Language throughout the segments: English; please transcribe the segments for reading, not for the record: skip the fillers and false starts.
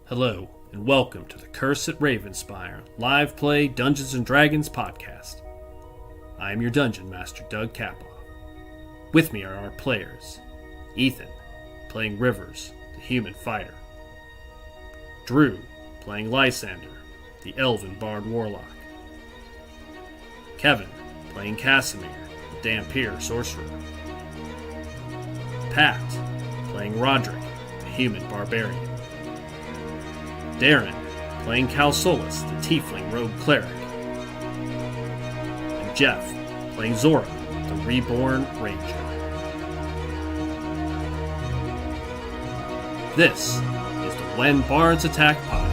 Hello, and welcome to the Curse at Ravenspire live play Dungeons & Dragons podcast. I am your Dungeon Master, Doug Kapoff. With me are our players, Ethan, playing Rivers, the human fighter. Drew, playing Lysander, the elven bard warlock. Kevin, playing Casimir, the Dampier sorcerer. Pat, playing Roderick, the human barbarian. Darren, playing Calsolus, the tiefling rogue cleric. And Jeff, playing Zora, the reborn ranger. This is the When Bards Attack podcast.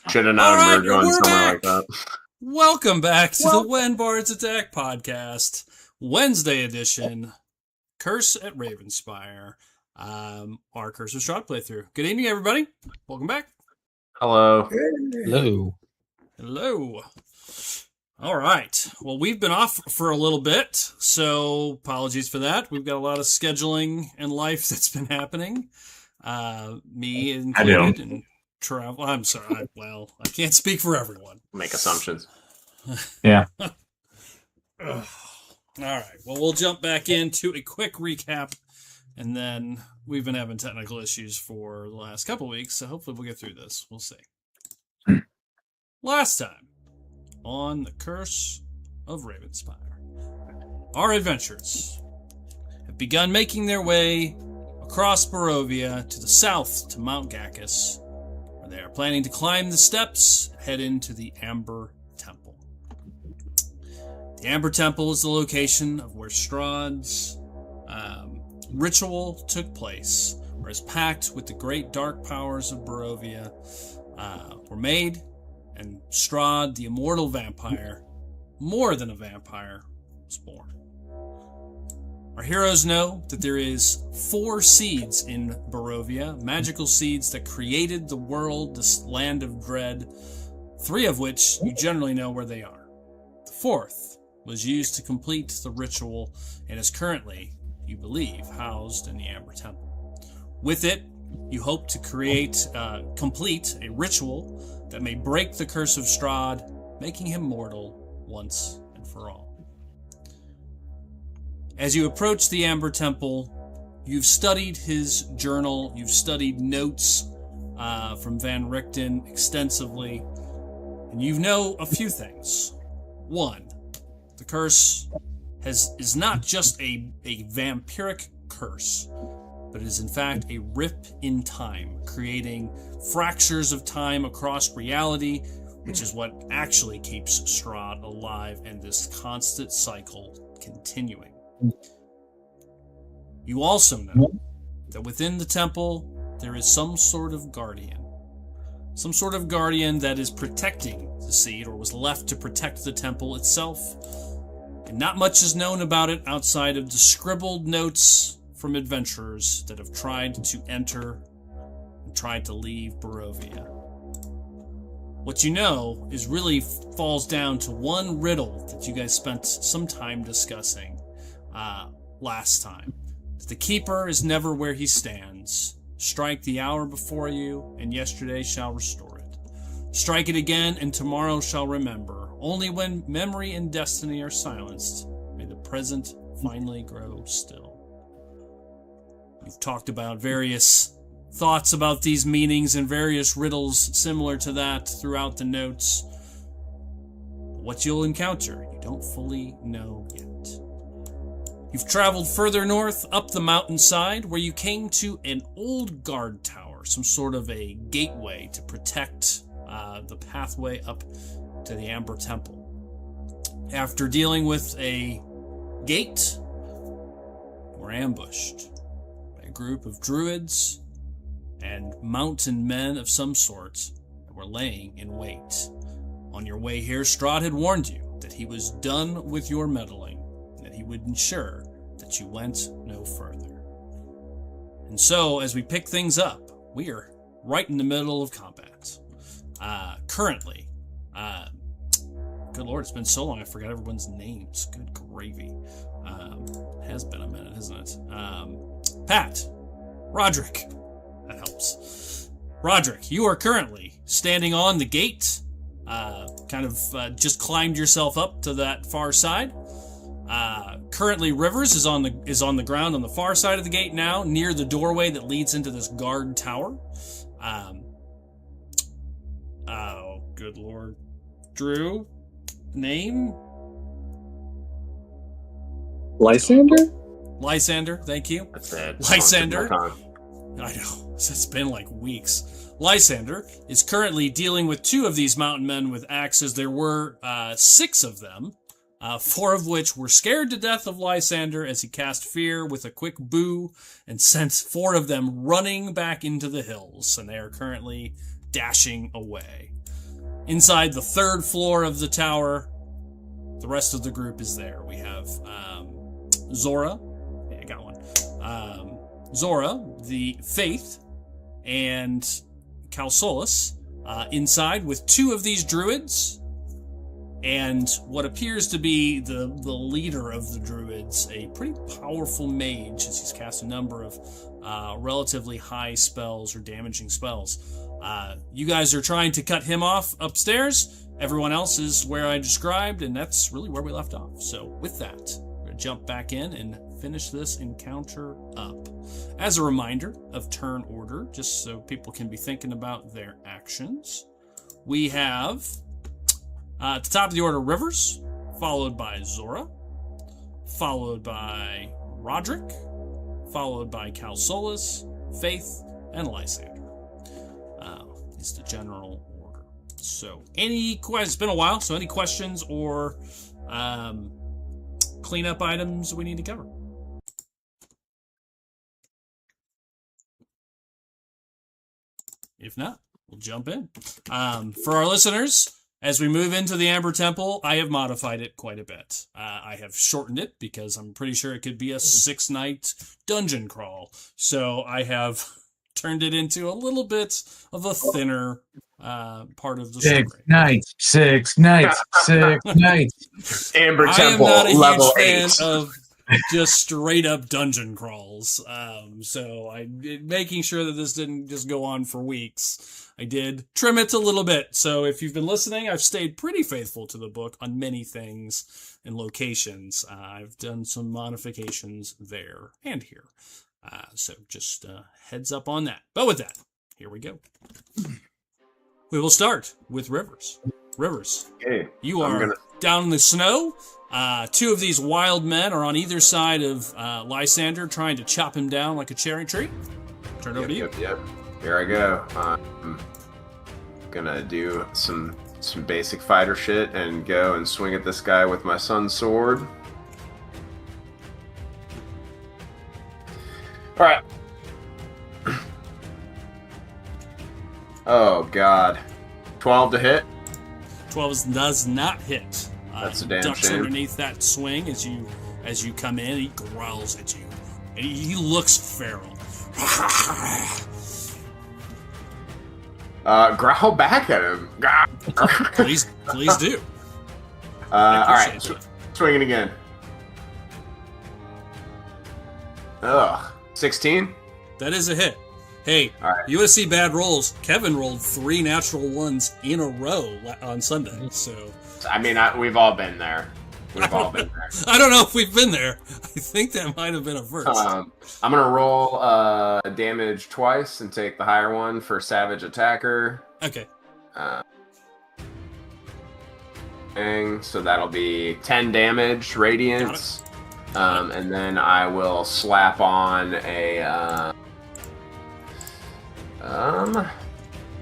Should have known we were going somewhere like that. Welcome back to the When Bards Attack podcast, Wednesday edition, Curse at Ravenspire, our Curse of Strahd playthrough. Good evening, everybody. Welcome back. Hello. Hello. Hello. All right. Well, we've been off for a little bit, so apologies for that. We've got a lot of scheduling and life that's been happening. Me included, and travel. I'm sorry. Well, I can't speak for everyone. Make assumptions. Yeah. All right. Well, we'll jump back into a quick recap, and then we've been having technical issues for the last couple weeks, so hopefully we'll get through this. We'll see. Last time on the Curse of Ravenspire, our adventurers have begun making their way across Barovia to the south to Mount Gacchus. They are planning to climb the steps and head into the Amber Temple. The Amber Temple is the location of where Strahd's ritual took place, where his pact with the great dark powers of Barovia were made, and Strahd, the immortal vampire, more than a vampire, was born. Our heroes know that there is 4 seeds in Barovia, magical seeds that created the world, this land of dread, 3 of which you generally know where they are. The 4th was used to complete the ritual and is currently, you believe, housed in the Amber Temple. With it, you hope to complete a ritual that may break the curse of Strahd, making him mortal once and for all. As you approach the Amber Temple, you've studied his journal, you've studied notes from Van Richten extensively, and you know a few things. 1, the curse is not just a vampiric curse, but is in fact a rip in time, creating fractures of time across reality, which is what actually keeps Strahd alive and this constant cycle continuing. You also know that within the temple there is some sort of guardian. Some sort of guardian that is protecting the seed, or was left to protect the temple itself. And not much is known about it outside of the scribbled notes from adventurers that have tried to enter and tried to leave Barovia. What you know is really falls down to one riddle that you guys spent some time discussing last time. The keeper is never where he stands. Strike the hour before you, and yesterday shall restore it. Strike it again, and tomorrow shall remember. Only when memory and destiny are silenced may the present finally grow still. You've talked about various thoughts about these meanings and various riddles similar to that throughout the notes. What you'll encounter, you don't fully know yet. You've traveled further north up the mountainside where you came to an old guard tower tower, some sort of a gateway to protect the pathway up to the Amber Temple. After dealing with a gate, we're ambushed by a group of druids and mountain men of some sort that were laying in wait. On your way here, Strahd had warned you that he was done with your meddling, and that he would ensure that you went no further. And so, as we pick things up, we are right in the middle of combat. Currently, good lord, it's been so long I forgot everyone's names. Good gravy. Has been a minute, hasn't it? Pat, Roderick, that helps. Roderick, you are currently standing on the gate, just climbed yourself up to that far side. Currently, Rivers is on the ground on the far side of the gate now, near the doorway that leads into this guard tower. Oh, good lord. Drew, name? Lysander, thank you. That's it. Lysander. I know, it's been like weeks. Lysander is currently dealing with 2 of these mountain men with axes. There were 6 of them, 4 of which were scared to death of Lysander as he cast fear with a quick boo and sent 4 of them running back into the hills, and they are currently dashing away. Inside the 3rd floor of the tower, the rest of the group is there. We have Zora. Yeah, I got one. Zora, the Faith, and Calsolus inside with 2 of these druids, and what appears to be the leader of the druids, a pretty powerful mage, as he's cast a number of relatively high spells or damaging spells. You guys are trying to cut him off upstairs. Everyone else is where I described, and that's really where we left off. So with that, we're going to jump back in and finish this encounter up. As a reminder of turn order, just so people can be thinking about their actions, we have at the top of the order Rivers, followed by Zora, followed by Roderick, followed by Calsolus, Faith, and Lysander. Is the general order. So, it's been a while, so any questions or cleanup items we need to cover? If not, we'll jump in. For our listeners, as we move into the Amber Temple, I have modified it quite a bit. I have shortened it because I'm pretty sure it could be a 6-night dungeon crawl. So I have turned it into a little bit of a thinner part of the story. 6 nights. Amber I am Temple, not a level huge fan 8. of just straight up dungeon crawls. So making sure that this didn't just go on for weeks, I did trim it a little bit. So if you've been listening, I've stayed pretty faithful to the book on many things and locations. I've done some modifications there and here. So just heads up on that. But with that, here we go. We will start with Rivers. Rivers, Hey, you are down in the snow. 2 of these wild men are on either side of Lysander, trying to chop him down like a cherry tree. Turn it over to you. Yep. Here I go. I'm gonna do some basic fighter shit and go and swing at this guy with my sun's sword. All right. Oh God, 12 to hit. 12 does not hit. That's a he damn ducks shame. underneath that swing as you come in. He growls at you, and he looks feral. Growl back at him. Please do. All right, swinging again. Ugh, 16. That is a hit. Hey, All right. you want to see bad rolls? Kevin rolled 3 natural ones in a row on Sunday. So I mean, we've all been there. We've all been there. I don't know if we've been there. I think that might have been a first. I'm gonna roll damage twice and take the higher one for savage attacker. Okay. So that'll be 10 damage radiance. And then I will slap on a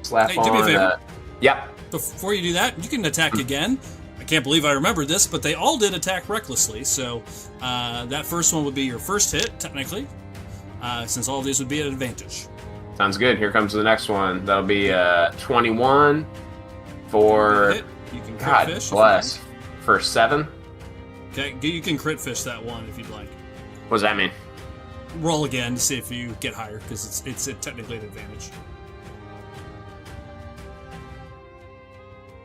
Slap Hey, do me a on. favor. Yep. Before you do that, you can attack again. I can't believe I remembered this, but they all did attack recklessly. So that first one would be your first hit, technically, since all of these would be at advantage. Sounds good. Here comes the next one. That'll be 21 for. Hit. You can crit God fish. bless. For 7. Okay, you can crit fish that one if you'd like. What does that mean? Roll again to see if you get higher, because it's technically an advantage.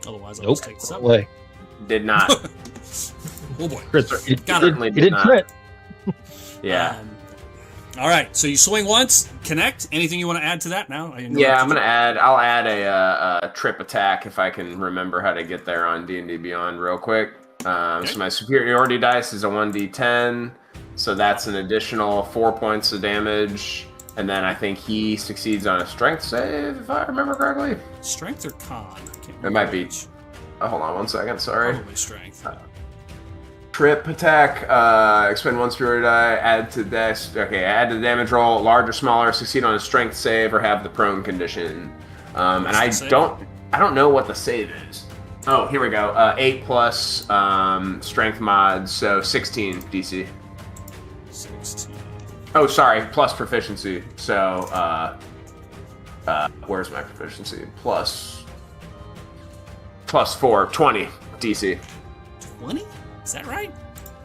Otherwise, I'll Nope. just take the Wrong 7. way. Did not. Oh boy. Crits. He Got it. Certainly He didn't not. crit. Yeah. All right, so you swing once, connect. Anything you want to add to that now? Yeah, I'll add a trip attack if I can remember how to get there on D&D Beyond real quick. Okay. So my superiority dice is a 1d10, so that's an additional 4 points of damage. And then I think he succeeds on a strength save, if I remember correctly. Strength or con? I can't It might remember be. which. Hold on one second, sorry. Probably strength. Trip attack, expend 1 superiority die, add to dex. Okay, add to the damage roll, large or smaller, succeed on a strength save, or have the prone condition. And I don't know what the save is. Oh, here we go. 8 plus strength mods, so 16 DC. 16. Oh, sorry, plus proficiency. So, where's my proficiency? Plus 4, 20 DC. 20? Is that right?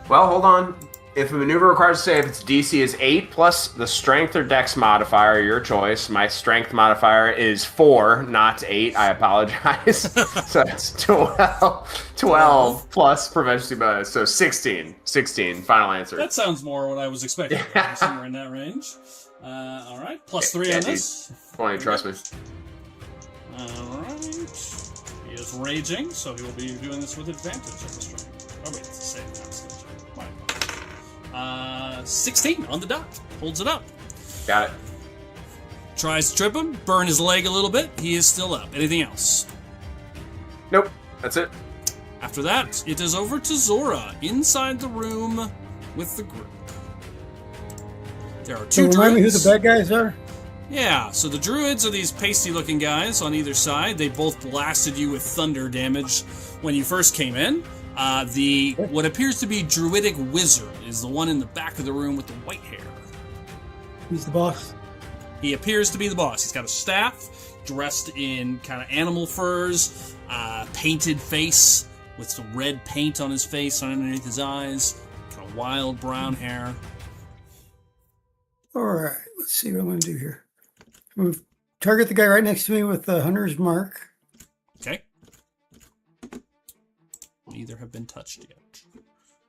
Well, hold on. If a maneuver requires a save, its DC is 8 plus the strength or dex modifier, your choice. My strength modifier is 4, not 8. I apologize. So it's 12 plus proficiency bonus. So 16. Final answer. That sounds more what I was expecting. Somewhere in that range. All right. Plus 3 on this. 20, trust me. All right. He is raging, so he will be doing this with advantage on the strength. Oh, wait, it's the same. My apologies. 16 on the dot. Holds it up. Got it. Tries to trip him, burn his leg a little bit. He is still up. Anything else? Nope. That's it. After that, it is over to Zora, inside the room with the group. There are 2 So remind me who druids. the bad guys are? Yeah, so the druids are these pasty-looking guys on either side. They both blasted you with thunder damage when you first came in. What appears to be druidic wizard is the one in the back of the room with the white hair. He's the boss. He appears to be the boss. He's got a staff, dressed in kind of animal furs, painted face with some red paint on his face underneath his eyes, kind of wild brown hair. All right, let's see what I'm going to do here. Move. Target the guy right next to me with the hunter's mark. Okay. Neither have been touched yet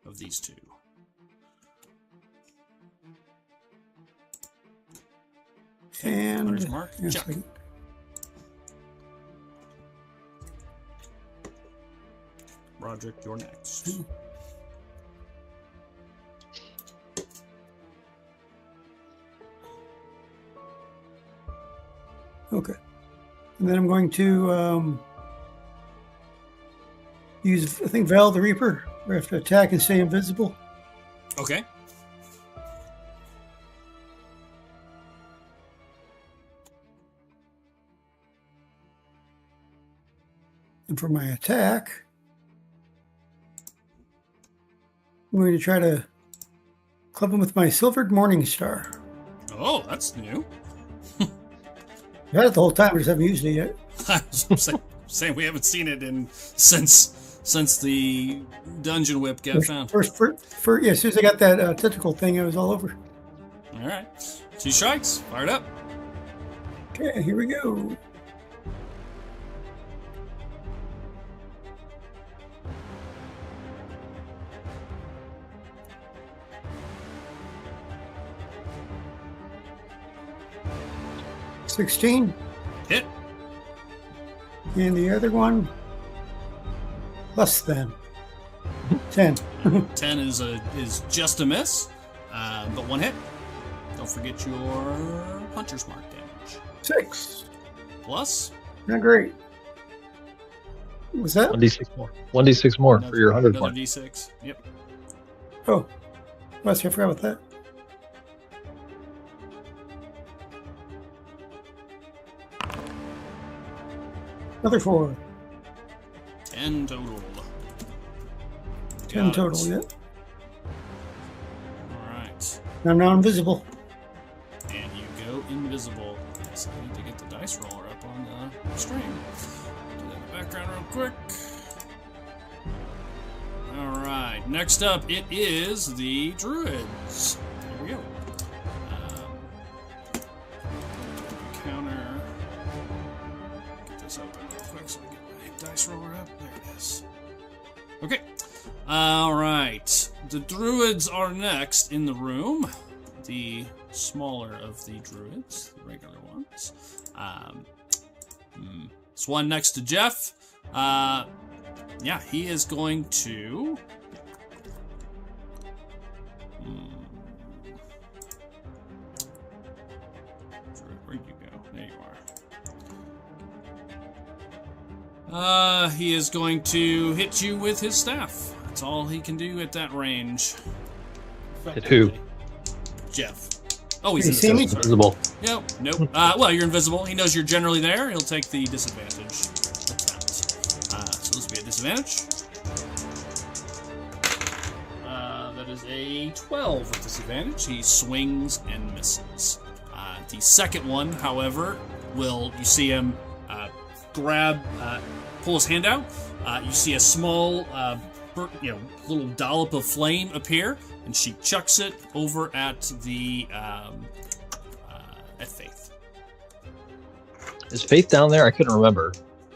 of these 2. And Hunter's mark. yes, Check. Roderick, you're next. Okay. And then I'm going to use, I think, Val the Reaper. We have to attack and stay invisible. Okay. And for my attack, I'm going to try to club him with my Silvered Morning Star. Oh, that's new. I've had it the whole time, I just haven't used it yet. I was saying we haven't seen it since the dungeon whip got found. As soon as I got that tentacle thing, I was all over. All right. 2 strikes. Fired up. Okay, here we go. $16. Hit. And the other one, less than 10. 10 is just a miss, but 1 hit. Don't forget your puncher's mark damage. 6. Plus Not great. Was that? 1d6 more. 1d6 more for your 100 another point. D6. Yep. Oh, I forgot about that. Another 4. 10 total. 10 Got total, it. yeah. Alright. I'm now invisible. And you go invisible. Yes, I need to get the dice roller up on the screen. Do that in the background real quick. Alright, next up it is the Druids. Here we go. Counter. Get this open real quick so I get my dice roller up. There it is. Okay. Alright. The Druids are next in the room. The smaller of the Druids, the regular ones. This one next to Jeff. Yeah, he is going to... Where'd you go? There you are. He is going to hit you with his staff. That's all he can do at that range. Hit who? Jeff. Oh, he's You see me? Invisible. Yep. Nope. Well, you're invisible. He knows you're generally there. He'll take the disadvantage attempt. So this will be a disadvantage. That is a 12 with disadvantage. He swings and misses. The second one, however, you see him pull his hand out. You see a small, little dollop of flame appear, and she chucks it over at the at Faith. Is Faith down there? I couldn't remember.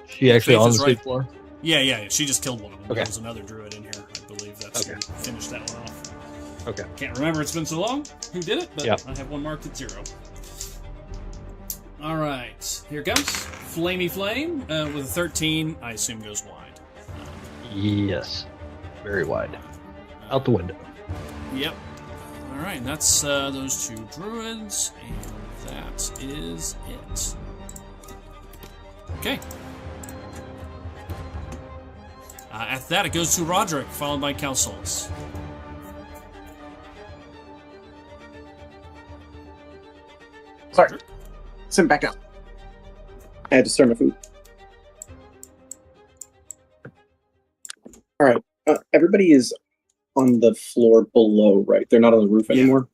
She actually Faith on is the right. state floor? Yeah. She just killed one of them. Okay. There was another druid in here, I believe. That's Okay. who finished that one off. Okay. Can't remember. It's been so long. Who did it? But Yep. I have one marked at 0. All right, here it comes. Flamey Flame with a 13. I assume goes wide. Yes. Very wide. Out the window. Yep. All right, and that's those 2 druids, and that is it. Okay. After that, it goes to Roderick, followed by Calsolis. Sorry. Sit back down. I had to stir my food. All right. Everybody is on the floor below, right? They're not on the roof anymore?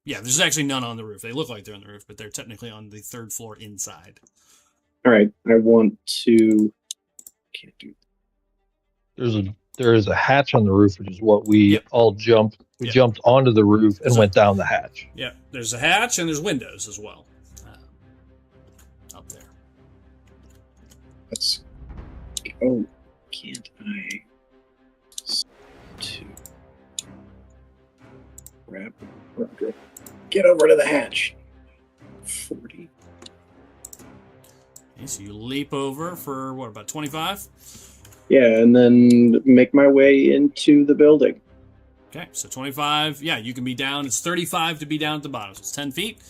Yeah, there's actually none on the roof. They look like they're on the roof, but they're technically on the 3rd floor inside. All right. I want to... Can't do... There is a hatch on the roof, which is what we Yep. all jumped. We Yep. jumped onto the roof and So- went down the hatch. Yeah, there's a hatch and there's windows as well. Up there. Let's... Oh, can't I... To... Grab... Roderick. Get over to the hatch. 40. Okay, so you leap over for, what, about 25? Yeah, and then make my way into the building. Okay, so 25. Yeah, you can be down. It's 35 to be down at the bottom, so it's 10 feet.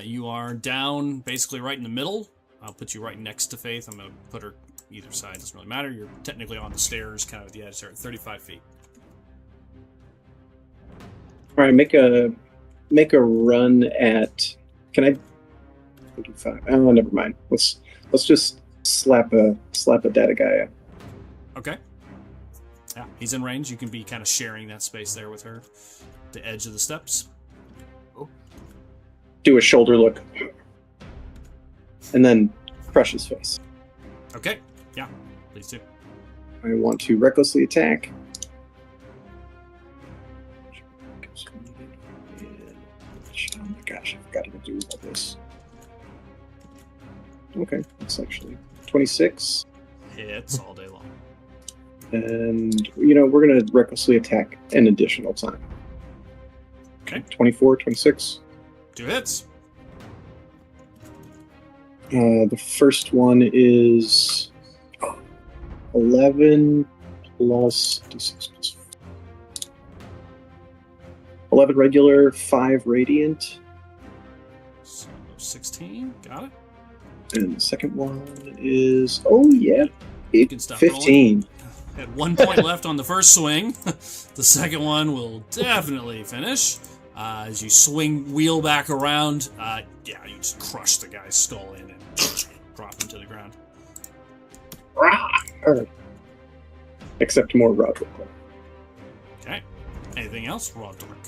You are down basically right in the middle. I'll put you right next to Faith. I'm going to put her either side. Doesn't really matter. You're technically on the stairs, kind of at the edge there at 35 feet. All right, make a run at. Can I? 35. Oh, never mind. Let's just slap a data guy up. Okay. Yeah, he's in range. You can be kind of sharing that space there with her. The edge of the steps. Do a shoulder look, and then crush his face. Okay. Yeah, please do. I want to recklessly attack. Oh my gosh, I forgot to do all this. Okay, that's actually 26. Hits all day long. And, we're going to recklessly attack an additional time. Okay. 24, 26. 2 hits. The first one is 11 plus d6 plus 11 regular, 5 radiant. So 16. Got it. And the second one is, oh yeah, You can stop 15. Had 1 point left on the first swing. The second one will definitely finish. As you wheel back around, you just crush the guy's skull in and drop him to the ground. Rawr. Except more Roderick. Okay. Anything else, Roderick?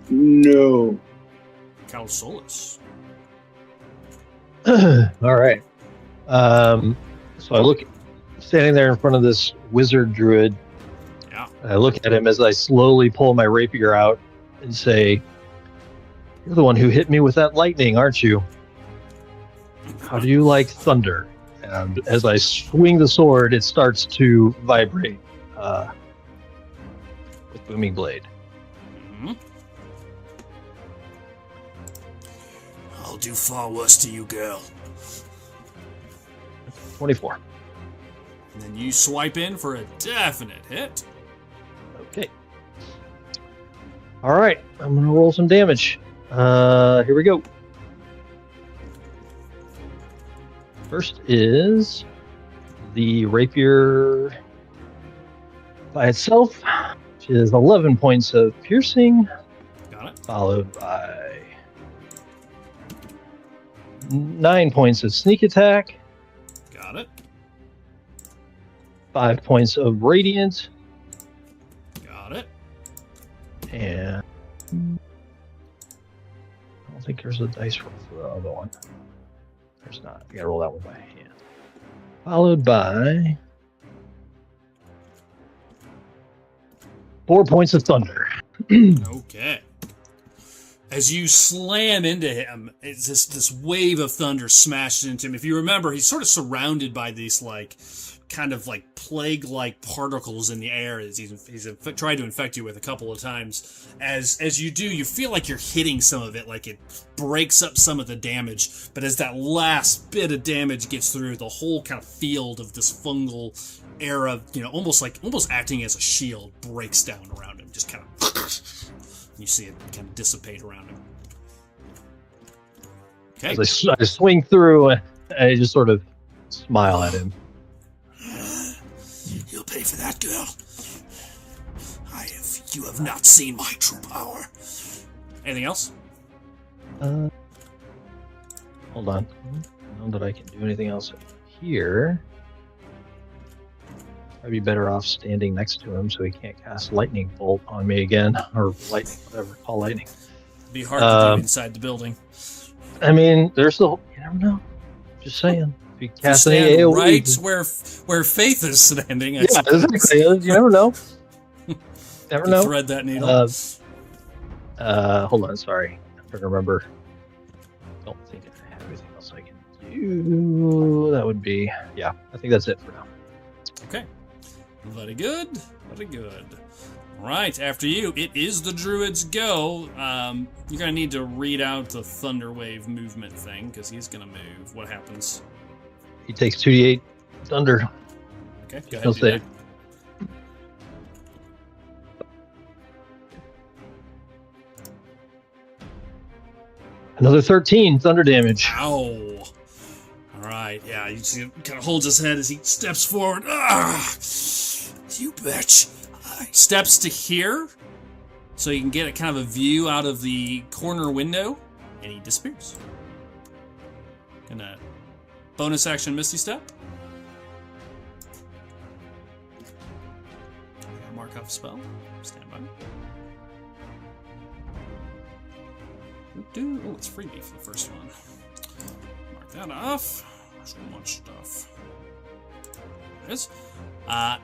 No. Calsolus. All right. So I look, standing there in front of this wizard druid. Yeah. I look at him as I slowly pull my rapier out and say, "You're the one who hit me with that lightning, aren't you? How do you like thunder?" And as I swing the sword, it starts to vibrate with booming blade. Mm-hmm. I'll do far worse to you, girl. 24. And then you swipe in for a definite hit. Okay. All right. I'm going to roll some damage. Here we go. First is the rapier by itself, which is 11 points of piercing, Got it. followed by 9 points of sneak attack, Got it. 5 points of radiant, Got it. and I don't think there's a dice roll for the other one. There's not. I gotta roll that one by hand. Followed by 4 points of thunder. Okay. As you slam into him, it's this wave of thunder smashes into him. If you remember, he's sort of surrounded by these kind of plague-like particles in the air as he's tried to infect you with a couple of times. As you do, you feel like you're hitting some of it, like it breaks up some of the damage. But as that last bit of damage gets through, the whole kind of field of this fungal era, almost acting as a shield, breaks down around him. Just kind of, you see it kind of dissipate around him. Okay. As I swing through, I just sort of smile at him. You'll pay for that, girl. You have not seen my true power. Anything else? Hold on. I don't know that I can do anything else here. I'd be better off standing next to him so he can't cast lightning bolt on me again, or lightning, whatever, call lightning. It'd be hard to do inside the building. I mean, there's still, you never know. Just saying. If you cast any Stand AoE, right where Faith is standing. yeah, exactly. You never know. Never know. Thread that needle. Hold on, sorry. I'm trying to remember. I don't think I have anything else I can do. That would be, yeah, I think that's it for now. Okay. Very good. Very good. All right, after you, it is the Druid's go. You're going to need to read out the Thunderwave movement thing, because he's going to move. What happens? He takes 2d8 thunder. Okay, go ahead. He'll Do say that. Another 13 thunder damage. Ow. All right, yeah, you see, kind of holds his head as he steps forward. Ah, you bitch. He steps to here, so you can get a kind of a view out of the corner window, and he disappears. Gonna bonus action Misty Step. Mark off spell. Stand by. Oh, it's freebie for the first one. Mark that off. So much stuff. There it is.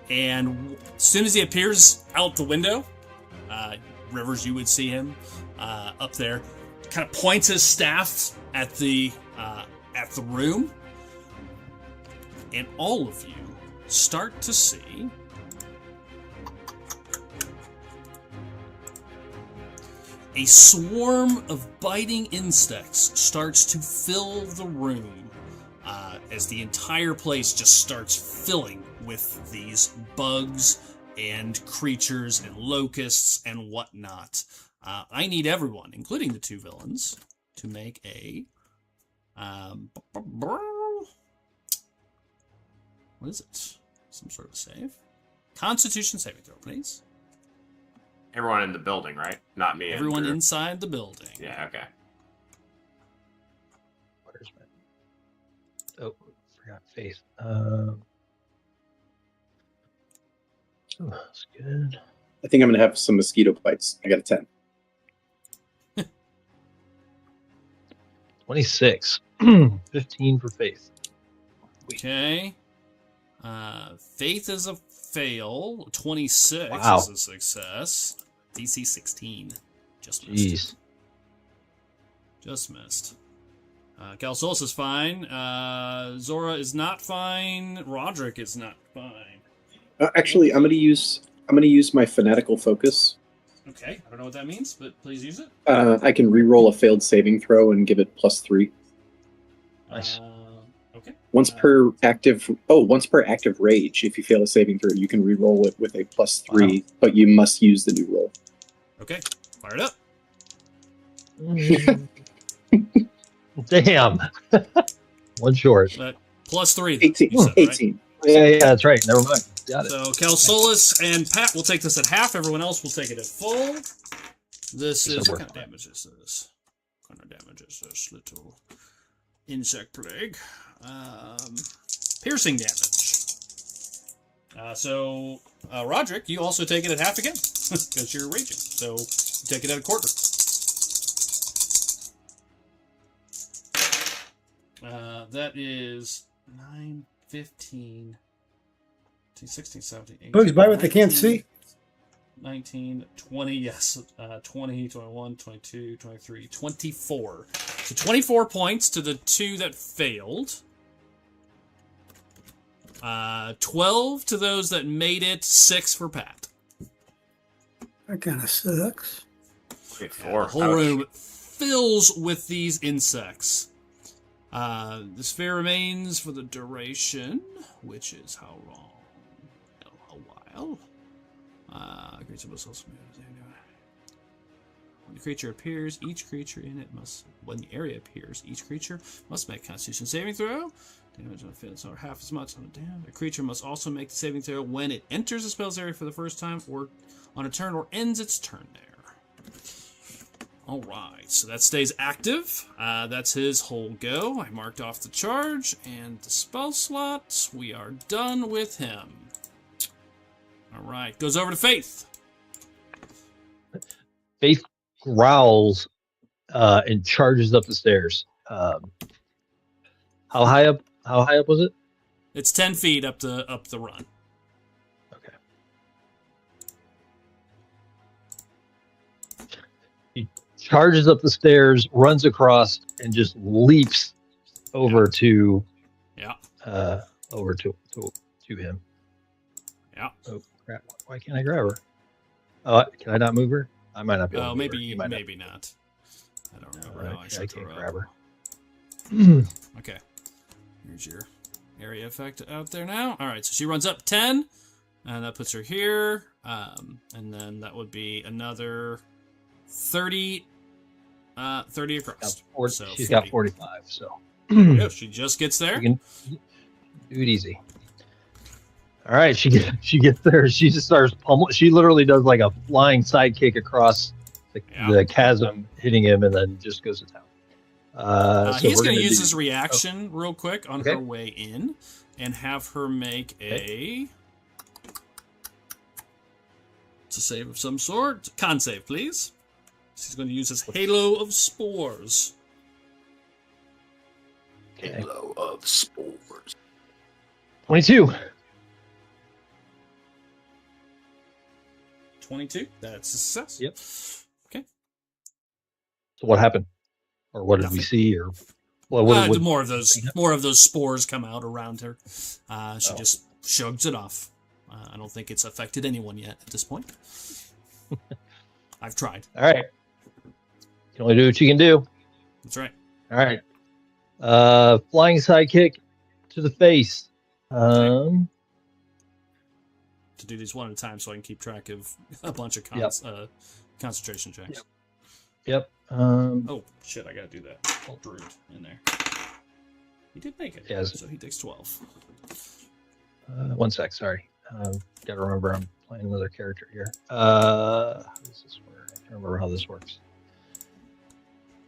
And as soon as he appears out the window, Rivers, you would see him up there. Kind of points his staff at the room, and all of you start to see a swarm of biting insects starts to fill the room as the entire place just starts filling with these bugs and creatures and locusts and whatnot. I need everyone, including the two villains, to make a... what is it? Some sort of save? Constitution saving throw, please. Everyone in the building, right? Not me. Everyone Andrew. inside the building. Yeah, okay. Where's my... Oh, forgot faith. That's good. I think I'm gonna have some mosquito bites. I got a 10. 26. 15 for faith. Okay. Faith is a fail. 26 Wow. is a success. DC 16. Just missed. Jeez. Just missed. Calsolis is fine. Zora is not fine. Roderick is not fine. Actually, I'm gonna use my fanatical focus. Okay, I don't know what that means, but please use it. I can re-roll a failed saving throw and give it +3. Nice. Okay. Once per active rage. If you fail a saving throw, you can re-roll it with a +3, but you must use the new roll. Okay, fire it up. Damn. One short. But +3. 18. You said, right? 18. Yeah, that's right. Never mind. Got it. So Calsolis and Pat will take this at half. Everyone else will take it at full. This is what kind of damage is this? What kind of damage is this little insect plague? Piercing damage. So Roderick, you also take it at half again because you're raging. So you take it at a quarter. That is 9, 15, 16, 17, 18. Bugs bite what they can't see. 19, 20, yes. 20, 21, 22, 23, 24. So 24 points to the 2 that failed. 12 to those that made it. 6 for Pat. That kind of sucks. Okay, 4. The whole room fills with these insects. The sphere remains for the duration, which is how long? A while. Creature must also when the creature appears, each creature in it must. When the area appears, each creature must make a Constitution saving throw. Damage on offense or half as much on a damage. A creature must also make the saving throw when it enters the spell's area for the first time, or on a turn, or ends its turn there. All right, so that stays active. That's his whole go. I marked off the charge and the spell slots. We are done with him. All right, goes over to Faith. Faith growls and charges up the stairs. How high up? How high up was it? It's 10 feet up the run. Okay. He charges up the stairs, runs across, and just leaps over to over to him. Yeah. Oh crap! Why can't I grab her? Can I not move her? I might not be able to. Oh, move maybe her. maybe not. I don't remember how I I set can't her grab up. her. Okay. Here's your area effect out there now. All right, so she runs up 10, and that puts her here. And then that would be another 30 across. So She's 40. got 45, so Yeah, she just gets there. you can do it easy. All right, she gets there. She just starts pummeling. She literally does like a flying sidekick across the chasm, hitting him, and then just goes to town. So he's going to use his reaction real quick on Okay. her way in and have her make it's a save of some sort. Con save, please. He's going to use his Halo of Spores. Halo of Spores. 22. 22. That's a success. Yep. Okay. So what happened, or what did Nothing. we see, or what? More of those spores come out around her. She just shrugs it off. I don't think it's affected anyone yet at this point. I've tried. All right. You can only do what you can do. That's right. All right. Flying sidekick to the face. To do these one at a time so I can keep track of a bunch of concentration checks. Yep. Oh, shit, I gotta do that. Brute in there. He did make it, Yes. so he takes 12. 1 sec. Sorry. Gotta remember I'm playing another character here. How does this work? I can't remember how this works.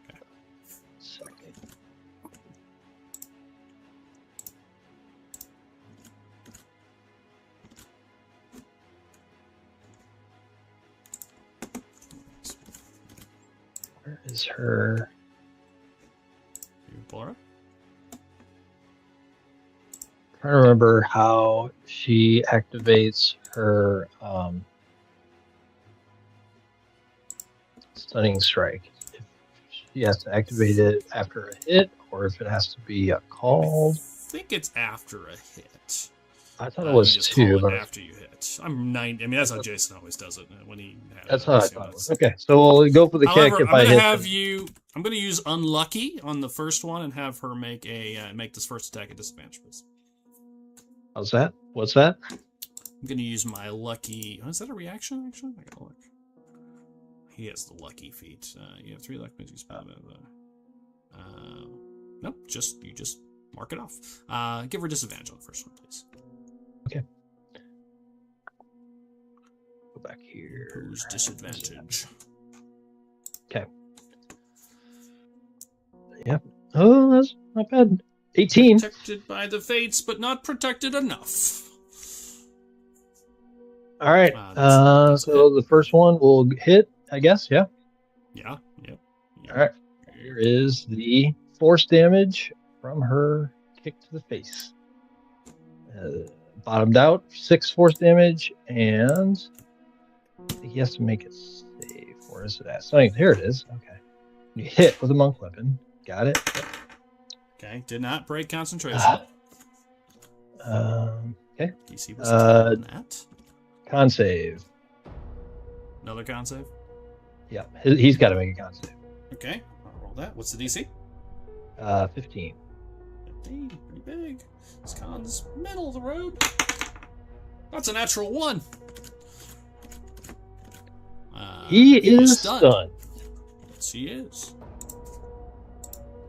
Okay. Second. is her? You pull her up. Trying to remember how she activates her stunning strike. If she has to activate it after a hit, or if it has to be a called. I think it's after a hit. I thought it was you just two, call it but after you hit. I'm 90. I mean, that's how Jason always does it when he. that's how I thought it was. Okay, so we'll go for the However, kick if I'm I gonna hit. have you. I'm gonna use unlucky on the first one and have her make this first attack at disadvantage, please. How's that? What's that? I'm gonna use my lucky. Oh, is that a reaction? Actually, I gotta look. He has the lucky feat. You have 3 luck points. You spend nope. You just mark it off. Give her disadvantage on the first one, please. Okay. Go back here. Who's disadvantage? Okay. Yep. Oh, that's not bad. 18. Protected by the fates, but not protected enough. All right. That's So the first one will hit, I guess. Yeah. Yeah. Yep. All right. Here is the force damage from her kick to the face. Bottomed out, 6 force damage, and I think he has to make it save. Where is it at? So here it is. Okay. You hit with a monk weapon. Got it. Yep. Okay. Did not break concentration. Okay. DC was on that. Con save. Another con save. Yeah, he's got to make a con save. Okay. I'll roll that. What's the DC? 15. 15. Pretty big. This con's middle of the road. That's a natural 1. He is stunned. Yes, he is.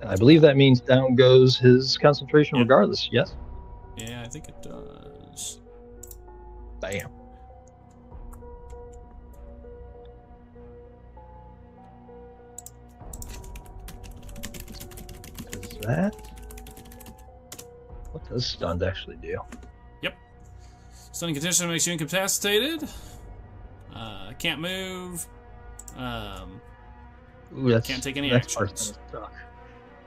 And I believe that means down goes his concentration Yep. regardless. Yes? Yeah, I think it does. Bam. Is that? What does stunned actually do? Yep. Stunning condition makes you incapacitated. Can't move. Ooh, that's, Can't take any next part's actions. gonna suck.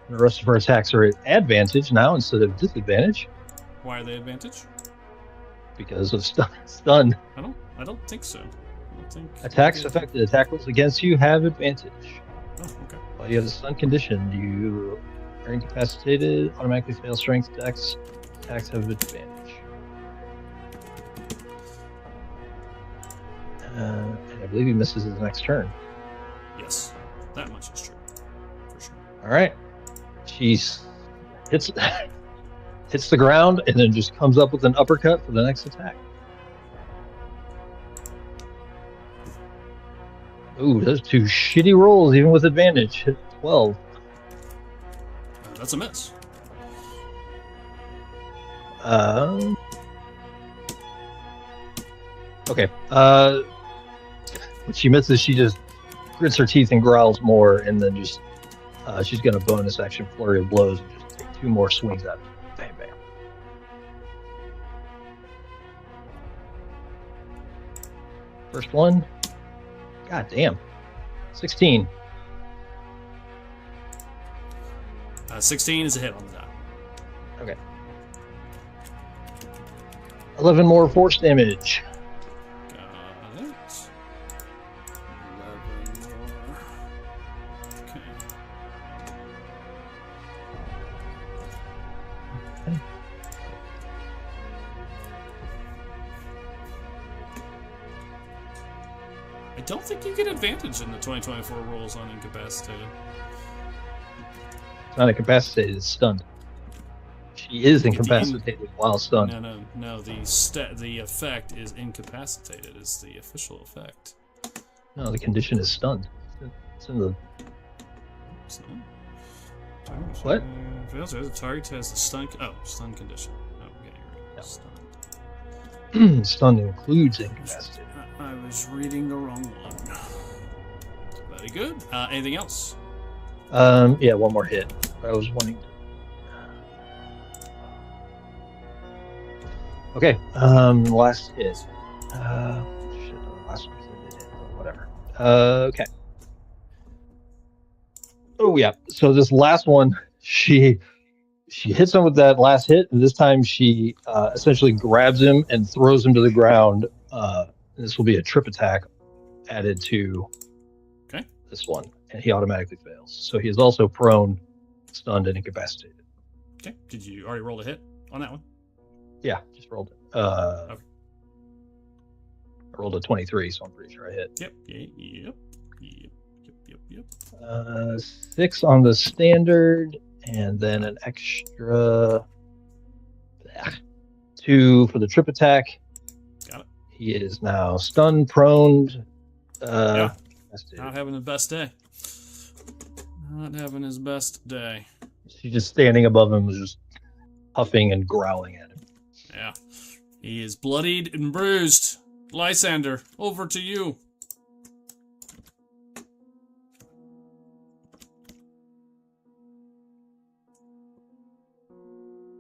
The rest of our attacks are at advantage now instead of disadvantage Why are they advantage? because of stun. I don't think so. I don't think Attacks affected. Attack rolls against you have advantage. Oh, okay. While you have a stun condition, you are incapacitated, automatically fail strength dex. Attacks have advantage. And I believe he misses his next turn. Yes, that much is true, for sure. All right. She's hits the ground and then just comes up with an uppercut for the next attack. Ooh, those 2 shitty rolls, even with advantage. Hit 12. That's a miss. Okay. When she misses, she just grits her teeth and growls more, and then just she's gonna bonus action flurry of blows and just take 2 more swings at it. Bam, bam. First one. God damn. 16. 16 is a hit on the die. Okay. 11 more force damage. Got it. 11 more. Okay. I don't think you get advantage in the 2024 rolls on incapacitated. It's not incapacitated, it's stunned. She is incapacitated while stunned. No. The effect is incapacitated. Is the official effect. No, the condition is stunned. It's in the. What? The target has the stun. Stun condition. Oh, okay. No. Stun. Stunned includes incapacitated. I was reading the wrong one. Very good. Anything else? Yeah, one more hit. I was wanting. Okay. Last hit. Shit, the last one did hit. Whatever. Okay. Oh yeah. So this last one, she hits him with that last hit, and this time she essentially grabs him and throws him to the ground. This will be a trip attack added to this one, and he automatically fails. So he is also prone, stunned, and incapacitated. Okay. Did you already roll a hit on that one? Yeah, just rolled it. Okay. I rolled a 23, so I'm pretty sure I hit. Yep. 6 on the standard, and then an extra 2 for the trip attack. Got it. He is now stunned, prone. Not having the best day. Not having his best day. She's just standing above him, just huffing and growling at him. Yeah. He is bloodied and bruised. Lysander, over to you.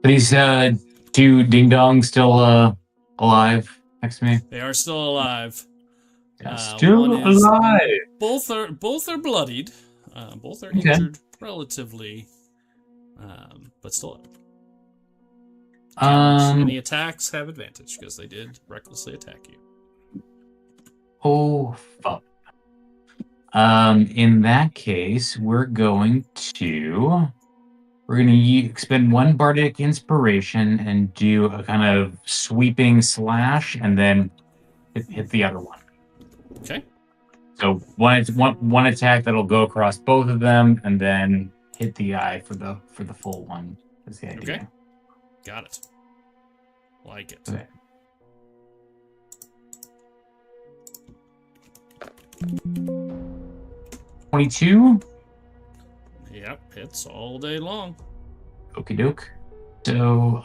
These two ding-dongs still alive next to me? They are still alive. Still alive. Both are bloodied. Both are injured relatively, but still alive. Any attacks have advantage because they did recklessly attack you. Oh fuck. In that case, we're going to expend 1 bardic inspiration and do a kind of sweeping slash, and then hit the other one. Okay. So one attack that'll go across both of them, and then hit the eye for the full one. That's the idea. Okay. Got it. Like it. Okay. $22. Yep, hits all day long. Okie doke. So,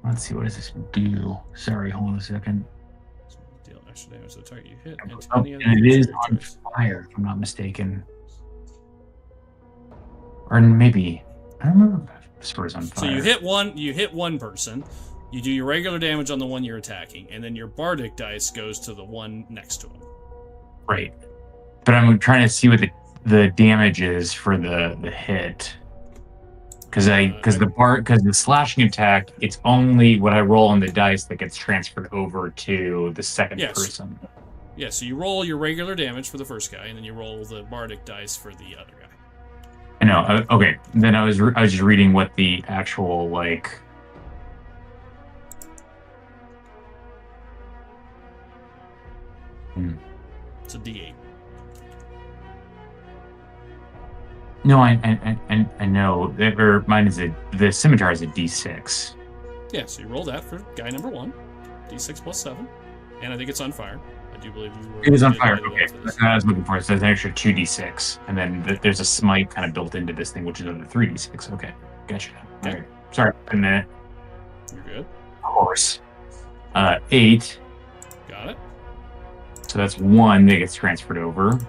let's see, what does this do? Sorry, hold on a second. Deal extra damage to the target you hit. And it is on fire, if I'm not mistaken. Or maybe, I don't remember if this was on fire. So you hit one person, you do your regular damage on the one you're attacking, and then your bardic dice goes to the one next to him. Right. But I'm trying to see what the damage is for the hit. Because the slashing attack, it's only what I roll on the dice that gets transferred over to the second person. Yeah, so you roll your regular damage for the first guy, and then you roll the bardic dice for the other guy. I know. Okay. Then I was just reading what the actual It's a D8. No, I know. Mine is the scimitar is a D6. Yeah, so you roll that for guy number 1, D6 plus 7, and I think it's on fire. I do believe it is on fire. Okay, that's what I was looking for. So there's an extra 2d6, and then there's a smite kind of built into this thing, which is another 3d6. Okay, gotcha. All right. Sorry, a minute. You're good. Of course. 8. Got it. So that's 1 that gets transferred over.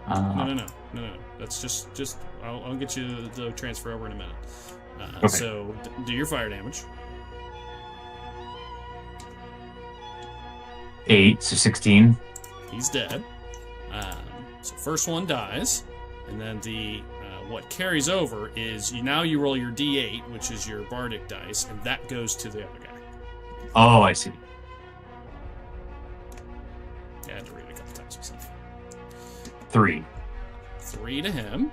No. That's just. I'll get you the transfer over in a minute. Okay. So do your fire damage. 8, so 16. He's dead. So first one dies, and then the what carries over is you roll your D8, which is your bardic dice, and that goes to the other guy. Oh, I see. I had to read it a couple times myself. 3. 3 to him.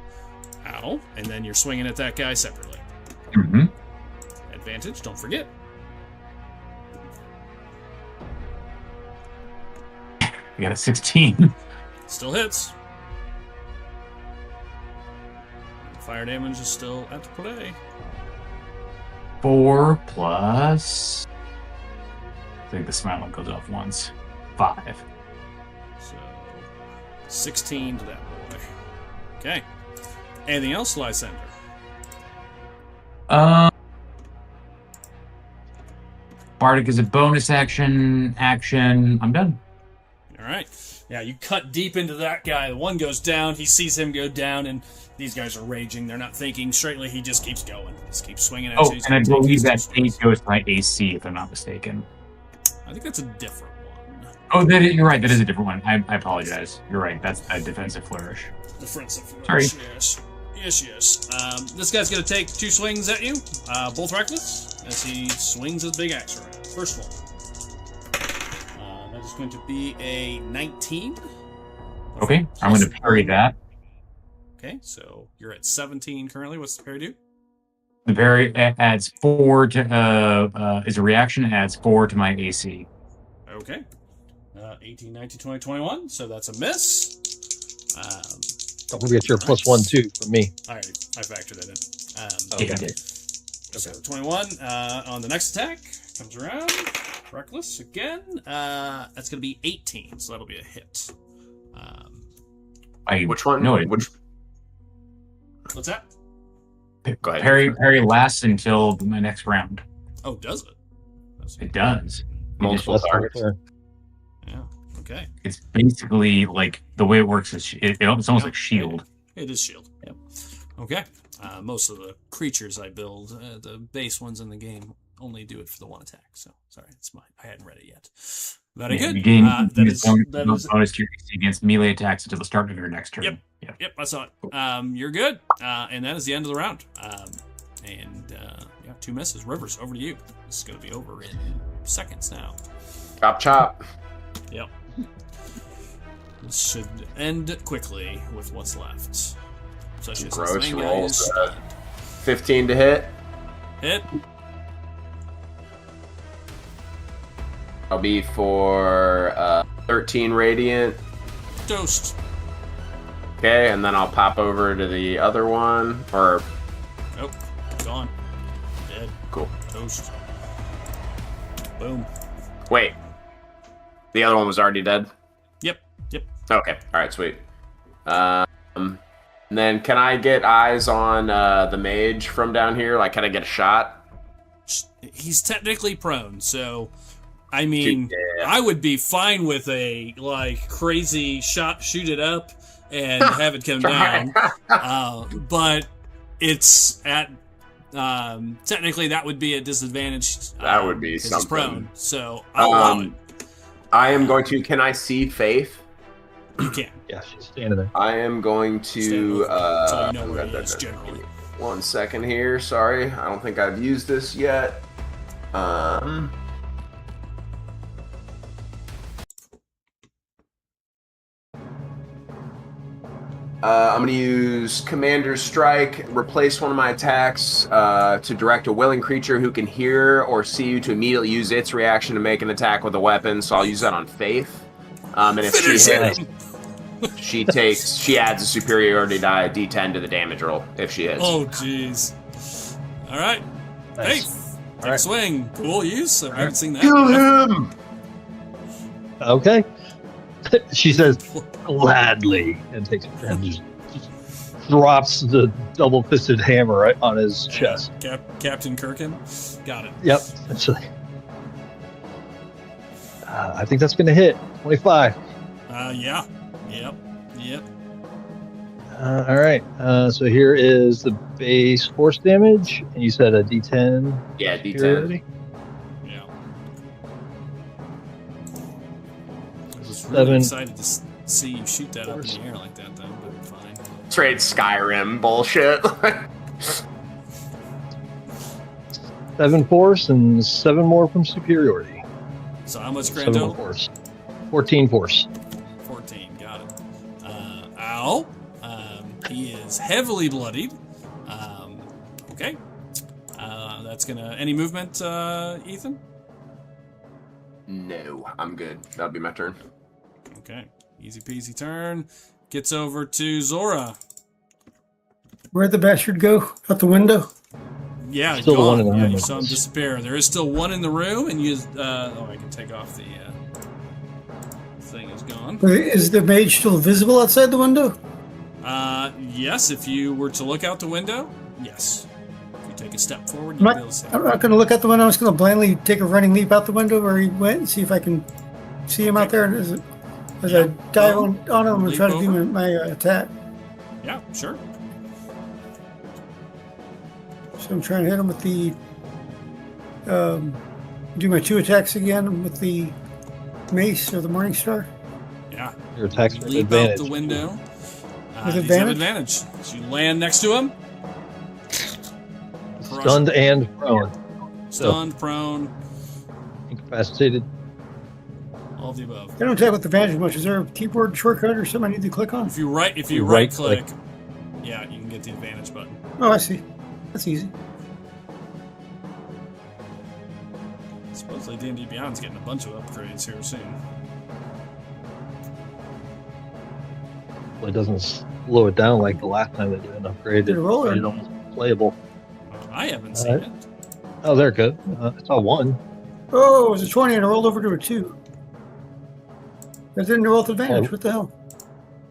Ow. And then you're swinging at that guy separately. Mm-hmm. Advantage, don't forget. You got a 16. Still hits. Fire damage is still at play. 4 plus... I think the smile one goes off once. 5. So, 16 to that boy. Okay. Anything else, Lysander? Bardic is a bonus action. I'm done. All right. Yeah, you cut deep into that guy. The one goes down. He sees him go down, and these guys are raging. They're not thinking straightly. He just keeps going. Just keeps swinging at you. Oh, and I believe that 8 goes to my AC, if I'm not mistaken. I think that's a different one. Oh, you're right. That is a different one. I apologize. You're right. That's a defensive flourish. Defensive. Sorry. Yes. This guy's going to take 2 swings at you, both reckless, as he swings his big axe around. First one. That is going to be a 19. Okay, I'm going to parry that. Okay, so you're at 17 currently. What's the parry do? The parry adds 4 to is a reaction. Adds 4 to my AC. Okay. 18, 19, 20, 21. So that's a miss. Don't forget your +1 too from me. I factored that in. Okay. So 21 on the next attack comes around. Reckless again. That's going to be 18, so that'll be a hit. Which one? No, What's that? Go ahead. Parry lasts until my next round. Oh, does it? It does. Multiple That's targets. fair. Yeah. Okay. It's basically like the way it works is it's almost like shield. It is shield. Yep. Okay. Most of the creatures I build, the base ones in the game, only do it for the 1 attack. So sorry, it's mine. I hadn't read it yet. Very good. You gain that is bonus to your AC against melee attacks until the start of your next turn. Yep, I saw it. You're good. And that is the end of the round. Yeah, 2 misses. Rivers, over to you. This is going to be over in seconds now. Chop. Yep. This should end quickly with what's left. Such as Gross this main guy rolls. is stunned. 15 to hit. Hit. I'll be for 13 radiant. Toast. Okay, and then I'll pop over to the other one. Or Oh, gone. Dead. cool. Toast. Boom. Wait. The other one was already dead? Yep. Okay. Alright, sweet. And then can I get eyes on the mage from down here? Like, can I get a shot? He's technically prone, so I mean, Yeah. I would be fine with a crazy shot, shoot it up, and have it come down. But it's at technically that would be a disadvantage. That would be 'cause something. He's prone, so I'll allow it. I am going to. Can I see Faith? You can. Yeah, she's standing there. I am going to. Stand over, so you know where he is generally. 1 second here. Sorry, I don't think I've used this yet. I'm going to use Commander's Strike, replace one of my attacks to direct a willing creature who can hear or see you to immediately use its reaction to make an attack with a weapon, so I'll use that on Faith. And if she hits, she adds a superiority die D10 to the damage roll if she hits. Oh, jeez. All right. Nice. Hey, take All a right. swing. Cool use. I haven't seen that. Kill him! Okay. She says gladly and takes and just drops the double-fisted hammer right on his chest. Captain Kirkin. Got it. Yep. Essentially. I think that's going to hit 25. Yeah. Yep. All right. So here is the base force damage, and you said a D10. Yeah, D10. superiority? Yeah. I was 7. really excited to see you shoot that up in the air like that, though, but fine. Trade Skyrim bullshit. 7 force and 7 more from superiority. So how much 7 grand more total? force. 14 force. 14. Got it. Ow. He is heavily bloodied. Okay. That's gonna. Any movement, Ethan? No, I'm good. That'll be my turn. Okay. Easy peasy turn. Gets over to Zora. Where'd the bastard go? Out the window? Yeah, Still the gone. one in the Yeah, room, you of saw him course. disappear. There is still one in the room, and you. I can take off the thing. Is gone. Is the mage still visible outside the window? Yes. If you were to look out the window, yes. If you take a step forward, I'm you'll be able to see. I'm not going to look out the window. I'm just going to blindly take a running leap out the window where he went and see if I can see him out there. And as I dive on him and try to do my attack. Yeah, sure. So I'm trying to hit him with the do my 2 attacks again with the mace or the Morning Star. Yeah. Your attacks are Leap advantage. out the window. With These have advantage? advantage. So you land next to him. Stunned and prone. Stunned, prone, Incapacitated. all of the above. I don't attack with advantage much. Is there a keyboard shortcut or something I need to click on? If you right right click, click. yeah, you can get the advantage button. Oh, I see. That's easy. Supposedly D&D Beyond's getting a bunch of upgrades here soon. Well, it doesn't slow it down like the last time they did an upgrade. Did it roll or- made it almost playable. I haven't seen it. Oh, they're good. I saw one. Oh, it was a 20 and I rolled over to a 2. That didn't roll with advantage. Oh. What the hell?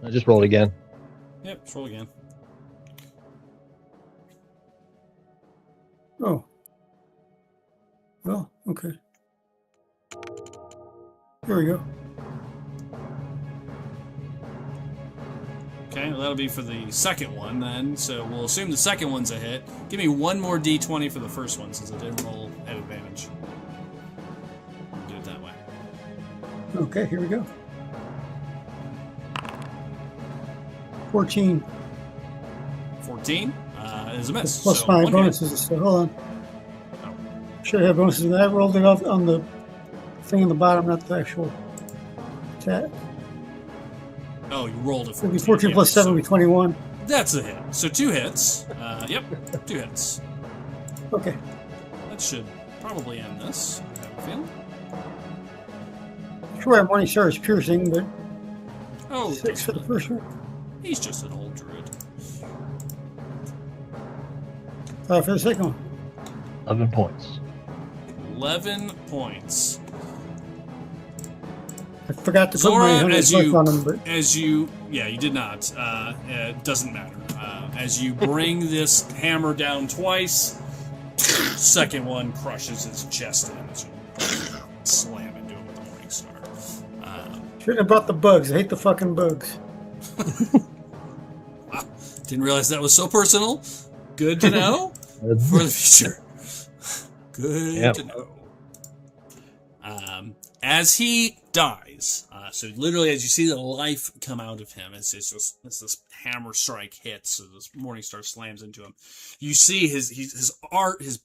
I just rolled again. Yep, let's roll again. Oh. Well, okay. Here we go. Okay, well, that'll be for the second one then. So we'll assume the second one's a hit. Give me one more d20 for the first one since I didn't roll at advantage. We'll do it that way. Okay, here we go. 14. 14 is a miss. Plus so my one hit. bonuses. So hold on. Should have bonuses. I rolled it off on the thing on the bottom, not the actual attack. Oh, you rolled a 14. It'll be 14 plus 7 will be 21. That's a hit. So 2 hits. Yep, 2 hits. Okay. That should probably end this. I have a feeling. Sure, Morning Star is piercing, but Oh, 6 for the first one. he's just an old druid. 5 for the second one. 11 points. 11 points. I forgot to put my Zora, 100 as bucks you, on them, but yeah, you did not. It doesn't matter. As you bring this hammer down twice, second one crushes his chest in as you slam into him with the Morning Star. shouldn't have brought the bugs. I hate the fucking bugs. Wow, didn't realize that was so personal. Good to know for the future. Good Yep. to know. As he dies, so literally as you see the life come out of him, as this hammer strike hits, so this Morning Star slams into him, you see his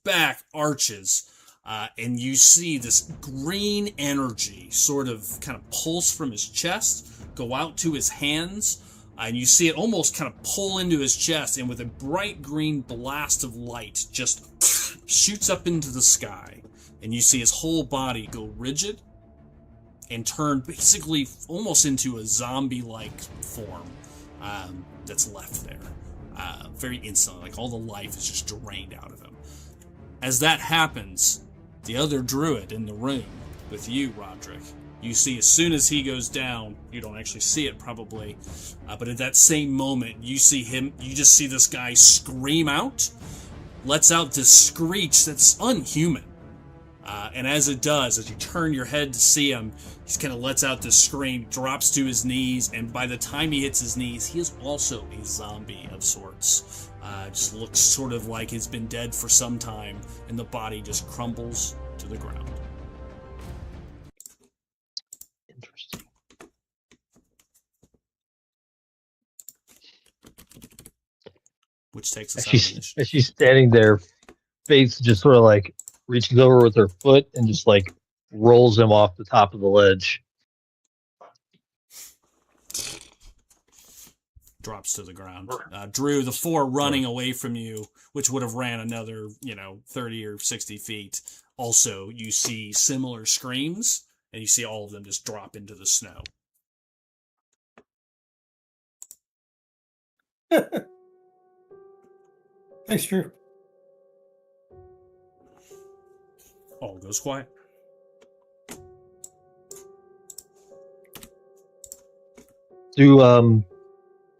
back arches, and you see this green energy sort of kind of pulse from his chest, go out to his hands, and you see it almost kind of pull into his chest, and with a bright green blast of light, just shoots up into the sky, and you see his whole body go rigid and turn basically almost into a zombie-like form that's left there. Very instantly, like all the life is just drained out of him. As that happens, the other druid in the room with you, Roderick, you see as soon as he goes down, you don't actually see it probably, but at that same moment, you just see this guy scream out, lets out this screech that's unhuman. And as it does, as you turn your head to see him, he kind of lets out this scream, drops to his knees, and by the time he hits his knees, he is also a zombie of sorts. Just looks sort of like he's been dead for some time, and the body just crumbles to the ground. Interesting. Which takes us As out of she's, initiative. as she's standing there, Faith just sort of like reaches over with her foot and just like rolls him off the top of the ledge. Drops to the ground. Drew, the 4 running away from you, which would have ran another, 30 or 60 feet. Also, you see similar screams, and you see all of them just drop into the snow. Thanks, Drew. All goes quiet.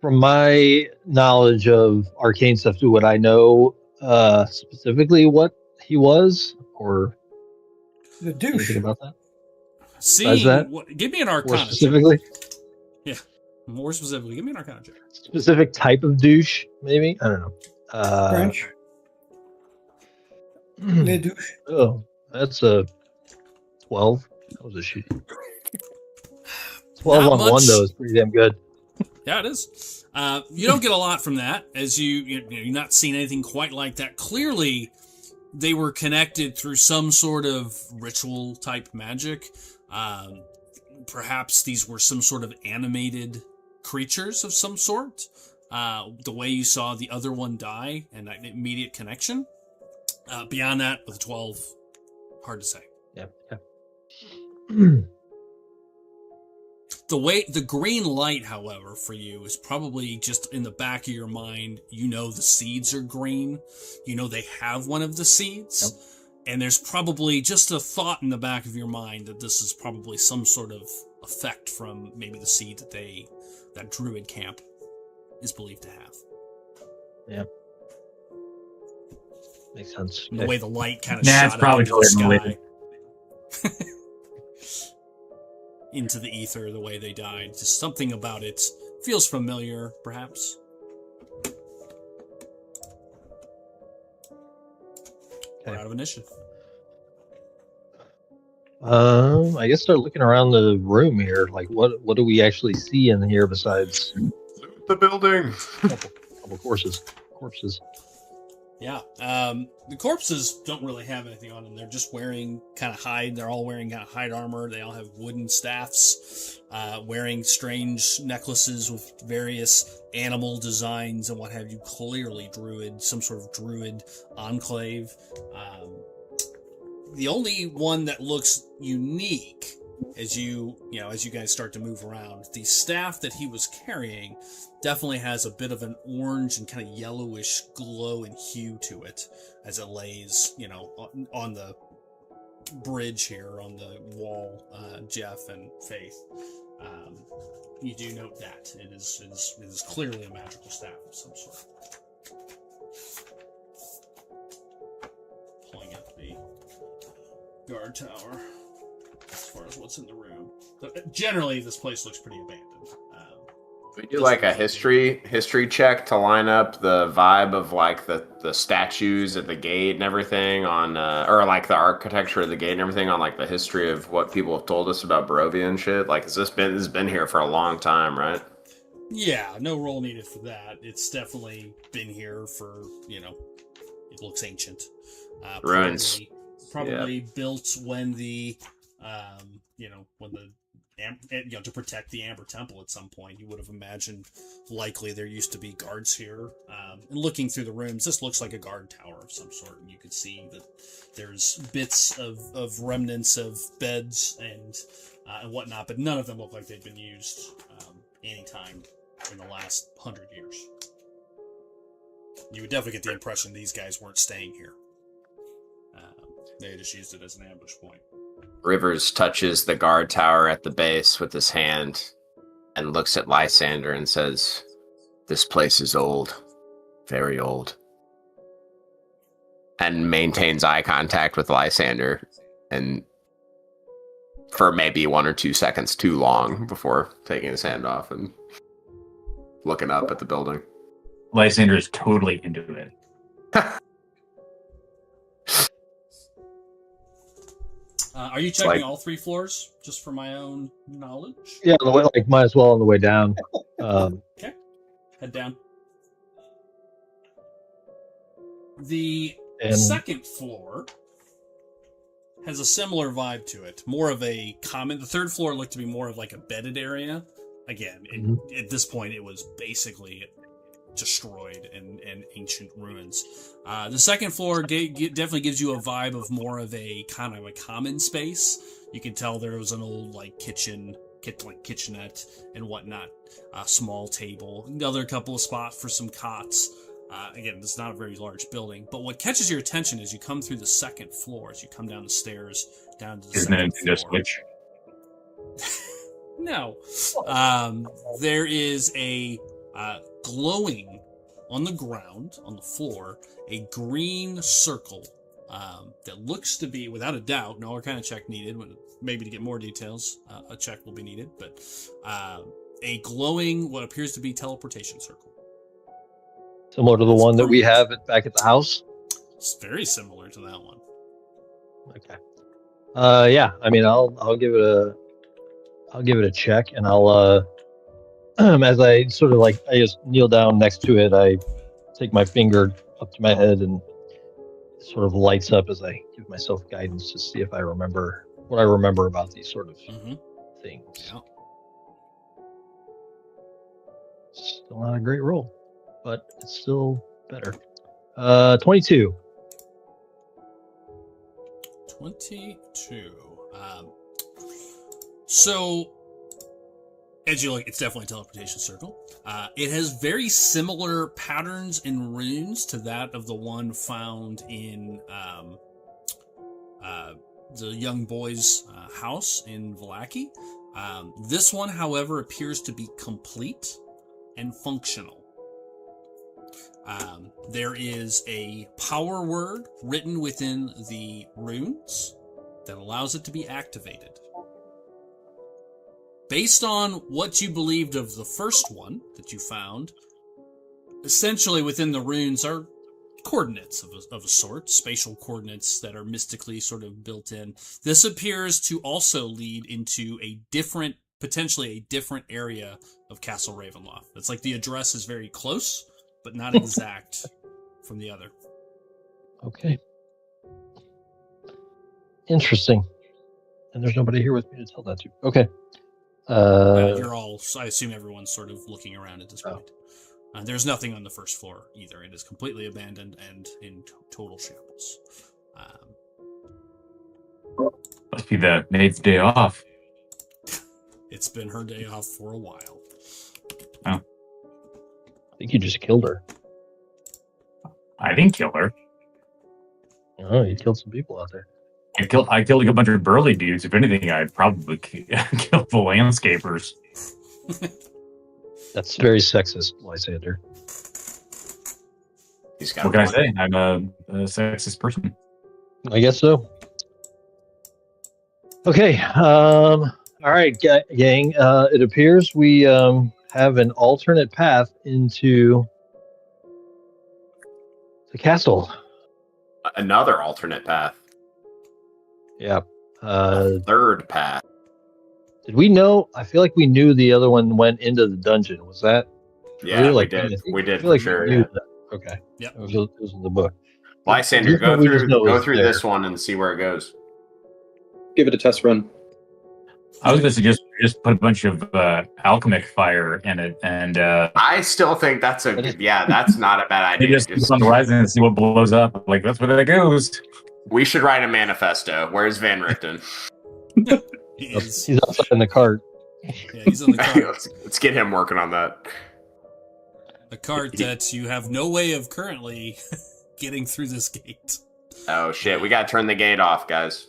From my knowledge of arcane stuff, would I know specifically what he was, or The douche. anything about that? Seeing that? give me an More arcana check. specifically, More specifically, give me an arcana check. specific type of douche, maybe? I don't know. French. Le douche. Oh, that's a 12. That was a shitty. 12 Not on much. one, though, is pretty damn good. Yeah, it is. You don't get a lot from that, as you're not seeing anything quite like that. Clearly, they were connected through some sort of ritual type magic. Perhaps these were some sort of animated creatures of some sort. The way you saw the other one die and that immediate connection. Beyond that, with a 12, hard to say. Yeah. The green light, however, for you is probably just in the back of your mind. You know the seeds are green. You know they have one of the seeds. Yep. And there's probably just a thought in the back of your mind that this is probably some sort of effect from maybe the seed that druid camp is believed to have. Yeah. Makes sense. The way the light kind of That's shot probably out into the related. sky. Into the ether, the way they died. Just something about it feels familiar, perhaps. We're out of initiative. I guess start looking around the room here. Like, what do we actually see in here besides The building. couple corpses? Yeah. The corpses don't really have anything on them. They're just wearing kind of hide. They're all wearing kind of hide armor. They all have wooden staffs, wearing strange necklaces with various animal designs and what have you. Clearly druid, some sort of druid enclave. The only one that looks unique as you guys start to move around, the staff that he was carrying definitely has a bit of an orange and kind of yellowish glow and hue to it as it lays, on the bridge here on the wall, Jeff and Faith. You do note that it is clearly a magical staff of some sort. Pulling up the guard tower as far as what's in the room. But generally, this place looks pretty abandoned. We do like a history check to line up the vibe of like the statues at the gate and everything on, or like the architecture of the gate and everything on like the history of what people have told us about Barovia and shit. Like, this has been here for a long time, right? Yeah, no roll needed for that. It's definitely been here for, it looks ancient. Ruins. Probably built when to protect the Amber Temple at some point. You would have imagined likely there used to be guards here. And looking through the rooms, this looks like a guard tower of some sort, and you could see that there's bits of remnants of beds and whatnot, but none of them look like they've been used anytime in the last 100 years. You would definitely get the impression these guys weren't staying here. They just used it as an ambush point. Rivers touches the guard tower at the base with his hand and looks at Lysander and says, "This place is old. Very old." And maintains eye contact with Lysander and for maybe 1 or 2 seconds too long before taking his hand off and looking up at the building. Lysander is totally into it. Are you checking all 3 floors, just for my own knowledge? Yeah, on the way, might as well on the way down. Okay, head down. The second floor has a similar vibe to it. More of a common. The third floor looked to be more of like a bedded area. Again, at this point, it was basically destroyed and ancient ruins. The second floor definitely gives you a vibe of more of a kind of a common space. You can tell there was an old kitchenette and whatnot, a small table, another couple of spots for some cots. Again, it's not a very large building, but what catches your attention as you come through the second floor, as you come down the stairs down to the second floor. Switch? No. There is a glowing on the ground, on the floor, a green circle that looks to be, without a doubt, no kind of check needed, maybe to get more details, a check will be needed, but a glowing, what appears to be teleportation circle. Similar to the one that we have back at the house? It's very similar to that one. Okay. Yeah, I mean, I'll give it a check, and I'll as I sort of like, I just kneel down next to it. I take my finger up to my head and it sort of lights up as I give myself guidance to see if I remember what I remember about these sort of things. Yeah. Still not a great roll, but it's still better. 22. 22. So, as you look, it's definitely a teleportation circle. It has very similar patterns and runes to that of the one found in the young boy's house in Vallaki. This one, however, appears to be complete and functional. There is a power word written within the runes that allows it to be activated. Based on what you believed of the first one that you found, essentially within the runes are coordinates of a sort, spatial coordinates that are mystically sort of built in. This appears to also lead into potentially a different area of Castle Ravenloft. It's like the address is very close, but not exact from the other. Okay. Interesting. And there's nobody here with me to tell that to. Okay. You're all, I assume everyone's sort of looking around at this point. There's nothing on the first floor either. It is completely abandoned and in total shambles. Must be the maid's day off. It's been her day off for a while. Oh. I think you just killed her. I didn't kill her. Oh, you killed some people out there. I killed a bunch of burly dudes. If anything, I'd probably kill the landscapers. That's very sexist, Lysander. What can I say? I'm a sexist person. I guess so. Okay. All right, gang. It appears we have an alternate path into the castle. Another alternate path. Yeah. Third path. Did we know? I feel like we knew the other one went into the dungeon. Was that? Yeah, we did. We did for sure. Yeah. Yeah. Okay. Yep. It was in the book. Lysander, go through this one and see where it goes. Give it a test run. I was going to suggest just put a bunch of alchemic fire in it, and I still think that's that's not a bad idea. just keep on the horizon and see what blows up. Like that's where that goes. We should write a manifesto. Where's Van Richten? He's outside in the cart. Yeah, he's on the cart. Let's get him working on that. A cart that you have no way of currently getting through this gate. Oh shit, we gotta turn the gate off, guys.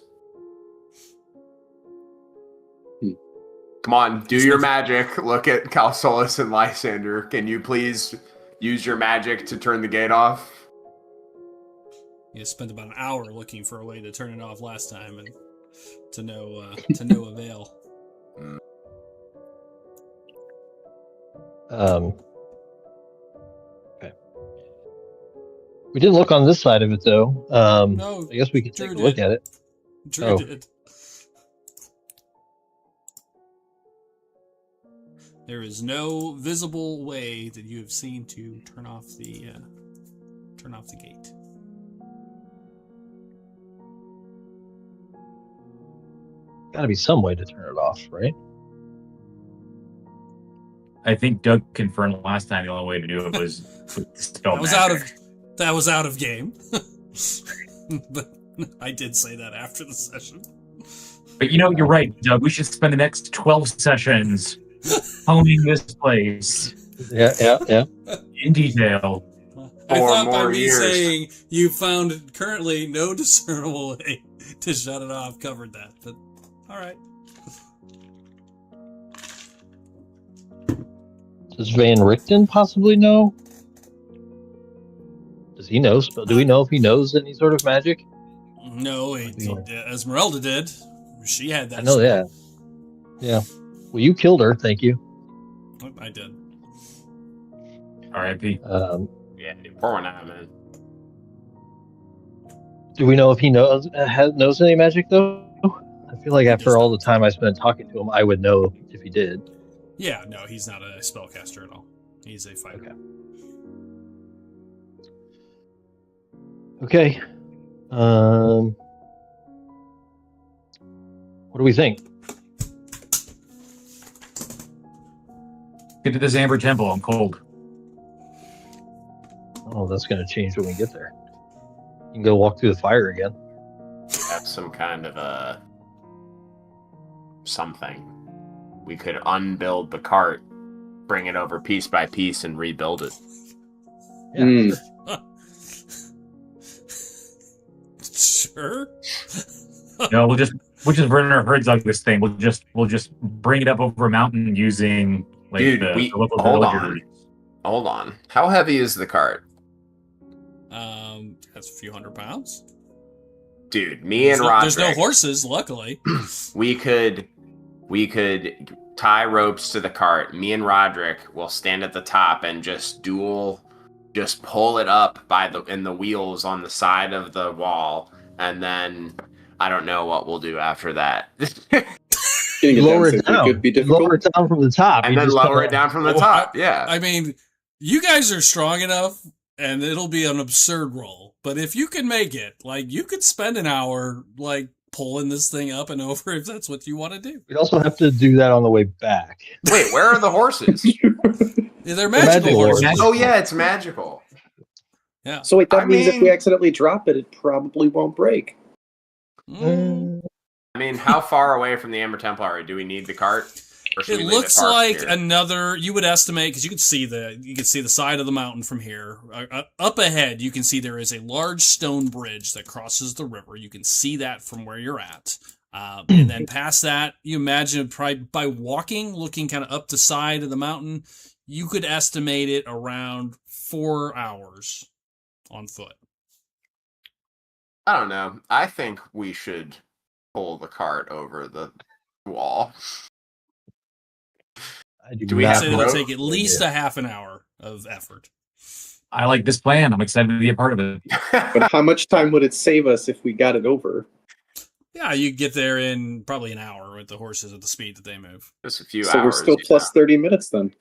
Come on, do your magic. Look at Calsolus and Lysander. Can you please use your magic to turn the gate off? You spent about an hour looking for a way to turn it off last time, and to no avail. Okay. We didn't look on this side of it though. No, I guess we could Drew take a look did. at it. Drew did. There is no visible way that you have seen to turn off the gate. Got to be some way to turn it off, right? I think Doug confirmed last time the only way to do it was with spell magic. That was out of game. But I did say that after the session. But you're right, Doug. We should spend the next 12 sessions honing this place. Yeah. In detail. I thought by more me years. saying you found currently no discernible way to shut it off covered that, but all right. Does Van Richten possibly know? Does he know? Do we know if he knows any sort of magic? No, Esmeralda did. She had that. I know that. Yeah. Well, you killed her. Thank you. I did. R.I.P. Yeah, pour one out, man. Do we know if he knows any magic though? I feel like after all the time I spent talking to him, I would know if he did. Yeah, no, he's not a spellcaster at all. He's a fighter. Okay. What do we think? Get to this Amber Temple. I'm cold. Oh, that's going to change when we get there. You can go walk through the fire again. Have some kind of a something. We could unbuild the cart, bring it over piece by piece, and rebuild it. Yeah. Sure. No, we'll just burn our herds on this thing. We'll just bring it up over a mountain using like Dude, the local hold villagers. on. Hold on. How heavy is the cart? That's a few hundred pounds. Dude, me and Roderick. There's no horses, luckily. We could tie ropes to the cart. Me and Roderick will stand at the top and just pull it up in the wheels on the side of the wall, and then I don't know what we'll do after that. Lower it down. Could be difficult. Lower it down from the top. And You then just lower kinda- it down from the top. Yeah. I mean, you guys are strong enough, and it'll be an absurd roll. But if you can make it, like, you could spend an hour, like, pulling this thing up and over if that's what you want to do. We'd also have to do that on the way back. Wait, where are the horses? They're magical horses. Oh yeah, it's magical. Yeah. So wait, that I means if mean- we accidentally drop it, it probably won't break. Mm. I mean, how far away from the Amber Temple are we? Do we need the cart? Or should It we leave looks parked like here? another. You would estimate because you could see the side of the mountain from here. Up ahead, you can see there is a large stone bridge that crosses the river. You can see that from where you're at, and then past that, you imagine probably by walking, looking kind of up the side of the mountain, you could estimate it around 4 hours on foot. I don't know. I think we should pull the cart over the wall. Do we I'd have say it'll rope? take at least a half an hour of effort. I like this plan. I'm excited to be a part of it. But how much time would it save us if we got it over? Yeah, you get there in probably an hour with the horses at the speed that they move. Just a few So hours. we're still plus 30 minutes then.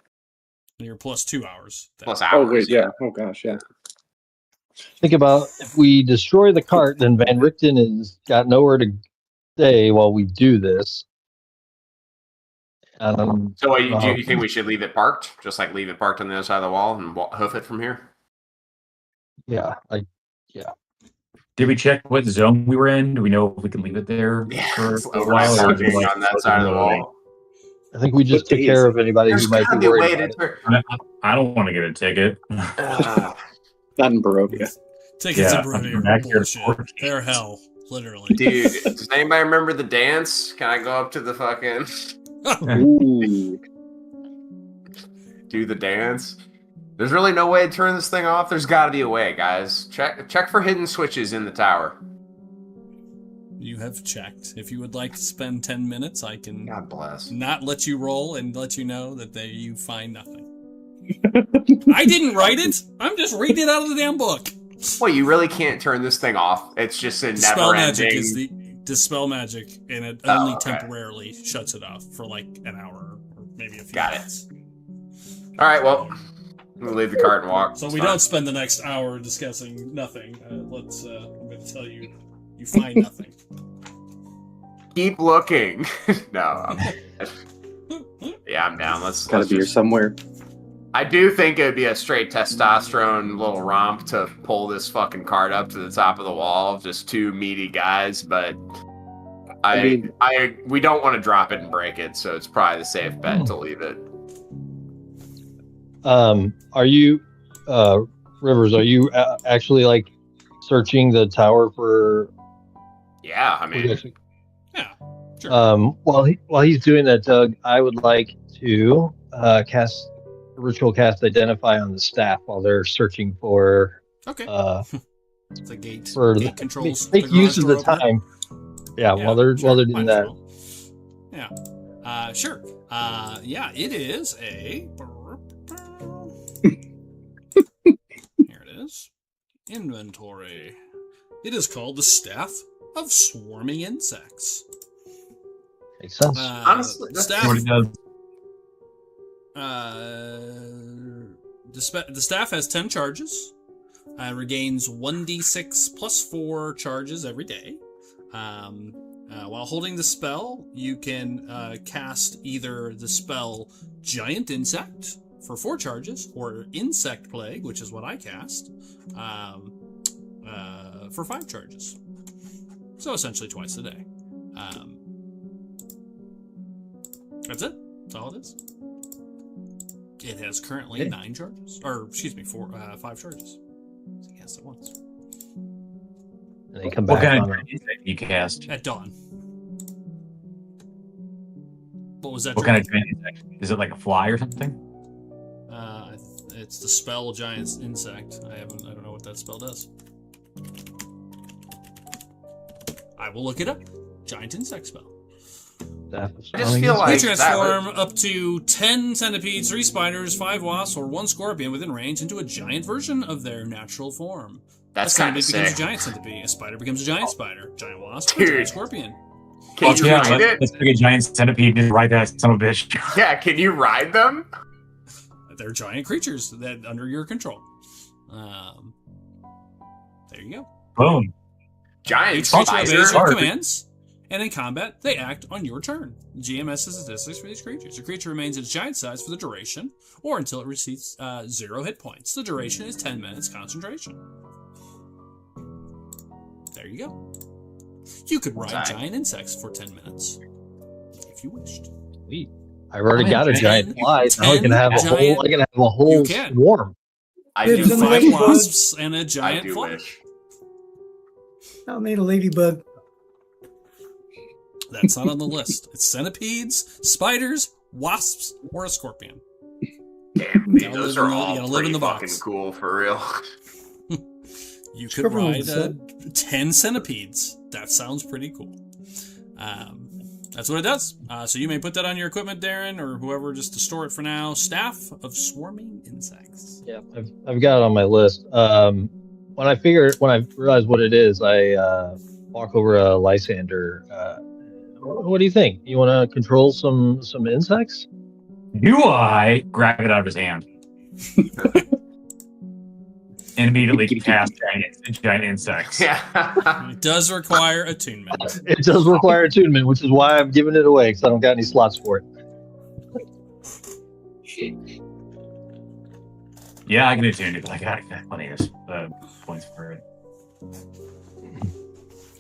And you're plus 2 hours. Plus hours. Oh wait, yeah. Oh gosh, yeah. Think about if we destroy the cart, then Van Richten has got nowhere to stay while we do this. So do you think we should leave it parked? Just like leave it parked on the other side of the wall and hoof it from here? Yeah, Did we check what zone we were in? Do we know if we can leave it there Yeah, for it's a overnight while? Or is it parking like- on that side of the wall. I think we just What took days? care of anybody There's who might gotta be be a worried way about to it. turn. I don't want to get a ticket. Not in Barovia. Tickets Yeah, in Barovia I'm back are here bullshit. for- They're hell, literally. Dude, does anybody remember the dance? Can I go up to the fucking Ooh. do the dance? There's really no way to turn this thing off. There's got to be a way, guys. Check for hidden switches in the tower. You have checked. If you would like to spend 10 minutes, I can God bless. not let you roll and let you know that you find nothing. I didn't write it. I'm just reading it out of the damn book. Well, you really can't turn this thing off. It's just a Dispel magic never-ending. is the dispel magic, and it Oh, only okay. temporarily shuts it off for like an hour or maybe a few Got it. minutes. All right, well, we'll leave the cart and walk. So It's we fine. don't spend the next hour discussing nothing. I'm going to tell you, you find nothing. Keep looking. No. Yeah, I'm down. Let's Gotta be here just- somewhere. I do think it would be a straight testosterone little romp to pull this fucking cart up to the top of the wall. Just two meaty guys, but we don't want to drop it and break it, so it's probably the safe bet to leave it. Are you, Rivers? Are you actually like searching the tower for? Yeah, I mean, Yeah, sure. While he's doing that, Doug, I would like to cast ritual cast identify on the staff while they're searching for Okay. The gate, for gate controls. make the use garage of the door opener. time. Yeah, Yeah, while they're sure, doing might that. as well. Yeah. Sure. Yeah, it is a. Here it is. Inventory. It is called the Staff of Swarming Insects. Makes sense. Honestly, that's staff. What it does. The staff has 10 charges. Regains 1d6 plus 4 charges every day. While holding the spell, you can cast either the spell Giant Insect for 4 charges, or Insect Plague, which is what I cast, for 5 charges. So essentially twice a day. That's it. That's all it is. It has currently 9 charges, or excuse me, 5 charges. So he cast it once. And they come What back kind on of insect do you cast? At dawn. What was that? What kind of giant insect? Is it like a fly or something? It's the spell Giant Insect. I don't know what that spell does. I will look it up. Giant Insect spell. I just feel like You transform up to 10 centipedes, 3 spiders, 5 wasps, or 1 scorpion within range into a giant version of their natural form. That's a kind of centipede becomes sick. a giant centipede. A spider becomes a giant spider. Giant wasp, Dude. a giant scorpion. Can you ride it? Let's take a giant centipede and ride that son of a bitch. Yeah, can you ride them? They're giant creatures that under your control. There you go. Boom. Giant Each creature obeys your spider. commands, and in combat, they act on your turn. GMS has statistics for these creatures. The creature remains its giant size for the duration, or until it receives 0 hit points. The duration is 10 minutes concentration. There you go. You could ride giant insects for 10 minutes, if you wished. Sweet. I've already got a giant fly, so I can have a whole You can. swarm. I It's do in the 5 ladybug. wasps and a I giant do fly. wish. I made a ladybug. That's not on the list. It's centipedes, spiders, wasps, or a scorpion. Damn, dude, Gotta those live are in the- you all gotta live pretty in the fucking box. cool for real. You could Scorpion ride was 10 centipedes. That sounds pretty cool. That's what it does. So you may put that on your equipment, Darren, or whoever, just to store it for now. Staff of Swarming Insects. Yeah, I've got it on my list. When I realized what it is, I walk over to Lysander. What do you think? You want to control some insects? Do I grab it out of his hand? And immediately cast giant insects. Yeah. It does require attunement. It does require attunement, which is why I'm giving it away, because I don't got any slots for it. Yeah, I can attune it, but I got plenty of points for it.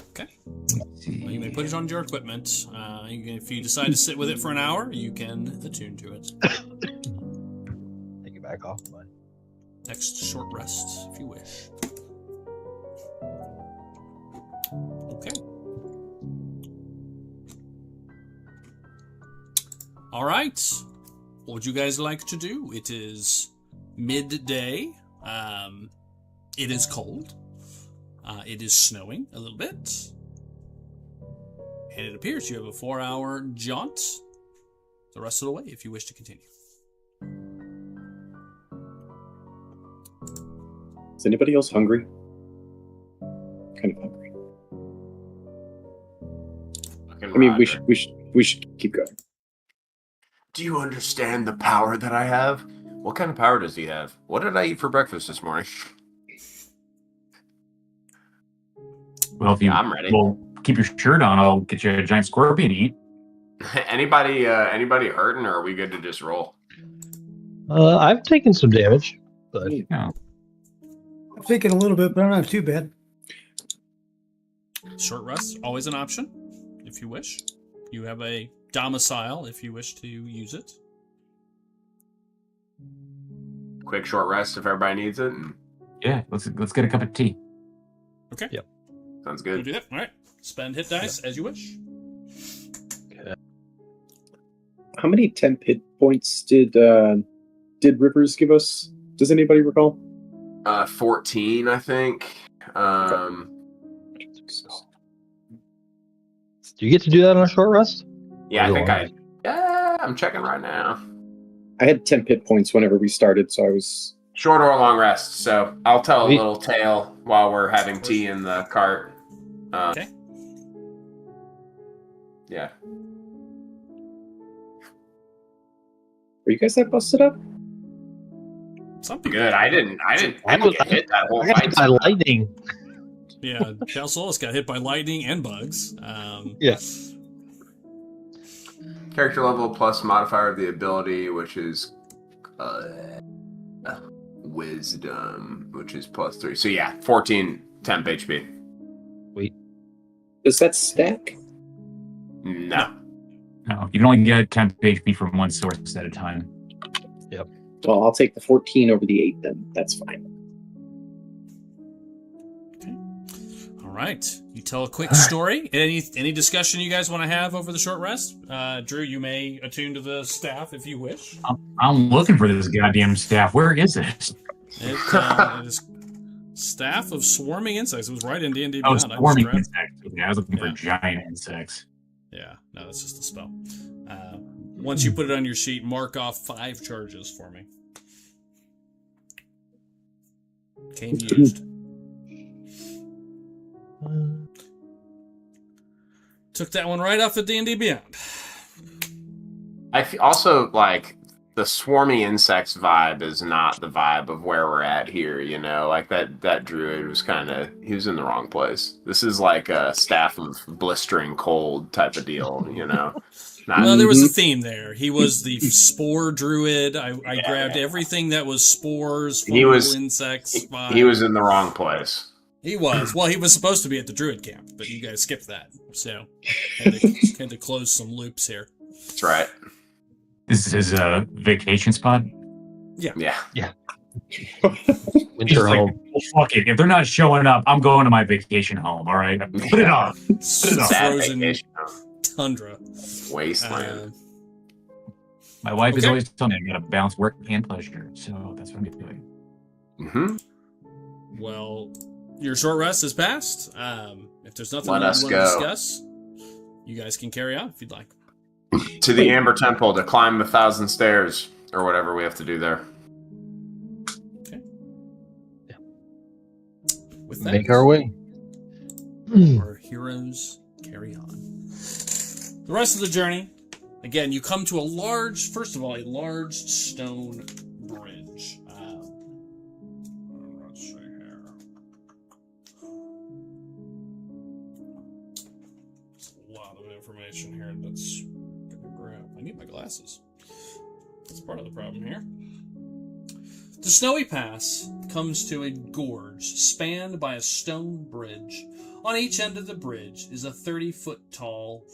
Okay. Well, you may put it on your equipment. If you decide to sit with it for an hour, you can attune to it. Take it back off mine. Next short rest, if you wish. Okay. All right. What would you guys like to do? It is midday. It is cold. It is snowing a little bit. And it appears you have a 4-hour jaunt the rest of the way if you wish to continue. Is anybody else hungry? Kind of hungry. I mean, we should keep going. Do you understand the power that I have? What kind of power does he have? What did I eat for breakfast this morning? Well, if you I'm ready. Well, keep your shirt on, I'll get you a giant scorpion to eat. Anybody hurting, or are we good to just roll? I've taken some damage, but Yeah. I'm thinking a little bit, but I'm not too bad. Short rest, always an option, if you wish. You have a domicile if you wish to use it. Quick short rest if everybody needs it. And Yeah, let's get a cup of tea. Okay. Yep. sounds We'll good. do that. All right. Spend hit dice as you wish. How many temp hit points did Rivers give us? Does anybody recall? 14, I think. do you get to do that on a short rest? Yeah, I think Or I'm checking right now. I had temp hit points whenever we started, so I was. Short or long rest. So I'll tell a Sweet. little tale while we're having tea in the cart. Okay. Yeah. Were you guys that busted up? Something Good. I didn't get hit that whole I got fight. hit by lightning. Yeah, Cal Solis got hit by lightning and bugs. Yeah. Character level plus modifier of the ability, which is wisdom, which is +3. So yeah, 14 temp HP. Does that stack? No. No, you can only get 10 HP from one source at a time. Well, I'll take the 14 over the 8 then. That's fine. All right. You tell a quick story. Any discussion you guys want to have over the short rest? Drew, you may attune to the staff if you wish. I'm looking for this goddamn staff. Where is it? It is staff of swarming insects. It was right in D&D Oh, Beyond. swarming insects. Okay, I was looking for Yeah. giant insects. Yeah, no, that's just a spell. Once you put it on your sheet, mark off 5 charges for me. Cane used. Took that one right off the D&D Beyond. Also like the swarmy insects vibe is not the vibe of where we're at here. You know, like that druid was he was in the wrong place. This is like a staff of blistering cold type of deal. You know. Well, there was a theme there. He was the spore druid. I grabbed everything that was spores, fungal insects. He was in the wrong place. He was. Well, he was supposed to be at the druid camp, but you guys skipped that. So, had to close some loops here. That's right. This is a vacation spot? Yeah. Winter Like, home. well, fuck it. If they're not showing up, I'm going to my vacation home, all right? Put it on. Sad Frozen vacation. tundra. Wasteland. My wife is Okay. always telling me I gotta balance work and pleasure, so that's what I'm doing. Well, your short rest has passed. If there's nothing Let you us want to go. discuss, you guys can carry on if you'd like. To the Amber Temple to climb 1,000 stairs or whatever we have to do there. With that, Make our way. our heroes carry on. The rest of the journey, again, you come to a large stone bridge. Let's see here. There's a lot of information here that's gonna grab. I need my glasses. That's part of the problem here. The snowy pass comes to a gorge spanned by a stone bridge. On each end of the bridge is a 30-foot tall,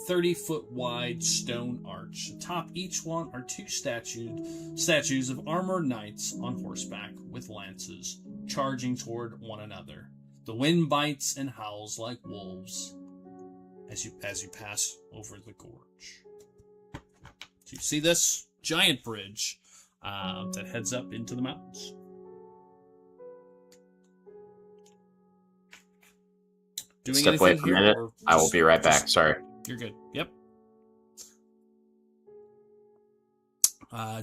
30-foot wide stone arch. Atop each one are 2 statues of armored knights on horseback with lances, charging toward one another. The wind bites and howls like wolves as you pass over the gorge. So you see this giant bridge that heads up into the mountains. Doing Step anything away for a here, minute. or I will just- be right back. Sorry. You're good. Yep.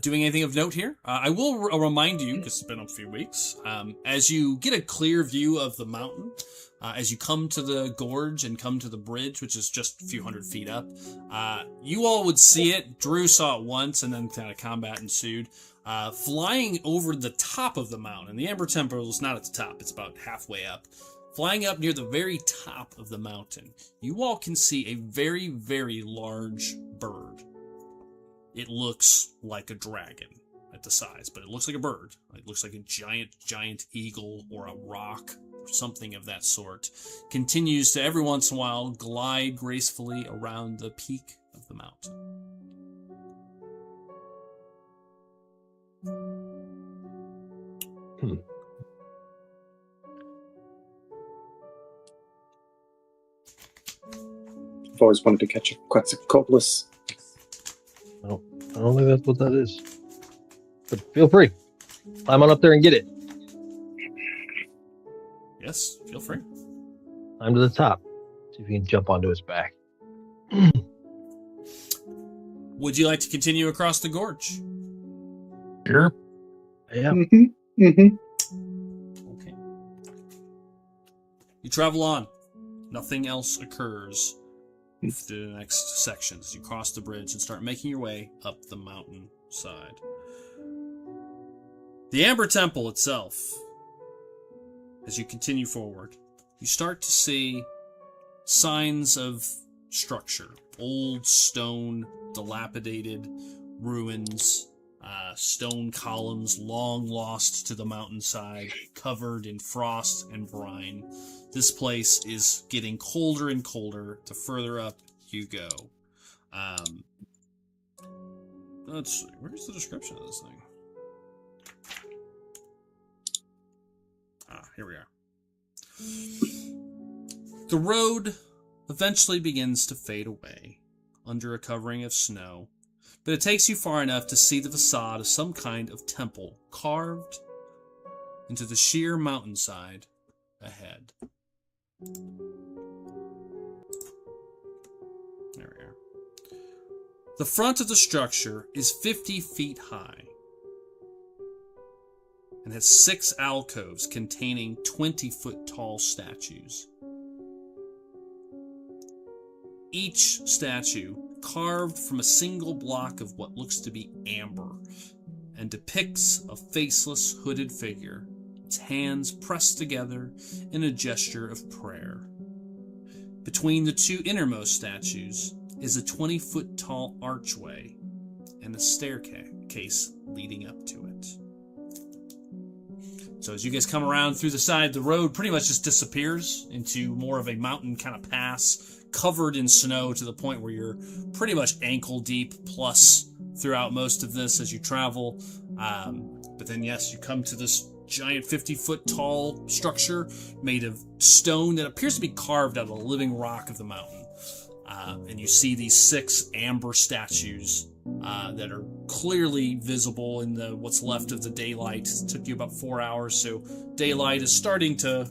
Doing anything of note here? I will remind you, because it's been a few weeks, as you get a clear view of the mountain, as you come to the gorge and come to the bridge, which is just a few hundred feet up, you all would see it. Drew saw it once, and then kind of combat ensued. Flying over the top of the mountain. The Amber Temple is not at the top, it's about halfway up. Flying up near the very top of the mountain, you all can see a very, very large bird. It looks like a dragon at the size, but it looks like a bird. It looks like a giant eagle or a rock or something of that sort. Continues to, every once in a while, glide gracefully around the peak of the mountain. I've always wanted to catch a Quetzalcoatlus. I don't think that's what that is. But feel free. Climb on up there and get it. Yes, feel free. Climb to the top. See if you can jump onto its back. Would you like to continue across the gorge? Sure. Yeah. Okay. You travel on. Nothing else occurs through the next sections. You cross the bridge and start making your way up the mountain side. The Amber Temple itself, as you continue forward, you start to see signs of structure. Old stone, dilapidated ruins, stone columns long lost to the mountainside, covered in frost and brine. This place is getting colder and colder the further up you go. Let's see, where's the description of this thing? Here we are. The road eventually begins to fade away under a covering of snow, but it takes you far enough to see the facade of some kind of temple carved into the sheer mountainside ahead. There we are. The front of the structure is 50 feet high and has 6 alcoves containing 20-foot tall statues. Each statue carved from a single block of what looks to be amber and depicts a faceless, hooded figure, its hands pressed together in a gesture of prayer. Between the 2 innermost statues is a 20-foot tall archway and a staircase leading up to it. So as you guys come around through the side, the road pretty much just disappears into more of a mountain kind of pass, covered in snow to the point where you're pretty much ankle deep plus throughout most of this as you travel. But then, yes, you come to this giant 50-foot tall structure made of stone that appears to be carved out of the living rock of the mountain. And you see these 6 amber statues that are clearly visible in the what's left of the daylight. It took you about 4 hours, so daylight is starting to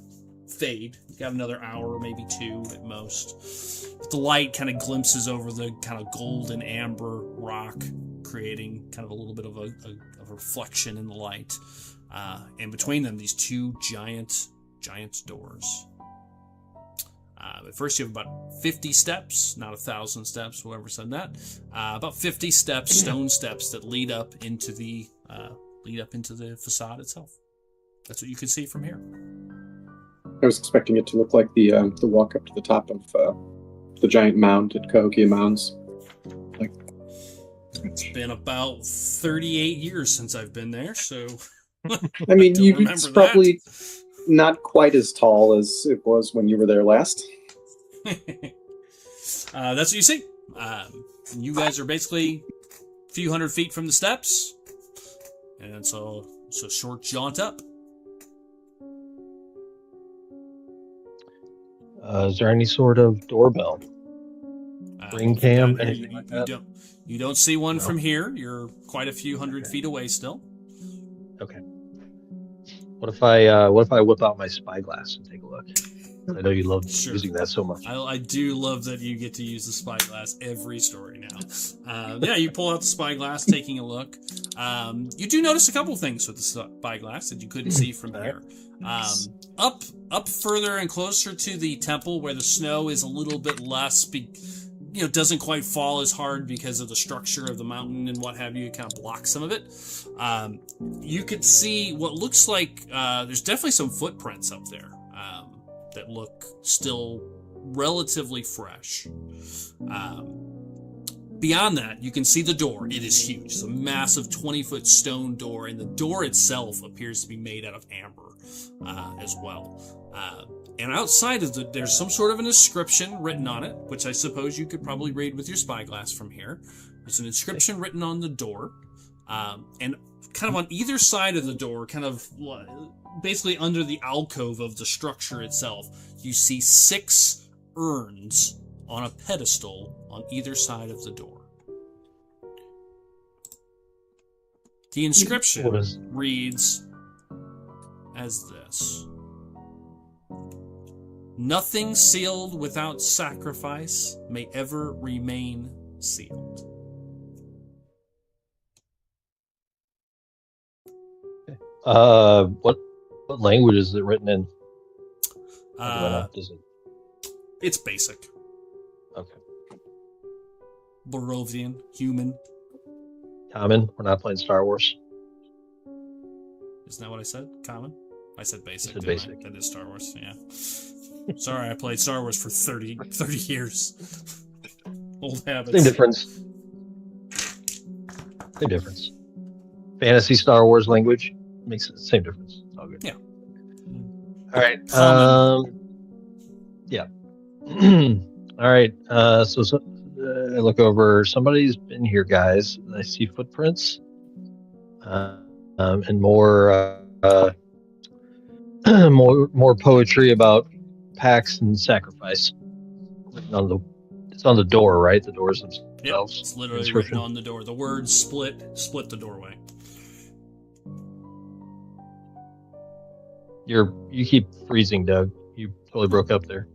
fade. You got another hour, maybe 2 at most. But the light kind of glimpses over the kind of golden amber rock, creating kind of a little bit of a reflection in the light. And between them, these 2 giant doors. But first, you have about 50 steps, not 1,000 steps, whoever said that. About 50 steps, stone steps that lead up into the facade itself. That's what you can see from here. I was expecting it to look like the walk up to the top of the giant mound at Cahokia Mounds. Like, it's been about 38 years since I've been there, so I mean, it's probably not quite as tall as it was when you were there last. That's what you see. You guys are basically a few hundred feet from the steps, and so it's a short jaunt up. Is there any sort of doorbell? Ring cam? Anything like that? You don't see one from here. You're quite a few hundred feet away still. Okay. What if I whip out my spyglass and take a look? I know you love using that so much. I do love that you get to use the spyglass every story now. Yeah, you pull out the spyglass, taking a look. You do notice a couple things with the spyglass that you couldn't see from here. Up further and closer to the temple, where the snow is a little bit less, doesn't quite fall as hard because of the structure of the mountain and what have you. It kind of blocks some of it. You could see what looks like there's definitely some footprints up there that look still relatively fresh. Beyond that, you can see the door. It is huge. It's a massive 20-foot stone door, and the door itself appears to be made out of amber as well. And outside of there's some sort of an inscription written on it, which I suppose you could probably read with your spyglass from here. There's an inscription written on the door, and kind of on either side of the door, kind of basically under the alcove of the structure itself, you see 6 urns on a pedestal on either side of the door. The inscription reads as this: "Nothing sealed without sacrifice may ever remain sealed." What language is it written in? It's basic. Okay. Barovian, human. Common. We're not playing Star Wars. Isn't that what I said? Common? I said basic. You said didn't I? basic. That is Star Wars, yeah. Sorry, I played Star Wars for 30 years. Old habits. Same difference. Same difference. Fantasy Star Wars language makes it the same difference. It's all good. Yeah. All right. Common. Yeah. All right. So I look over. Somebody's been here, guys. I see footprints, and more more poetry about pacts and sacrifice. It's on the door, right? The doors Yep, themselves. it's literally written on the door. The words split the doorway. You keep freezing, Doug. You totally broke up there.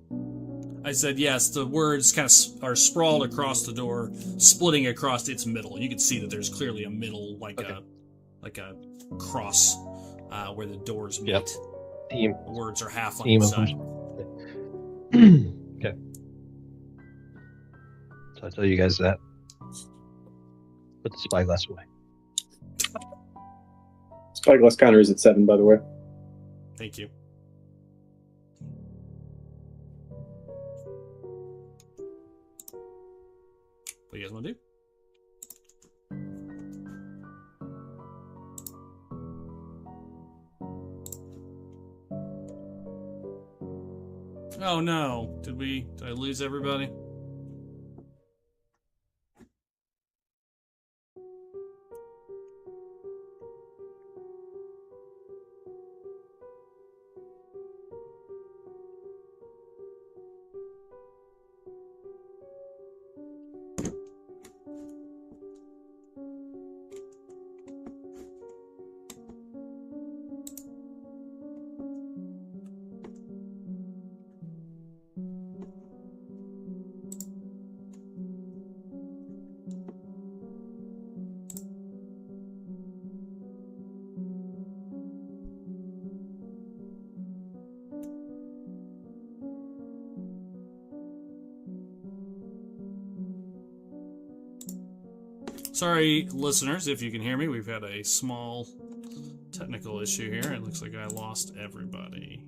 I said yes. The words kind of are sprawled across the door, splitting across its middle. You can see that there's clearly a middle, like a cross, where the doors meet. Yep. Theme. The words are half on Theme the of side. Okay. So I tell you guys that. Put the spyglass away. Spyglass counter is at 7, by the way. Thank you. What do you guys want to do? Oh no. Did I lose everybody? Sorry, listeners, if you can hear me. We've had a small technical issue here. It looks like I lost everybody.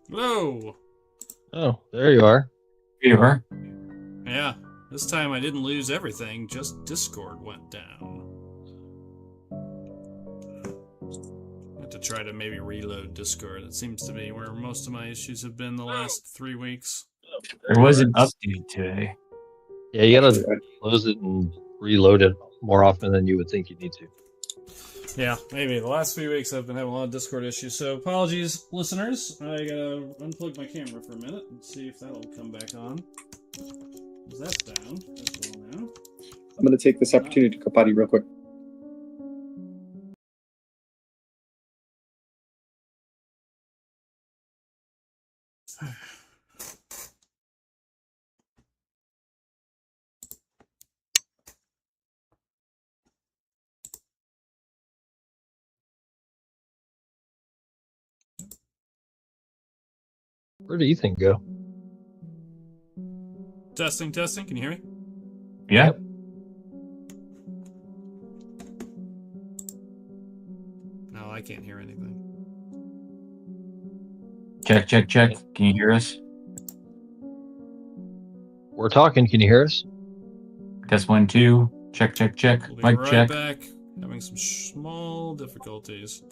Hello. Oh, there you are. Here you are. Yeah, this time I didn't lose everything, just Discord went down. I have to try to maybe reload Discord. It seems to be where most of my issues have been the last 3 weeks. There was an update today. Yeah, you gotta close it and reload it more often than you would think you need to. Yeah, maybe. The last few weeks I've been having a lot of Discord issues, so apologies, listeners. I gotta unplug my camera for a minute and see if that'll come back on. That's down as well now. I'm going to take this opportunity to go potty real quick. Where did Ethan go? Testing. Can you hear me? Yeah. No, I can't hear anything. Check. Can you hear us? We're talking. Can you hear us? Test 1, 2. Check. We'll be Mic right check. back. Having some small difficulties.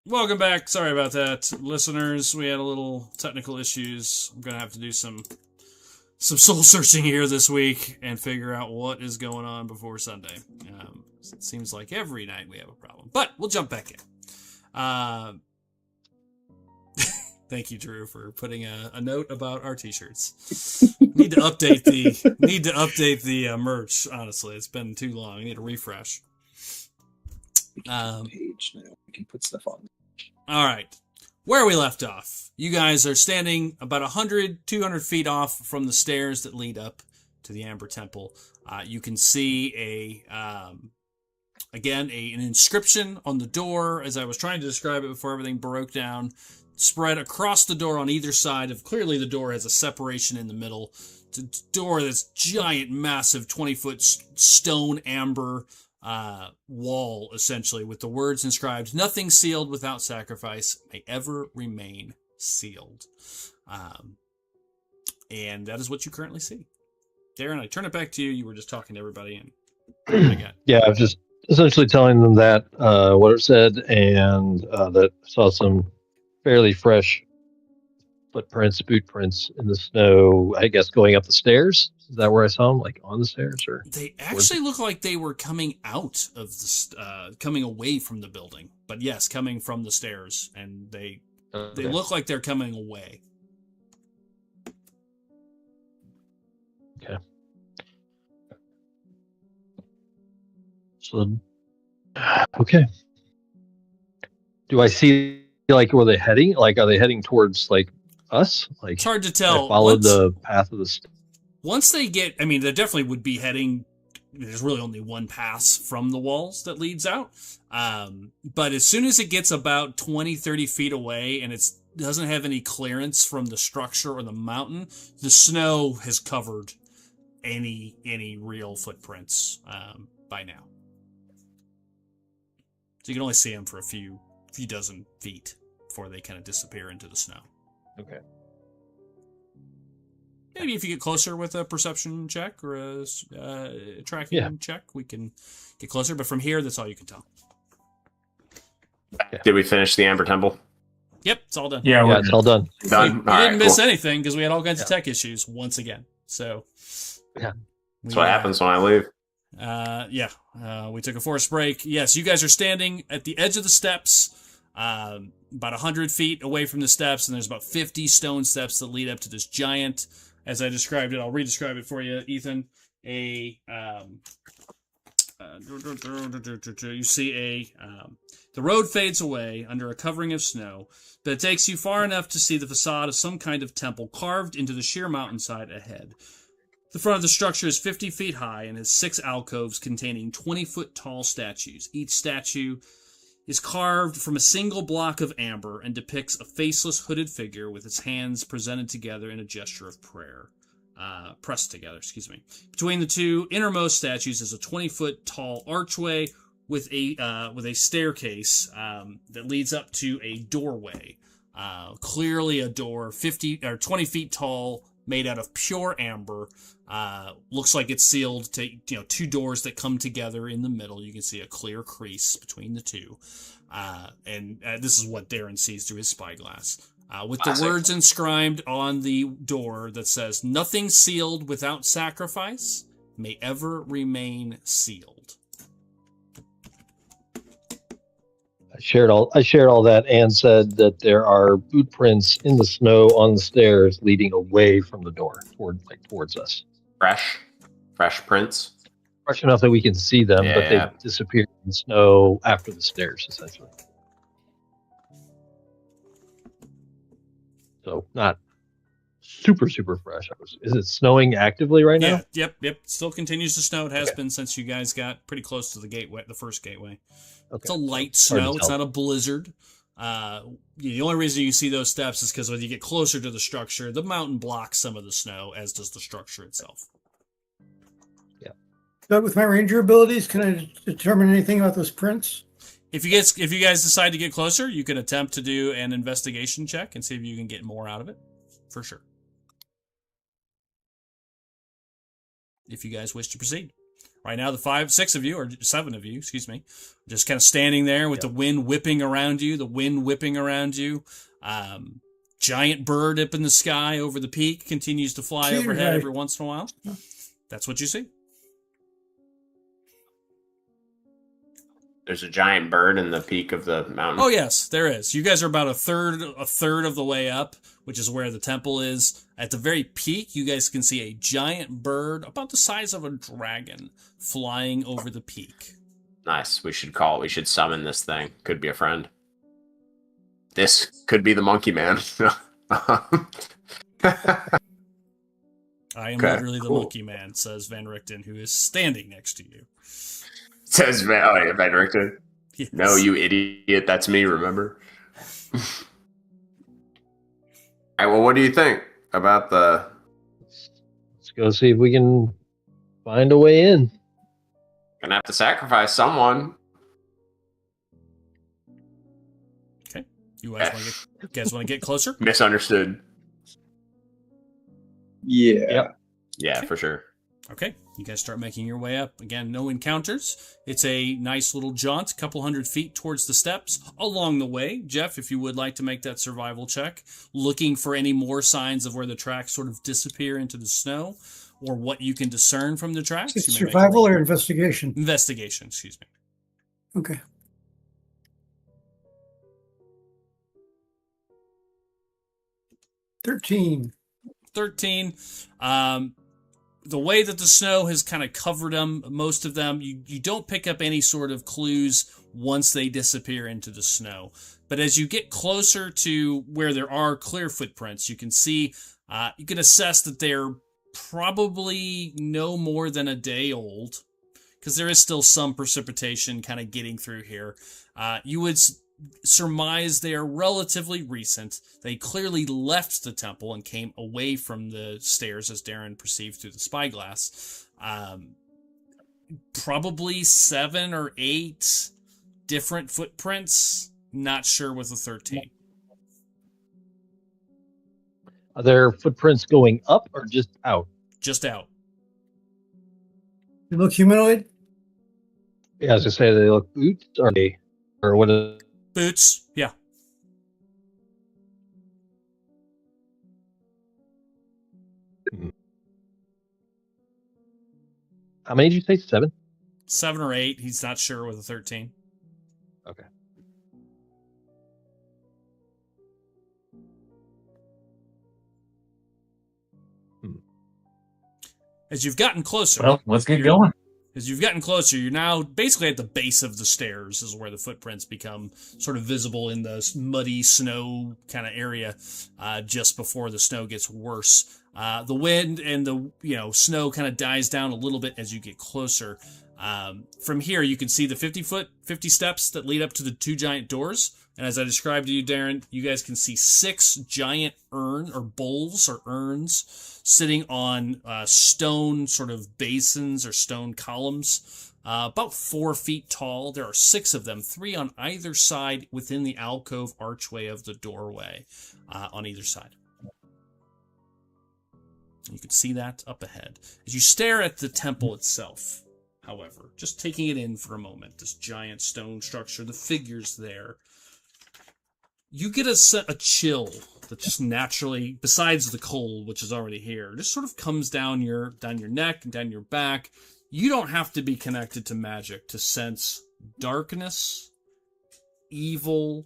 Welcome back. Sorry about that, listeners. We had a little technical issues. I'm gonna have to do some soul searching here this week and figure out what is going on before Sunday. It seems like every night we have a problem, but we'll jump back in. Thank you, Drew, for putting a note about our t-shirts. Need to update the merch. Honestly, it's been too long. I need a refresh. Page now. We can put stuff on. All right. Where we left off, you guys are standing about 100, 200 feet off from the stairs that lead up to the Amber Temple. You can see an inscription on the door, as I was trying to describe it before everything broke down, spread across the door on either side of, clearly the door has a separation in the middle. It's a door that's giant, massive, 20-foot stone amber wall, essentially, with the words inscribed, "Nothing sealed without sacrifice may ever remain sealed." And that is what you currently see. Darren, I turn it back to you. You were just talking to everybody. And Yeah, I was just essentially telling them that what it said, and that I saw some fairly fresh footprints, boot prints in the snow, I guess going up the stairs. Is that where I saw them, like on the stairs? Or they actually look like they were coming out of the, coming away from the building. But yes, coming from the stairs, and they look like they're coming away. Okay. So, okay. Do I see, like, where they're heading? Like, are they heading towards, like, us? Like, it's hard to tell. I followed the path of the once they get, I mean, they definitely would be heading, there's really only one pass from the walls that leads out. But as soon as it gets about 20, 30 feet away and it doesn't have any clearance from the structure or the mountain, the snow has covered any real footprints by now. So you can only see them for a few dozen feet before they kind of disappear into the snow. Okay. Maybe if you get closer with a perception check or a tracking check, we can get closer. But from here, that's all you can tell. Did we finish the Amber Temple? Yep, it's all done. Yeah, it's all done. Done. We didn't miss anything because we had all kinds of tech issues once again. So yeah, that's what happens when I leave. We took a forced break. Yes, you guys are standing at the edge of the steps, about 100 feet away from the steps, and there's about 50 stone steps that lead up to this giant, as I described it, I'll re-describe it for you, Ethan. You see the road fades away under a covering of snow, but it takes you far enough to see the facade of some kind of temple carved into the sheer mountainside ahead. The front of the structure is 50 feet high and has 6 alcoves containing 20-foot tall statues. Each statue is carved from a single block of amber and depicts a faceless hooded figure with its hands presented together in a gesture of prayer. Pressed together, excuse me. Between the two innermost statues is a 20-foot tall archway with a staircase that leads up to a doorway. Clearly a door 50 or 20 feet tall, made out of pure amber. Looks like it's sealed to, 2 doors that come together in the middle. You can see a clear crease between the two. And this is what Darren sees through his spyglass. With the words inscribed on the door that says, "Nothing sealed without sacrifice may ever remain sealed." I shared all that and said that there are boot prints in the snow on the stairs leading away from the door towards us. Fresh prints. Fresh enough that we can see them, but they disappeared in the snow after the stairs, essentially. So not super fresh. Is it snowing actively right now? Yep. Still continues to snow. It has been since you guys got pretty close to the gateway, the first gateway. Okay. It's a light snow. It's not a blizzard. The only reason you see those steps is because when you get closer to the structure, the mountain blocks some of the snow, as does the structure itself. Yeah. But with my ranger abilities, can I determine anything about those prints? If you guys decide to get closer, you can attempt to do an investigation check and see if you can get more out of it, for sure. If you guys wish to proceed. Right now, the 6 of you, or 7 of you, excuse me, just kind of standing there with the wind whipping around you, Giant bird up in the sky over the peak continues to fly overhead every once in a while. That's what you see. There's a giant bird in the peak of the mountain. Oh yes, there is. You guys are about a third of the way up, which is where the temple is. At the very peak, you guys can see a giant bird about the size of a dragon flying over the peak. Nice. We should summon this thing. Could be a friend. This could be the monkey man. I am literally the monkey man, says Van Richten, who is standing next to you. Says Van Richten. Yes. No, you idiot. That's me, remember? All right, well, what do you think about the... Let's go see if we can find a way in. Gonna have to sacrifice someone. Okay. You guys want to get closer? Misunderstood. Yeah. Yeah, Okay. for sure. Okay, you guys start making your way up. Again, no encounters. It's a nice little jaunt, a couple 100 feet towards the steps. Along the way, Jeff, if you would like to make that survival check, looking for any more signs of where the tracks sort of disappear into the snow, or what you can discern from the tracks. It's you may make survival or investigation? Investigation, excuse me. Okay. $13. 13. The way that the snow has kind of covered them, most of them, you don't pick up any sort of clues once they disappear into the snow. But as you get closer to where there are clear footprints, you can see, you can assess that they're probably no more than a day old, because there is still some precipitation kind of getting through here. You would surmise they are relatively recent. They clearly left the temple and came away from the stairs, as Darren perceived through the spyglass. Probably 7 or 8 different footprints. Not sure with the 13. Are there footprints going up or just out? Just out. They look humanoid? Yeah, I was gonna say, they look boots, or what is... Boots, yeah. How many did you say? 7? 7 or 8. He's not sure with a 13. Okay. As you've gotten closer. Well, let's get going. As you've gotten closer, you're now basically at the base of the stairs is where the footprints become sort of visible in the muddy snow kind of area just before the snow gets worse. The wind and the snow kind of dies down a little bit as you get closer. From here, you can see the 50 steps that lead up to the 2 giant doors. And as I described to you, Darren, you guys can see 6 giant bowls or urns sitting on stone sort of basins or stone columns, about 4 feet tall. There are 6 of them, 3 on either side within the alcove archway of the doorway on either side. You can see that up ahead. As you stare at the temple itself, however, just taking it in for a moment, this giant stone structure, the figures there, you get a chill that just naturally, besides the cold, which is already here, just sort of comes down your neck and down your back. You don't have to be connected to magic to sense darkness, evil,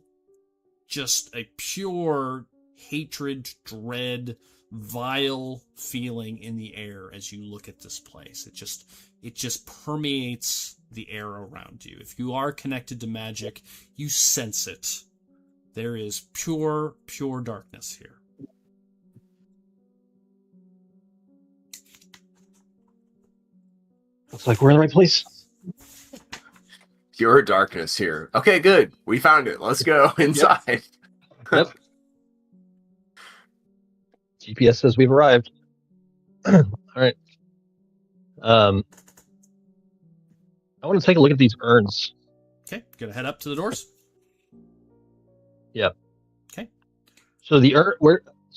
just a pure hatred, dread, vile feeling in the air as you look at this place. It just permeates the air around you. If you are connected to magic, you sense it. There is pure darkness here. Looks like we're in the right place. Pure darkness here. Okay, good. We found it. Let's go inside. Yep. GPS says we've arrived. All right. I want to take a look at these urns. Okay, gonna head up to the doors. Yep. Okay. So the urn,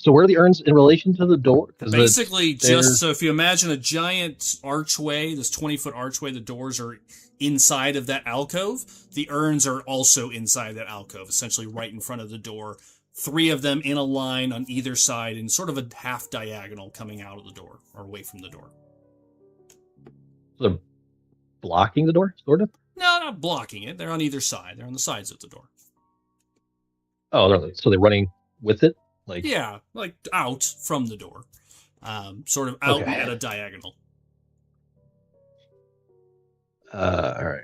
So where are the urns in relation to the door? Basically, just so if you imagine a giant archway, this 20-foot archway, the doors are inside of that alcove. The urns are also inside that alcove, essentially right in front of the door. 3 of them in a line on either side in sort of a half diagonal coming out of the door or away from the door. So blocking the door, sort of? No, not blocking it. They're on either side. They're on the sides of the door. Oh, so they're running with it? Yeah, like out from the door. Sort of out at a diagonal. All right.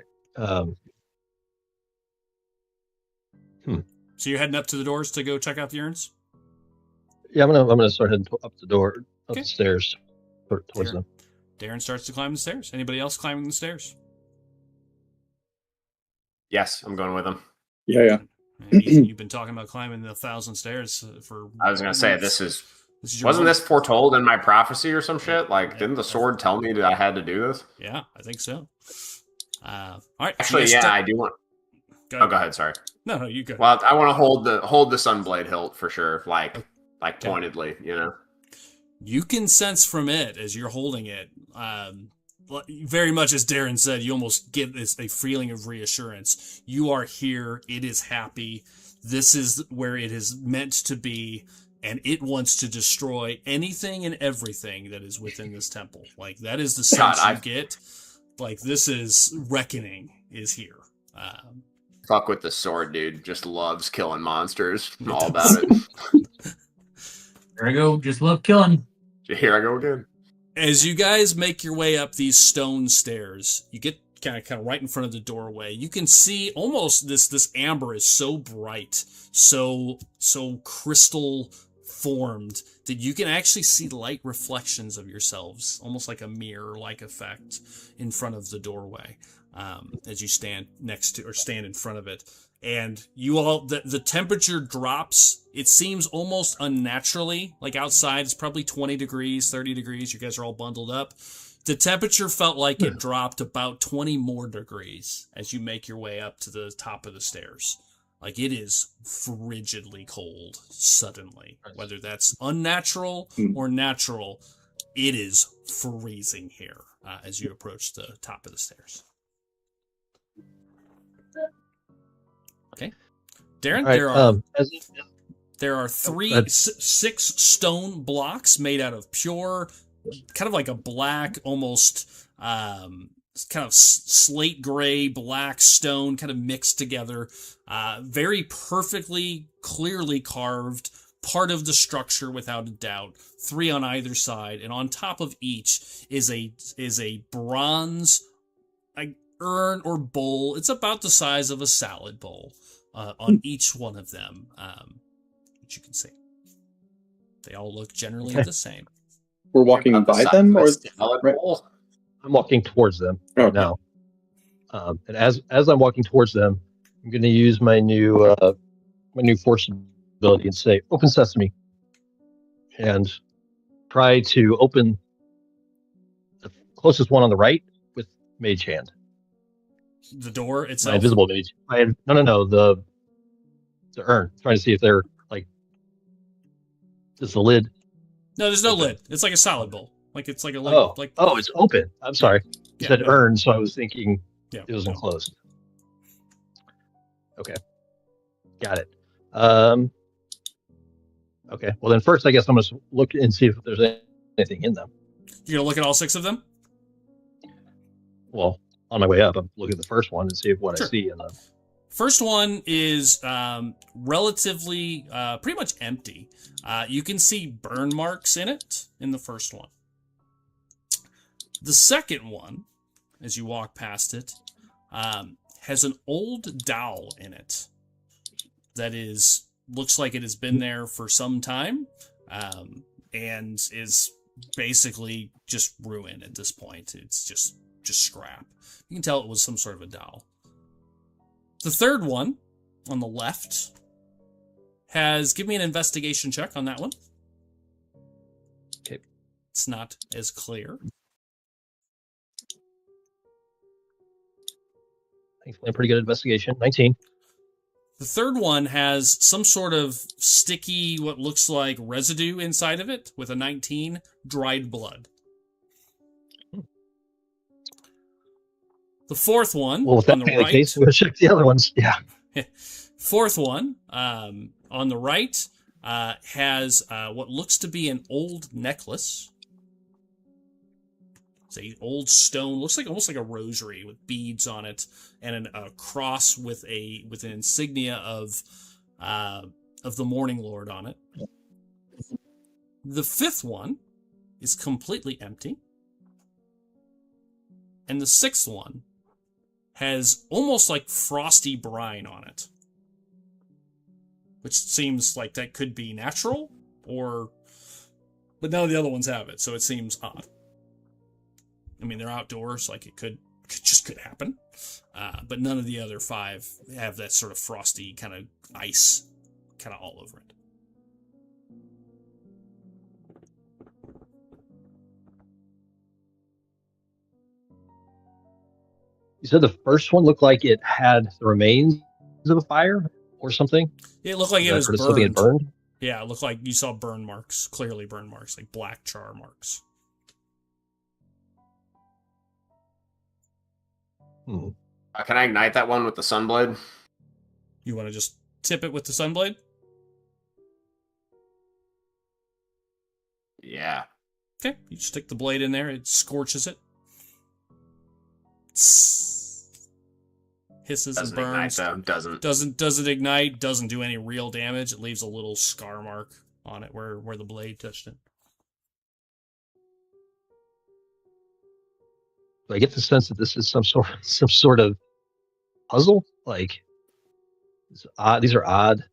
So you're heading up to the doors to go check out the urns? Yeah, I'm gonna start heading up the door, up the stairs, towards them. Darren starts to climb the stairs. Anybody else climbing the stairs? Yes, I'm going with him. Yeah. You've been talking about climbing the 1,000 stairs for. I was going to say, wasn't this foretold in my prophecy or some shit? Like, didn't the sword tell me that I had to do this? Yeah, I think so. All right. Actually, I do want. Go ahead. Sorry. No, you go. Well, I want to hold the sunblade hilt for sure, like pointedly, you know. You can sense from it as you're holding it. Very much as Darren said, you almost get a feeling of reassurance. You are here. It is happy. This is where it is meant to be, and it wants to destroy anything and everything that is within this temple. Like, that is the sense you get. Like, this is reckoning is here. Fuck with the sword, dude. Just loves killing monsters. I'm all about it. Here I go. Just love killing. Here I go again. As you guys make your way up these stone stairs, you get kind of right in front of the doorway. You can see almost this amber is so bright, so crystal formed that you can actually see light reflections of yourselves, almost like a mirror-like effect in front of the doorway as you stand in front of it. And you all, the temperature drops. It seems almost unnaturally. Like outside, it's probably 20 degrees, 30 degrees. You guys are all bundled up. The temperature felt like it dropped about 20 more degrees as you make your way up to the top of the stairs. Like, it is frigidly cold suddenly. Whether that's unnatural or natural, it is freezing here as you approach the top of the stairs. Okay. Darren, right, there are six stone blocks made out of pure, kind of like a black, almost kind of slate gray, black stone, kind of mixed together. Very perfectly, clearly carved, part of the structure without a doubt. 3 on either side, and on top of each is a bronze urn or bowl. It's about the size of a salad bowl. On each one of them, which you can see. They all look generally the same. We're walking by them? Or right? I'm walking towards them right now. And as I'm walking towards them, I'm going to use my new force ability and say, "Open sesame," and try to open the closest one on the right with Mage Hand. The door itself? My invisible mage. No, the urn. Trying to see if they're like, is the lid? No, there's no lid. It's like a salad bowl. Like it's like a it's open. I'm sorry. You said urn, so I was thinking it was enclosed. Okay, got it. Okay. Well, then first, I guess I'm gonna look and see if there's anything in them. You're gonna look at all 6 of them? Well, on my way up, I'm looking at the first one and see what I see in them. First one is relatively pretty much empty. You can see burn marks in it in the first one. The second one, as you walk past it, has an old dowel in it that looks like it has been there for some time and is basically just ruined at this point. It's just scrap. You can tell it was some sort of a dowel. The third one, on the left, give me an investigation check on that one. Okay. It's not as clear. Thankfully, a pretty good investigation. 19. The third one has some sort of sticky, what looks like residue inside of it, with a 19, dried blood. The fourth one, Well, with that on the being the right, case, we'll check the other ones. Yeah. fourth one, on the right, has what looks to be an old necklace. It's a old stone, looks like almost like a rosary with beads on it, and a cross with an insignia of the Morning Lord on it. The fifth one is completely empty, and the sixth one has almost like frosty brine on it, which seems like that could be natural, but none of the other ones have it, so it seems odd. I mean, they're outdoors, like it could happen. But none of the other 5 have that sort of frosty kind of ice kind of all over it. You said the first one looked like it had the remains of a fire or something? It looked like it was something had burned. burned? Yeah, it looked like you saw burn marks, clearly burn marks, like black char marks. Can I ignite that one with the Sunblade? You want to just tip it with the Sunblade? Yeah. Okay, you stick the blade in there, it scorches it. Hisses Doesn't and burns. ignite, though. Doesn't ignite, doesn't do any real damage. It leaves a little scar mark on it where the blade touched it. I get the sense that this is some sort of puzzle. Like, these are odd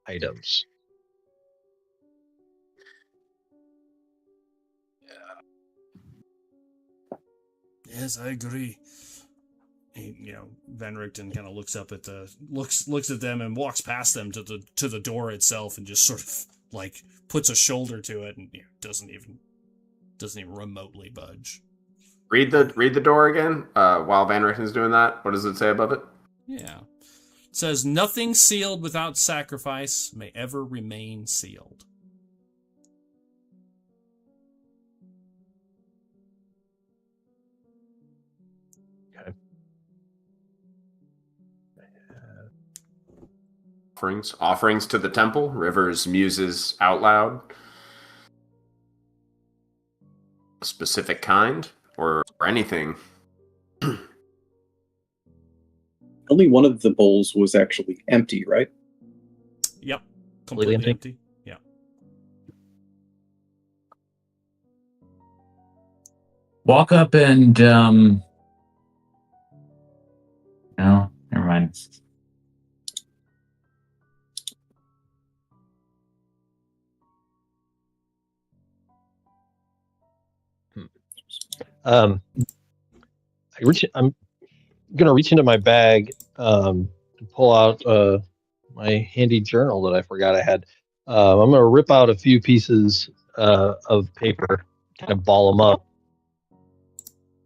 items. Yes, I agree. Van Richten kind of looks up at looks at them and walks past them to the door itself and just sort of like puts a shoulder to it and doesn't even remotely budge. Read the door again while Van Richten's doing that. What does it say above it? Yeah. It says, "Nothing sealed without sacrifice may ever remain sealed." Okay. Offerings to the temple. Rivers muses out loud. A specific kind or anything. Only one of the bowls was actually empty, right? Yep. Completely empty. Yeah. Walk up and no, never mind. I'm gonna reach into my bag and pull out my handy journal that I forgot I had. I'm gonna rip out a few pieces of paper, kind of ball them up,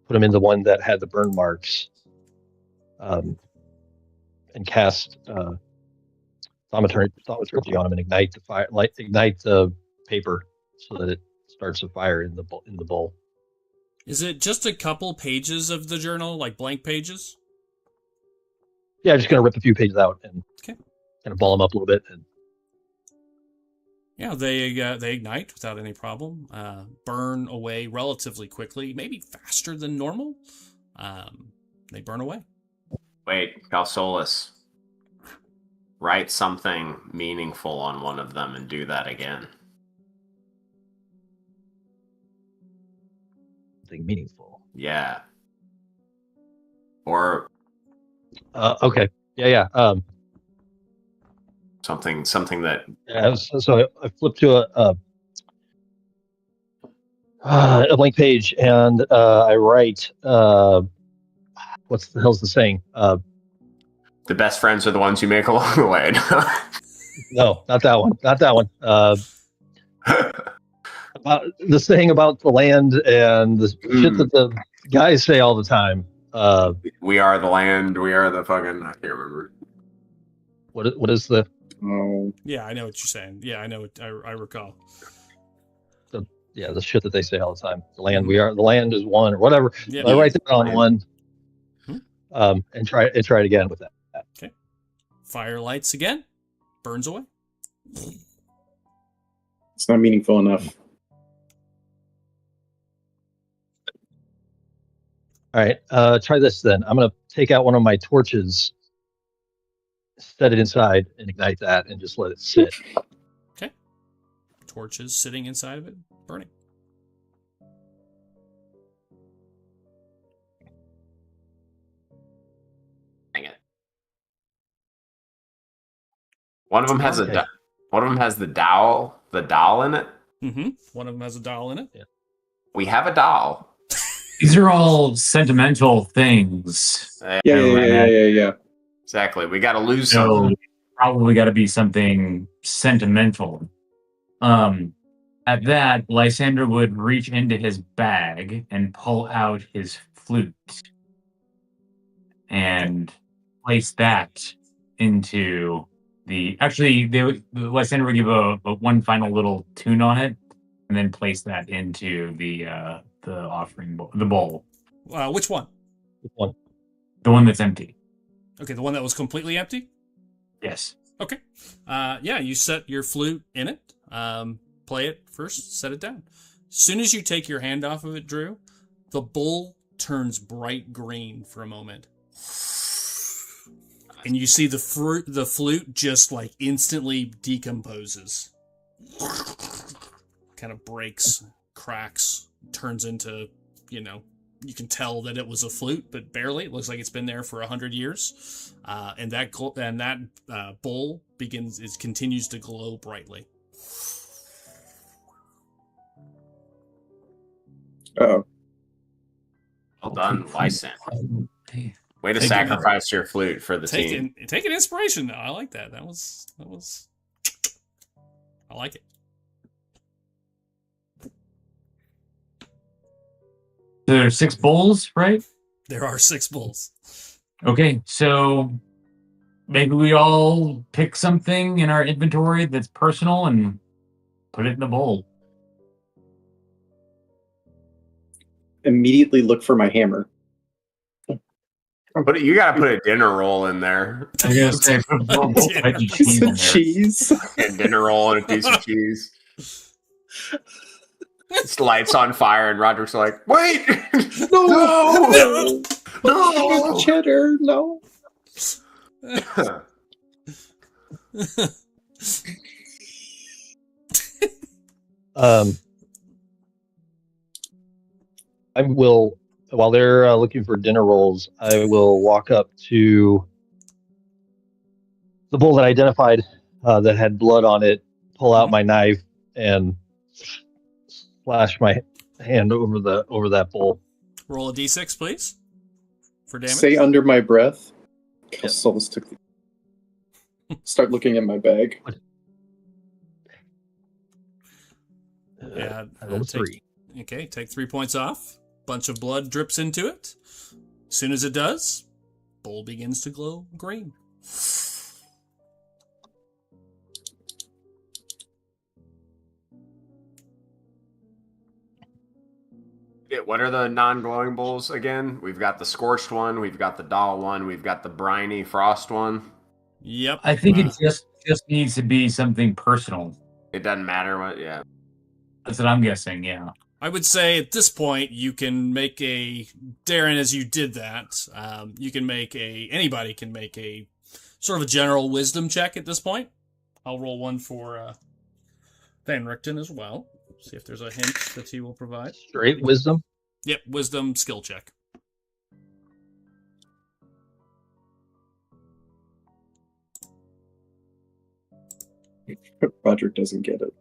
put them in the one that had the burn marks, and cast thaumaturgy on them and ignite the fire, ignite the paper so that it starts a fire in the bowl. Is it just a couple pages of the journal, like blank pages? Yeah, I'm just gonna rip a few pages out and kind of ball them up a little bit. And yeah, they ignite without any problem. Burn away relatively quickly, maybe faster than normal. They burn away. Wait, Calsolus. Write something meaningful on one of them and do that again. Something meaningful. Yeah. Or okay. Yeah. Something that. Yeah, so I flipped to a blank page and I write. What the hell's the saying? The best friends are the ones you make along the way. No, not that one. Not that one. About the saying about the land and the shit that the guys say all the time. We are the land. We are the fucking. I can't remember. What is the? Oh, Yeah, I know what you're saying. Yeah, I know. I recall. The shit that they say all the time. The land is one or whatever. Yeah. I write down one, Hmm. and try it again with that. Okay. Fire lights again. Burns away. it's not meaningful enough. All right, try this then. I'm gonna take out one of my torches, set it inside, and ignite that, and just let it sit. Okay. Torches sitting inside of it, burning. Dang it. One of them has Okay. one of them has the doll in it. Mm-hmm. One of them has a doll in it. Yeah. We have a doll. These are all sentimental things. Yeah. Exactly. We got to lose So something. probably got to be something sentimental. At that, Lysander would reach into his bag and pull out his flute and place that into the. Actually, Lysander would give a one final little tune on it, and then place that into the offering bowl, the bowl, Which one? One. the one that's empty. Okay, the one that was completely empty? Yes. Okay. Yeah, you set your flute in it. Play it first, set it down. As soon as you take your hand off of it, Drew, the bowl turns bright green for a moment. And you see the flute just like instantly decomposes. Kind of breaks, cracks, turns into, you can tell that it was a flute, but barely. It looks like it's been there for 100 years. And that bowl continues to glow brightly. Oh, Well done, Lysander. Way to Take it. sacrifice your flute for the team. Take an inspiration though. I like that. That was. I like it. There are 6 bowls, right? There are 6 bowls. Okay, so maybe we all pick something in our inventory that's personal and put it in the bowl. immediately look for my hammer. But you gotta put a dinner roll in there. I was gonna say, put both types of cheese in there. Cheese. A dinner roll and a piece of cheese. It's lights on fire, and Roderick's like, "Wait, No, no, cheddar, no." I will, while they're looking for dinner rolls, I will walk up to the bowl that I identified that had blood on it, pull out my knife, and slash my hand over that bowl. Roll a d6, please, for damage. Say under my breath. Yep. Souls took. Start looking at my bag. Yeah, I rolled a 3. Okay, take 3 points off. Bunch of blood drips into it. As soon as it does, bowl begins to glow green. What are the non-glowing bowls again? We've got the scorched one, we've got the doll one, we've got the briny frost one. Yep. I think it just needs to be something personal. It doesn't matter what, yeah. That's what I'm guessing, yeah. I would say at this point you can make Darren, as you did that, you can anybody can make a sort of a general wisdom check at this point. I'll roll one for Van Richten as well. See if there's a hint that he will provide. Straight wisdom? Yep, wisdom skill check. Roger doesn't get it.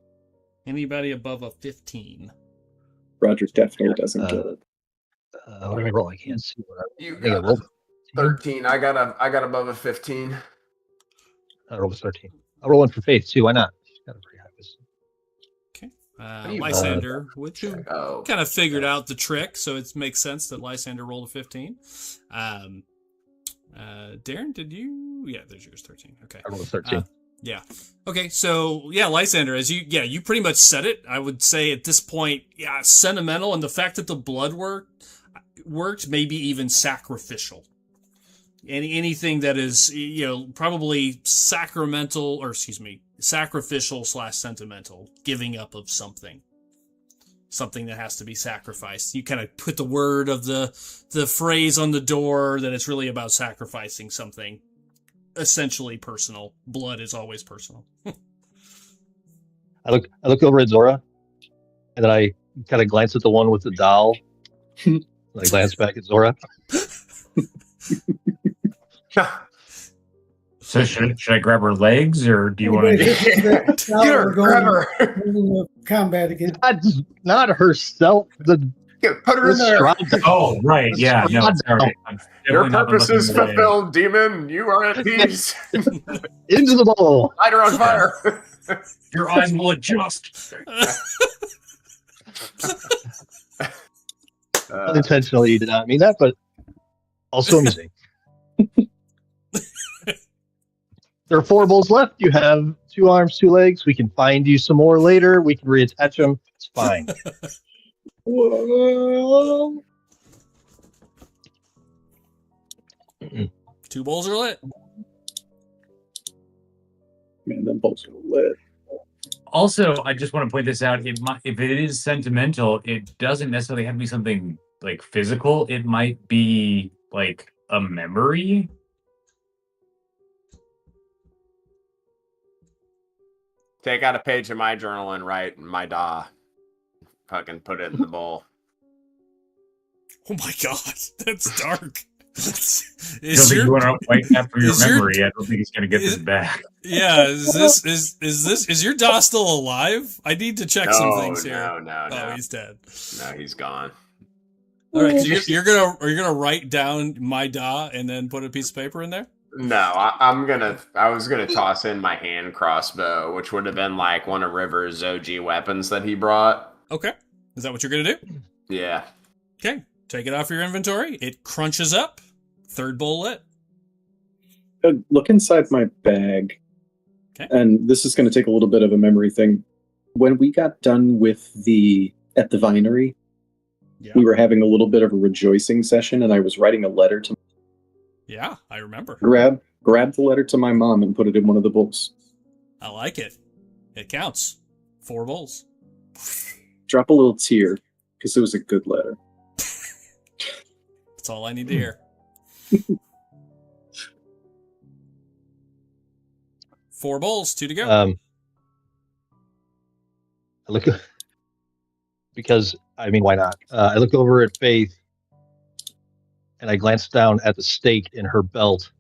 Anybody above a 15? Roger definitely doesn't get it. What did I roll? I can't see what You I think I got rolled. 13. I got above a 15. I rolled a 13. I'll roll one for Faith too. Why not? She's got a pretty high wisdom. Okay. Lysander, which you Oh. kind of figured out the trick, so it makes sense that Lysander rolled a 15. Darren, did you? Yeah, there's yours. 13. Okay. I rolled a 13. Yeah. Okay. So yeah, Lysander, you pretty much said it. I would say at this point, yeah, sentimental, and the fact that the blood worked, maybe even sacrificial. Anything that is, probably sacrificial / sentimental, giving up of something that has to be sacrificed. You kind of put the word of the phrase on the door that it's really about sacrificing something essentially personal. Blood is always personal. I look over at Zora, and then I kind of glance at the one with the doll. And I glance back at Zora. So should I grab her legs, or do you want to? Get her, grab her. Combat again. Not herself. Put her in there. Oh, right. Yeah. No, sorry. Your purpose is fulfilled, demon. You are at peace. Into the bowl. Light her on fire. Your eyes will adjust. Unintentionally, you did not mean that, but also amusing. There are 4 bowls left. You have 2 arms, 2 legs. We can find you some more later. We can reattach them. It's fine. Whoa. 2 bowls are lit. Man, them bowls are lit. Also, I just want to point this out. If it is sentimental, it doesn't necessarily have to be something like physical. It might be like a memory. Take out a page of my journal and write my da. Fucking put it in the bowl. Oh my god, that's dark. You want to wipe that for your memory? I don't think he's gonna get this back. Yeah, is your Da still alive? I need to check some things here. No. Oh, he's dead. No, he's gone. All right, so you're gonna write down my Da and then put a piece of paper in there? No, I was gonna toss in my hand crossbow, which would have been like one of River's OG weapons that he brought. Okay, is that what you're gonna do? Yeah. Okay, take it off your inventory. It crunches up. 3rd bowl lit. Look inside my bag. Okay. And this is going to take a little bit of a memory thing. When we got done with at the vinery, we were having a little bit of a rejoicing session, and I was writing a letter to. Yeah, I remember. Grab the letter to my mom and put it in one of the bowls. I like it. It counts. 4 bowls. Drop a little tear because it was a good letter. That's all I need to hear. 4 bowls, 2 to go. I look because why not? I look over at Faith, and I glance down at the stake in her belt,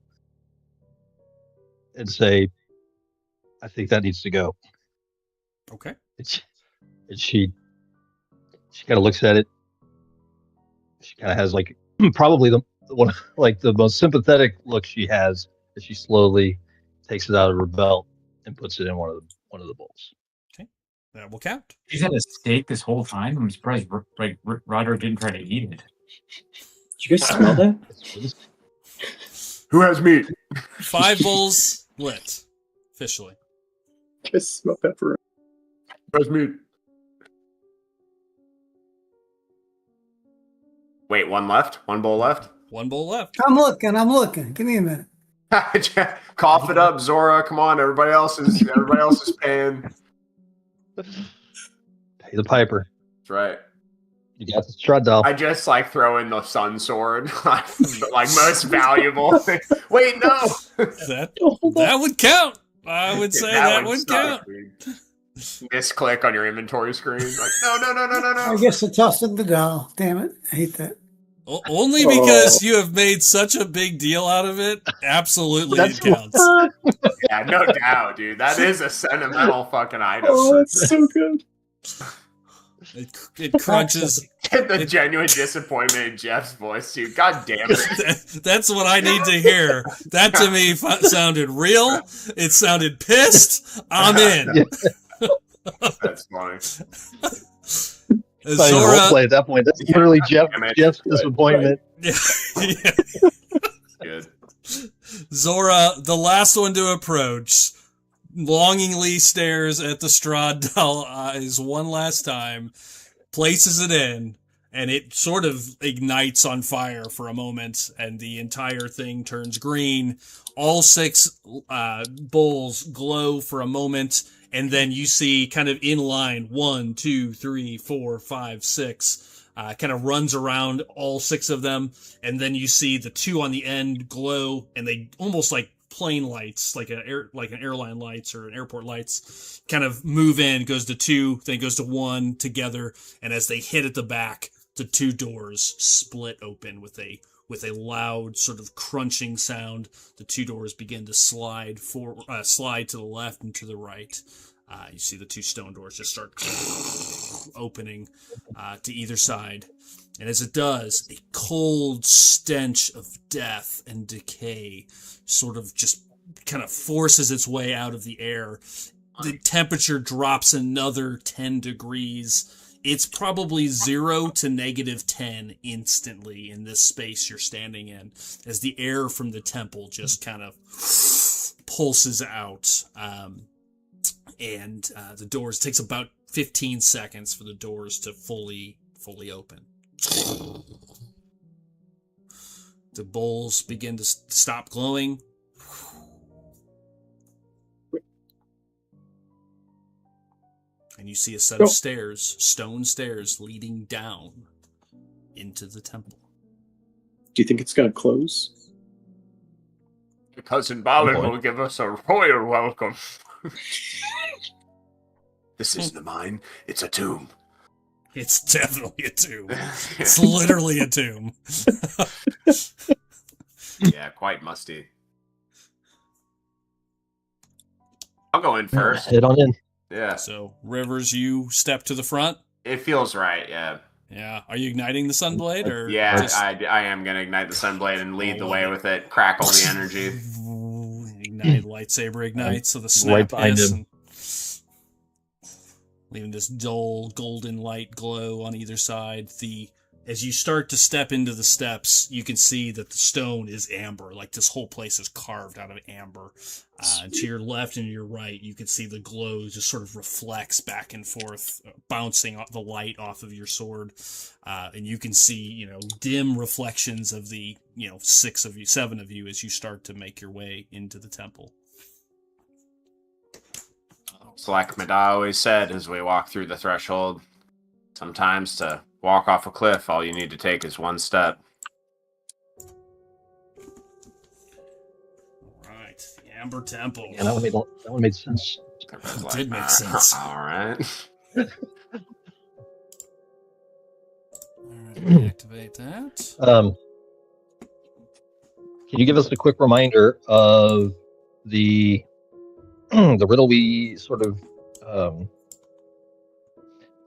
and say, "I think that needs to go." Okay. And she kind of looks at it. She kind of has probably the one the most sympathetic look she has, as she slowly takes it out of her belt and puts it in one of the bowls. Okay, that will count. She's had a steak this whole time. I'm surprised Roderick didn't try to eat it. Did you guys smell that? Who has meat? 5 bowls lit. Officially. You guys smell pepper. Who has meat? Wait, 1 left? 1 bowl left? 1 bowl left. I'm looking. Give me a minute. Cough it up, Zora. Come on, everybody else is paying. Pay the piper. That's right. You got the strut doll. I just throw in the sun sword, like most valuable. Wait, no. That would count. I would say that would count. Misclick on your inventory screen. Like, no. I guess I tossed in the doll. Damn it. I hate that. Only because you have made such a big deal out of it. Absolutely, it counts. Yeah, no doubt, dude. That is a sentimental fucking item. Oh, that's so good. It crunches. The genuine disappointment in Jeff's voice, dude. God damn it. That's what I need to hear. That to me sounded real. It sounded pissed. I'm in. That's funny. Zora play at that point. That's literally Jeff's disappointment. Yeah. Good. Zora, the last one to approach, longingly stares at the Strahd doll eyes one last time, places it in, and it sort of ignites on fire for a moment, and the entire thing turns green. All 6 bowls glow for a moment, and then you see kind of in line 1, 2, 3, 4, 5, 6. Kind of runs around all 6 of them, and then you see the 2 on the end glow, and they almost like plane lights, like an airline lights or an airport lights, kind of move in. Goes to 2, then goes to 1 together, and as they hit at the back, the 2 doors split open with a loud sort of crunching sound. The 2 doors begin to slide to the left and to the right. You see the 2 stone doors just start opening to either side. And as it does, a cold stench of death and decay sort of just kind of forces its way out of the air. The temperature drops another 10 degrees. It's probably 0 to -10 instantly in this space you're standing in, as the air from the temple just kind of pulses out. And the doors, takes about 15 seconds for the doors to fully open. The bowls begin to stop glowing. And you see a set of stairs, stone stairs, leading down into the temple. Do you think it's going to close? Cousin Balin will give us a royal welcome. This isn't a mine, it's a tomb. It's definitely a tomb. It's literally a tomb. Yeah, quite musty. I'll go in first. Head on in. Yeah. So, Rivers, you step to the front? It feels right, yeah. Yeah. Are you igniting the Sunblade? Or Yeah, just... I am going to ignite the Sunblade and lead the way with it. Crackle the energy. Ignite, lightsaber ignites, so the snap Right behind hiss him. and leaving this dull golden light glow on either side. As you start to step into the steps, you can see that the stone is amber, like this whole place is carved out of amber. To your left and your right, you can see the glow just sort of reflects back and forth, bouncing the light off of your sword. And you can see, dim reflections of the, 7 of you as you start to make your way into the temple. It's like Madai always said as we walk through the threshold. Sometimes to walk off a cliff, all you need to take is one step. Right, the Amber Temple. Yeah, that one made sense. It did make sense. All right. Activate that. Can you give us a quick reminder of the riddle we sort of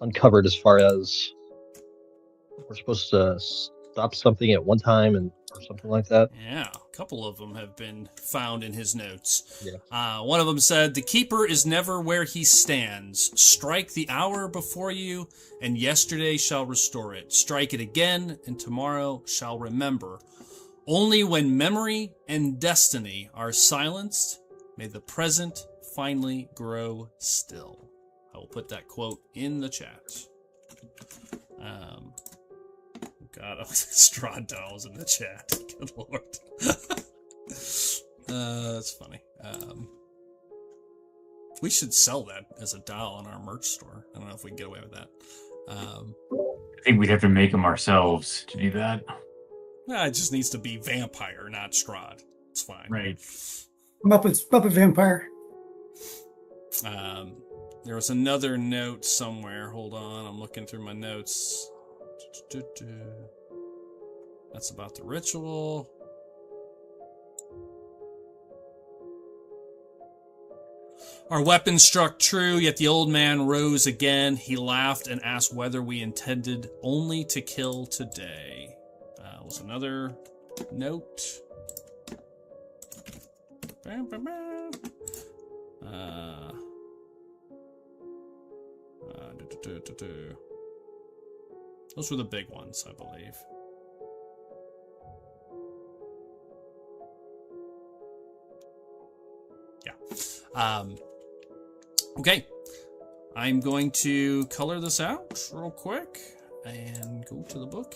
uncovered, as far as we're supposed to stop something at one time or something like that? Yeah, a couple of them have been found in his notes. Yeah. One of them said, "The keeper is never where he stands. Strike the hour before you, and yesterday shall restore it. Strike it again, and tomorrow shall remember. Only when memory and destiny are silenced, may the present finally grow still." I will put that quote in the chat. God, Strahd dolls in the chat. Good lord. That's funny. We should sell that as a doll in our merch store. I don't know if we can get away with that. I think we'd have to make them ourselves to do that. It just needs to be vampire, not Strahd. It's fine. Right. Muppet Vampire. There was another note somewhere. Hold on, I'm looking through my notes. That's about the ritual. Our weapon struck true, yet the old man rose again. He laughed and asked whether we intended only to kill today. Was another note. Those were the big ones, I believe. Okay. I'm going to color this out real quick and go to the book.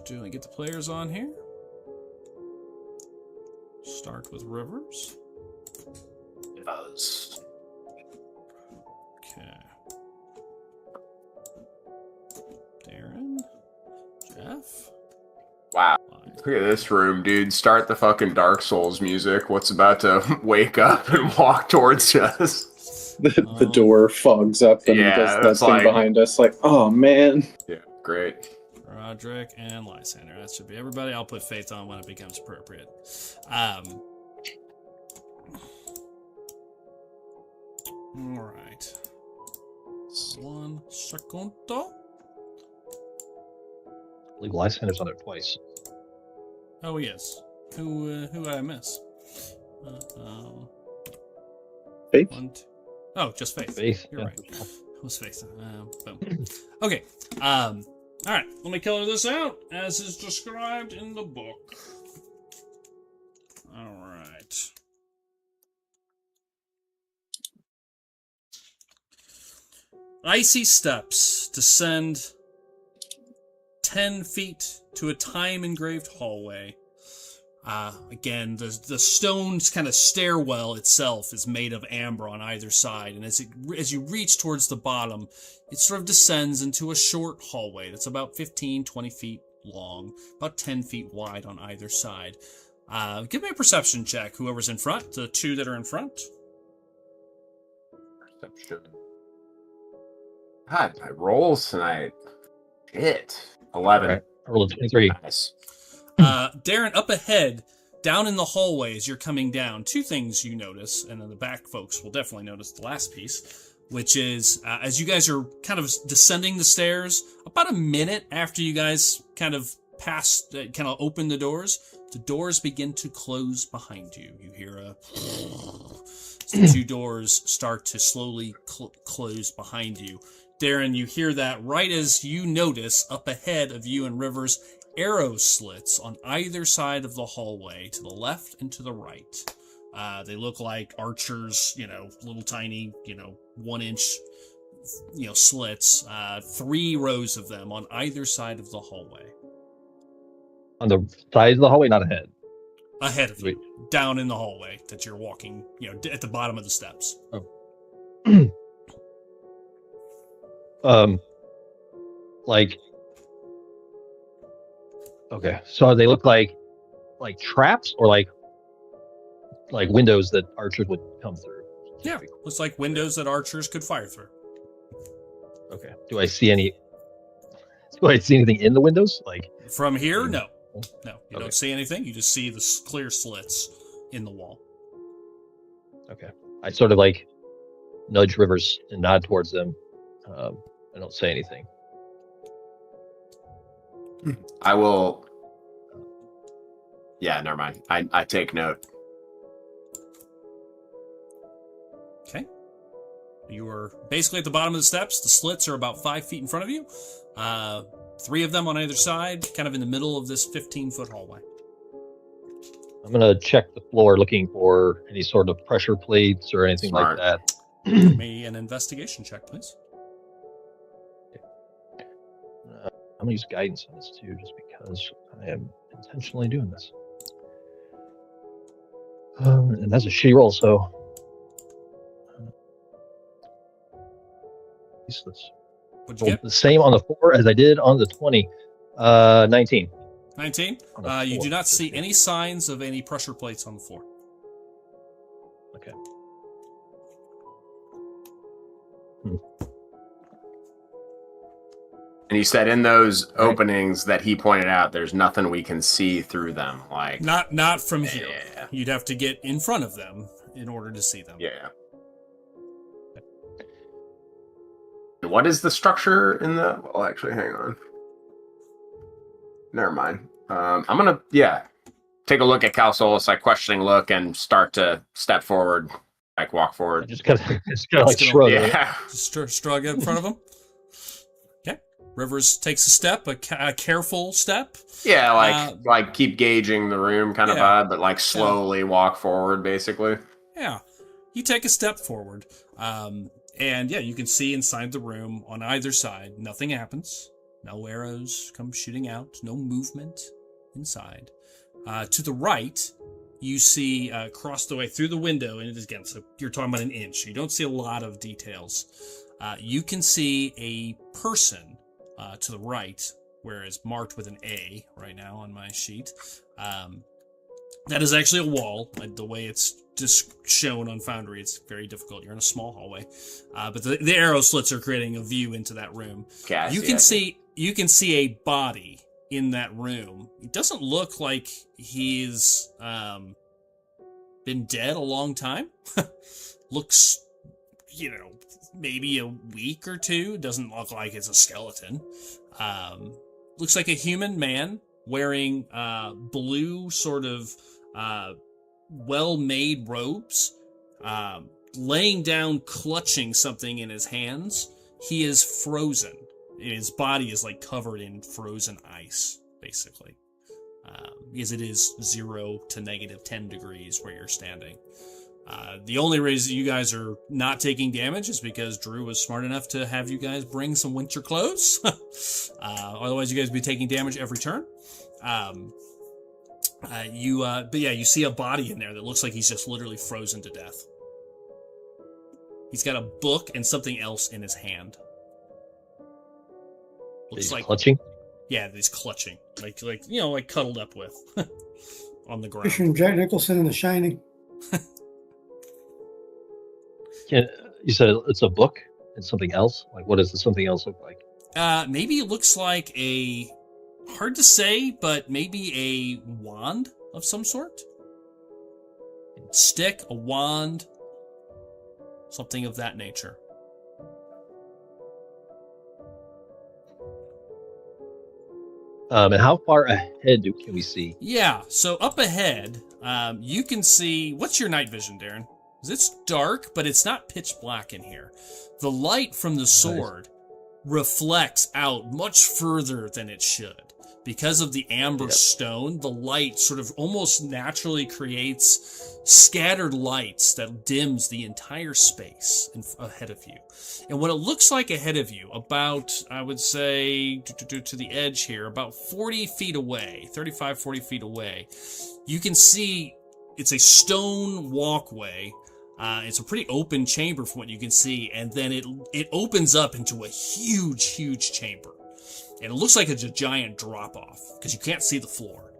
And get the players on here. Start with Rivers. Buzz. Okay. Darren. Jeff. Wow. Look at this room, dude. Start the fucking Dark Souls music. What's about to wake up and walk towards us? The door fogs up and does that thing behind us. Like, oh man. Yeah, great. Roderick and Lysander. That should be everybody. I'll put Faith on when it becomes appropriate. Alright. 1 second. I believe Lysander's on there twice. Oh, yes. Who did I miss? Faith? Oh, just Faith. Faith. You're Yeah. right. It was Faith. Boom. Okay. Alright. Let me color this out as is described in the book. Alright. Icy steps descend 10 feet to a time-engraved hallway. Again, the stone kind of stairwell itself is made of amber on either side, and as you reach towards the bottom, it sort of descends into a short hallway that's about 15, 20 feet long, about 10 feet wide on either side. Give me a perception check, whoever's in front, the two that are in front. Perception. God, my rolls tonight. Shit. 11. Right. I rolled a 23. Nice. Darren, up ahead, down in the hallway as you're coming down, two things you notice, and then the back folks will definitely notice the last piece, which is as you guys are kind of descending the stairs, about a minute after you guys kind of open the doors begin to close behind you. You hear the two doors start to slowly close behind you. Darren, you hear that right as you notice up ahead of you and Rivers, arrow slits on either side of the hallway, to the left and to the right. They look like archers, little tiny, 1-inch, slits. 3 rows of them on either side of the hallway. On the side of the hallway, not ahead. Ahead of you, down in the hallway that you're walking, at the bottom of the steps. Oh. Okay, so they look like traps or like windows that archers would come through. Yeah, looks like windows that archers could fire through. Okay. Do I see anything in the windows? Like from here? No, you Okay. don't see anything. You just see the clear slits in the wall. Okay. I sort of nudge Rivers and nod towards them. I don't say anything. I will. Yeah, never mind. I take note. Okay. You are basically at the bottom of the steps. The slits are about 5 feet in front of you. 3 of them on either side, kind of in the middle of this 15-foot hallway. I'm going to check the floor looking for any sort of pressure plates or anything Smart. like that. Give me an investigation check, please. I'm going to use guidance on this too, just because I am intentionally doing this. And that's a shitty roll, so. Let's What'd you get? the same on the 4 as I did on the 20. 19. 19? On the You floor. do not see any signs of any pressure plates on the floor. Okay. And you said in those openings that he pointed out, there's nothing we can see through them. Like Not from here. Yeah. You'd have to get in front of them in order to see them. Yeah. What is the structure in the? Well, actually, hang on. Never mind. I'm gonna take a look at Cal Solis, questioning look, and start to step forward, walk I forward. just kind of shrug. Yeah. Just shrug in front of them. Okay. Rivers takes a step, a careful step. Yeah, keep gauging the room kind of Yeah. vibe, but slowly walk forward, basically. Yeah. You take a step forward, and yeah, you can see inside the room on either side. Nothing happens. No arrows come shooting out. No movement inside. To the right, you see across the way through the window, and it is again, so you're talking about an inch. You don't see a lot of details. You can see a person to the right, where it's marked with an A right now on my sheet. That is actually a wall. The way it's just shown on Foundry, it's very difficult. You're in a small hallway, but the arrow slits are creating a view into that room. Okay, you can see a body in that room. It doesn't look like he's been dead a long time. Looks, maybe a week or two. Doesn't look like it's a skeleton. Looks like a human man wearing blue sort of well-made robes, laying down, clutching something in his hands. He is frozen. His body is like covered in frozen ice, basically, because it is 0 to -10 degrees where you're standing. The only reason you guys are not taking damage is because Drew was smart enough to have you guys bring some winter clothes. Otherwise, you guys would be taking damage every turn. But yeah, you see a body in there that looks like he's just literally frozen to death. He's got a book and something else in his hand. Looks like clutching. Yeah, he's clutching, like cuddled up with on the ground. Picturing Jack Nicholson in The Shining. You said it's a book and something else? Like, what does the something else look like? Maybe it looks like hard to say, but maybe a wand of some sort? Stick, a wand, something of that nature. And how far ahead can we see? Yeah, so up ahead, you can see... What's your night vision, Darren? 'Cause it's dark, but it's not pitch black in here. The light from the sword reflects out much further than it should. Because of the amber stone, the light sort of almost naturally creates scattered lights that dims the entire space ahead of you. And what it looks like ahead of you, about, I would say, to the edge here, about 40 feet away, 35, 40 feet away, you can see it's a stone walkway. It's a pretty open chamber from what you can see, and then it opens up into a huge chamber. And it looks like it's a giant drop-off, because you can't see the floor.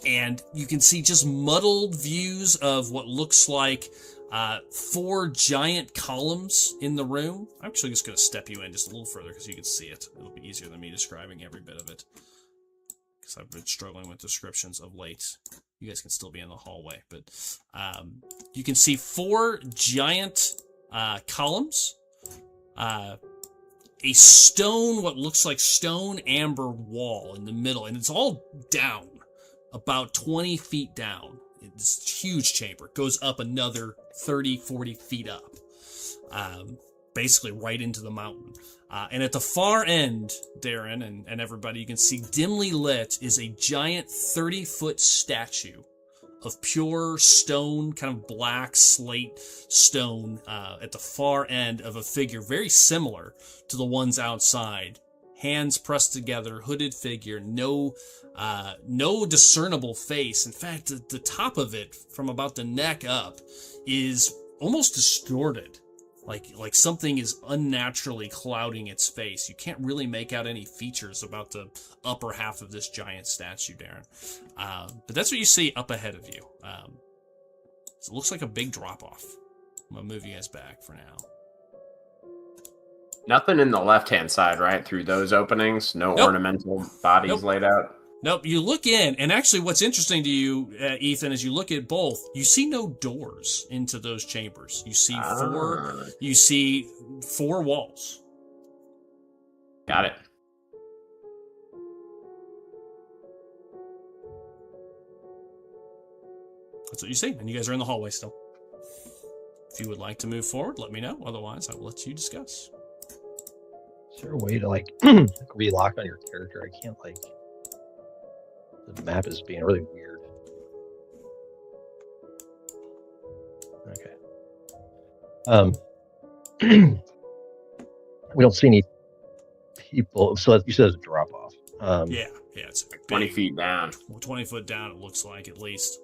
And you can see just muddled views of what looks like 4 giant columns in the room. I'm actually just going to step you in just a little further, because you can see it. It'll be easier than me describing every bit of it, because I've been struggling with descriptions of late. You guys can still be in the hallway, but you can see 4 giant columns. A stone, what looks like stone amber wall in the middle, and it's all down, about 20 feet down. It's a huge chamber. It goes up another 30, 40 feet up, basically right into the mountain. And at the far end, Darren and everybody, you can see dimly lit is a giant 30-foot statue of pure stone, kind of black slate stone, at the far end of a figure very similar to the ones outside. Hands pressed together, hooded figure, no discernible face. In fact, the top of it, from about the neck up, is almost distorted. Like something is unnaturally clouding its face. You can't really make out any features about the upper half of this giant statue, Darren. But that's what you see up ahead of you. So it looks like a big drop-off. I'm going to move you guys back for now. Nothing in the left-hand side, right? Through those openings? No ornamental bodies laid out? Nope, you look in, and actually what's interesting to you, Ethan, as you look at both, you see no doors into those chambers. You see 4 walls. Got it. That's what you see, and you guys are in the hallway still. If you would like to move forward, let me know. Otherwise, I will let you discuss. Is there a way to, relock on your character? I can't, The map is being really weird. We don't see any people, so you said it's a drop off. Yeah, it's 20 big. feet down. Well, 20 foot down, it looks like, at least.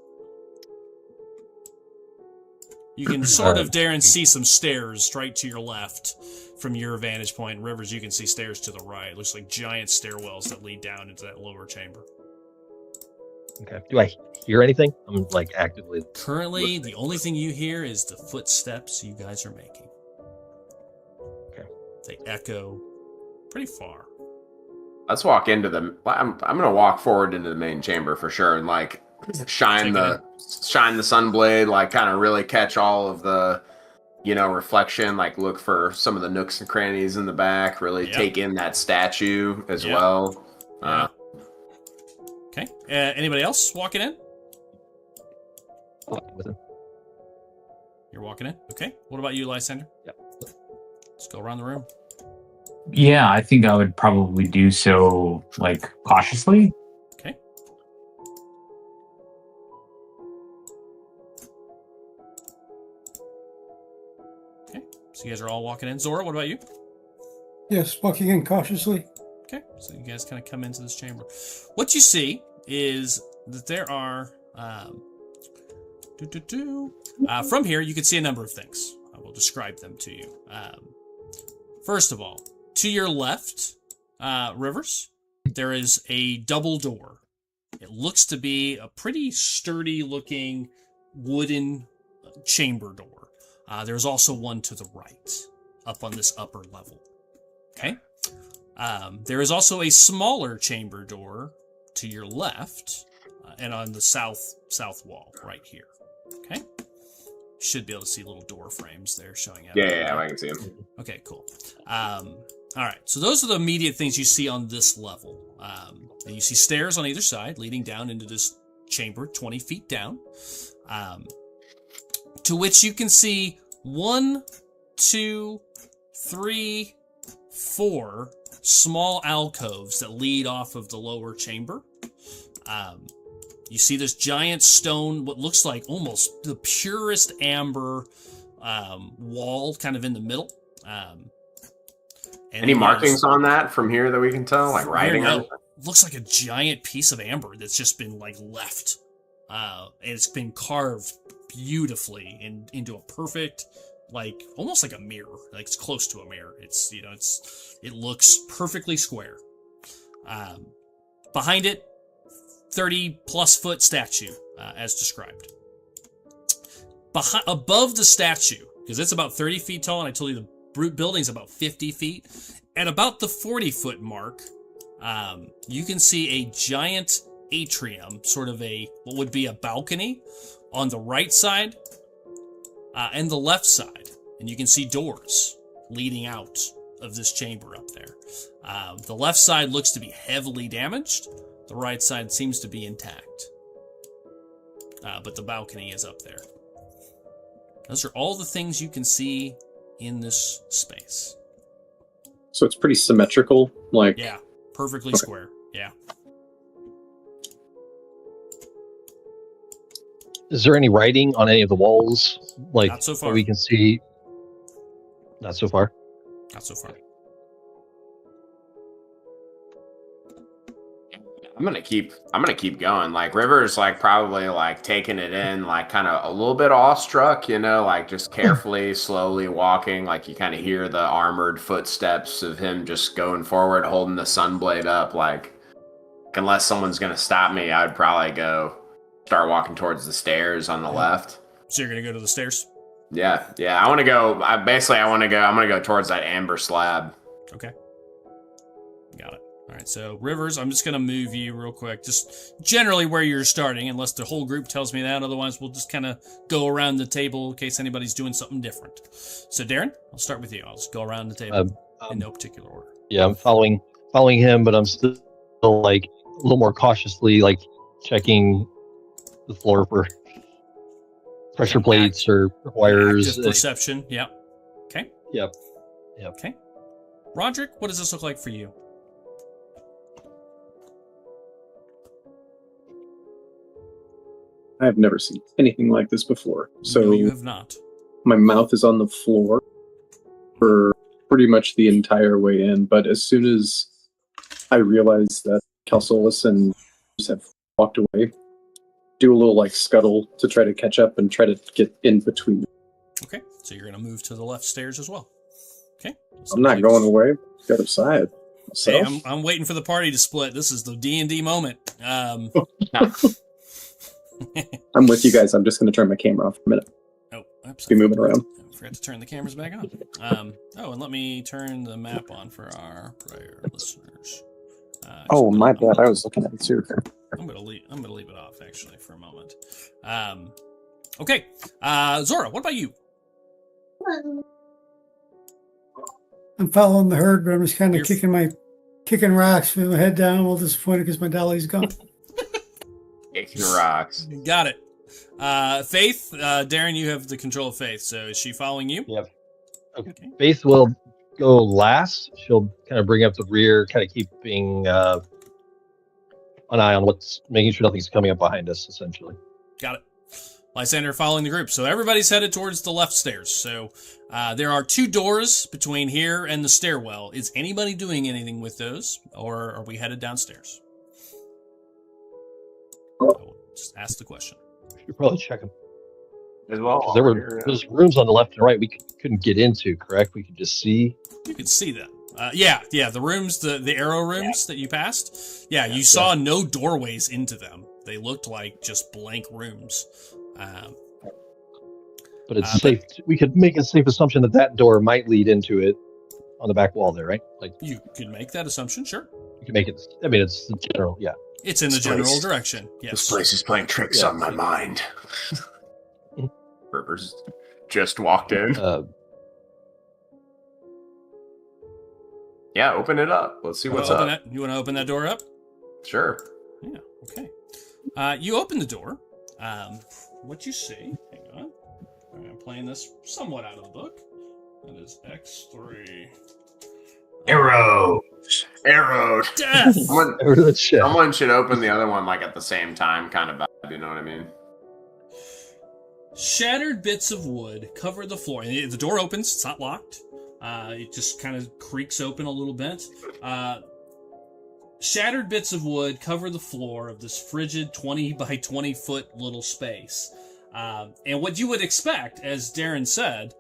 You can sort of, Darren, see some stairs right to your left from your vantage point. Rivers, you can see stairs to the right. It looks like giant stairwells that lead down into that lower chamber. Okay. Do I hear anything? I'm like actively. Currently, listening. the only thing you hear is the footsteps you guys are making. Okay. They echo pretty far. Let's walk into the. I'm gonna walk forward into the main chamber for sure, and like shine the sunblade, like kind of really catch all of the, reflection. Like look for some of the nooks and crannies in the back. Really take in that statue as well. Okay. Anybody else walking in? With him. You're walking in. Okay. What about you, Lysander? Yep. Let's go around the room. Yeah, I think I would probably do so, like, cautiously. Okay. Okay. So you guys are all walking in. Zora, what about you? Yes, walking in cautiously. Okay. So you guys kind of come into this chamber. What you see is that there are... from here, you can see a number of things. I will describe them to you. First of all, to your left, Rivers, there is a double door. It looks to be a pretty sturdy-looking wooden chamber door. There's also one to the right, up on this upper level. Okay? There is also a smaller chamber door to your left, and on the south wall, right here. Okay? You should be able to see little door frames there showing up. Yeah, I can see them. Okay, cool. All right, so those are the immediate things you see on this level. And you see stairs on either side leading down into this chamber, 20 feet down, to which you can see 1, 2, 3, 4 small alcoves that lead off of the lower chamber. You see this giant stone, what looks like almost the purest amber wall kind of in the middle. Any markings on that from here that we can tell? Like writing on it? Looks like a giant piece of amber that's just been like left. And it's been carved beautifully into a perfect, like almost like a mirror. Like it's close to a mirror. It looks perfectly square. Behind it, 30+ foot statue, as described. Above the statue, because it's about 30 feet tall, and I told you the building's about 50 feet. At about the 40-foot mark, you can see a giant atrium, sort of what would be a balcony, on the right side and the left side. And you can see doors leading out of this chamber up there. The left side looks to be heavily damaged. The right side seems to be intact. But the balcony is up there. Those are all the things you can see in this space. So it's pretty symmetrical, like... Yeah, perfectly square. Yeah. Is there any writing on any of the walls? Like, not so far. We can see... Not so far? Not so far. I'm gonna keep going. Like River's like probably like taking it in, like kind of a little bit awestruck, like just carefully, slowly walking. Like you kind of hear the armored footsteps of him just going forward, holding the sunblade up. Like unless someone's gonna stop me, I'd probably start walking towards the stairs on the left. So you're gonna go to the stairs? Yeah. I want to go. I'm gonna go towards that amber slab. Okay. Got it. All right, so Rivers, I'm just going to move you real quick. Just generally where you're starting, unless the whole group tells me that. Otherwise, we'll just kind of go around the table in case anybody's doing something different. So, Darren, I'll start with you. I'll just go around the table in no particular order. Yeah, I'm following him, but I'm still like a little more cautiously, like checking the floor for pressure plates or wires. Active perception, yeah. Okay. Yep. Okay. Roderick, what does this look like for you? I have never seen anything like this before. So no, you have not. my mouth is on the floor for pretty much the entire way in. But as soon as I realize that Calsolus and have walked away, do a little like scuttle to try to catch up and try to get in between. Okay, so you're going to move to the left stairs as well. Okay. I'm not going away. The other side. Hey, I'm waiting for the party to split. This is the D&D moment. I'm with you guys. I'm just going to turn my camera off for a minute. Oh, oops. Be moving around. I forgot to turn the cameras back on. And let me turn the map on for our prior listeners. My bad. I was looking at it too. I'm gonna leave it off actually for a moment. Okay, Zora, what about you? I'm following the herd, but I'm just kind of kicking rocks with my head down, a little disappointed because my dolly's gone. Kicking rocks. Got it. Faith, Darren, you have the control of Faith, so is she following you? Yep. Okay. Faith will go last. She'll kind of bring up the rear, kind of keeping an eye on making sure nothing's coming up behind us, essentially. Got it. Lysander following the group. So everybody's headed towards the left stairs. So there are 2 doors between here and the stairwell. Is anybody doing anything with those, or are we headed downstairs? Just ask the question. We should probably check them. As well. There's rooms on the left and right we couldn't get into, correct? We could just see. You could see them. Yeah, the rooms, the arrow rooms that you passed. Yeah, you saw no doorways into them. They looked like just blank rooms. But it's safe. We could make a safe assumption that door might lead into it on the back wall there, right? Like you could make that assumption, sure. You can make it. I mean, it's the general, yeah. It's in the general direction. Yes. This place is playing tricks on my mind. Rivers just walked in. Yeah, open it up. Let's see what's up. You want to open that door up? Sure. Yeah. Okay. You open the door. What you see? Hang on. I'm playing this somewhat out of the book. That is X3. Arrows. Death. Someone should open the other one like at the same time, kind of vibe. You know what I mean? Shattered bits of wood cover the floor. And the door opens. It's not locked. It just kind of creaks open a little bit. Shattered bits of wood cover the floor of this frigid 20 by 20 foot little space. And what you would expect, as Darren said,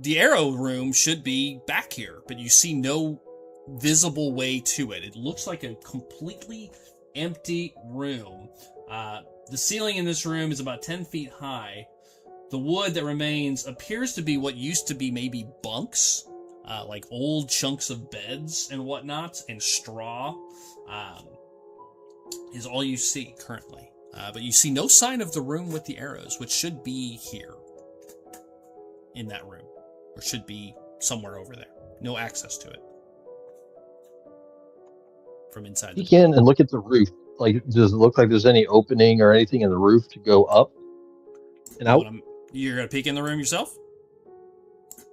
the arrow room should be back here, but you see no visible way to it. It looks like a completely empty room. The ceiling in this room is about 10 feet high. The wood that remains appears to be what used to be maybe bunks, like old chunks of beds and whatnot, and straw is all you see currently. But you see no sign of the room with the arrows, which should be here in that room, or should be somewhere over there. No access to it from inside. Peek in and look at the roof. Like, does it look like there's any opening or anything in the roof to go up and out? You're gonna peek in the room yourself?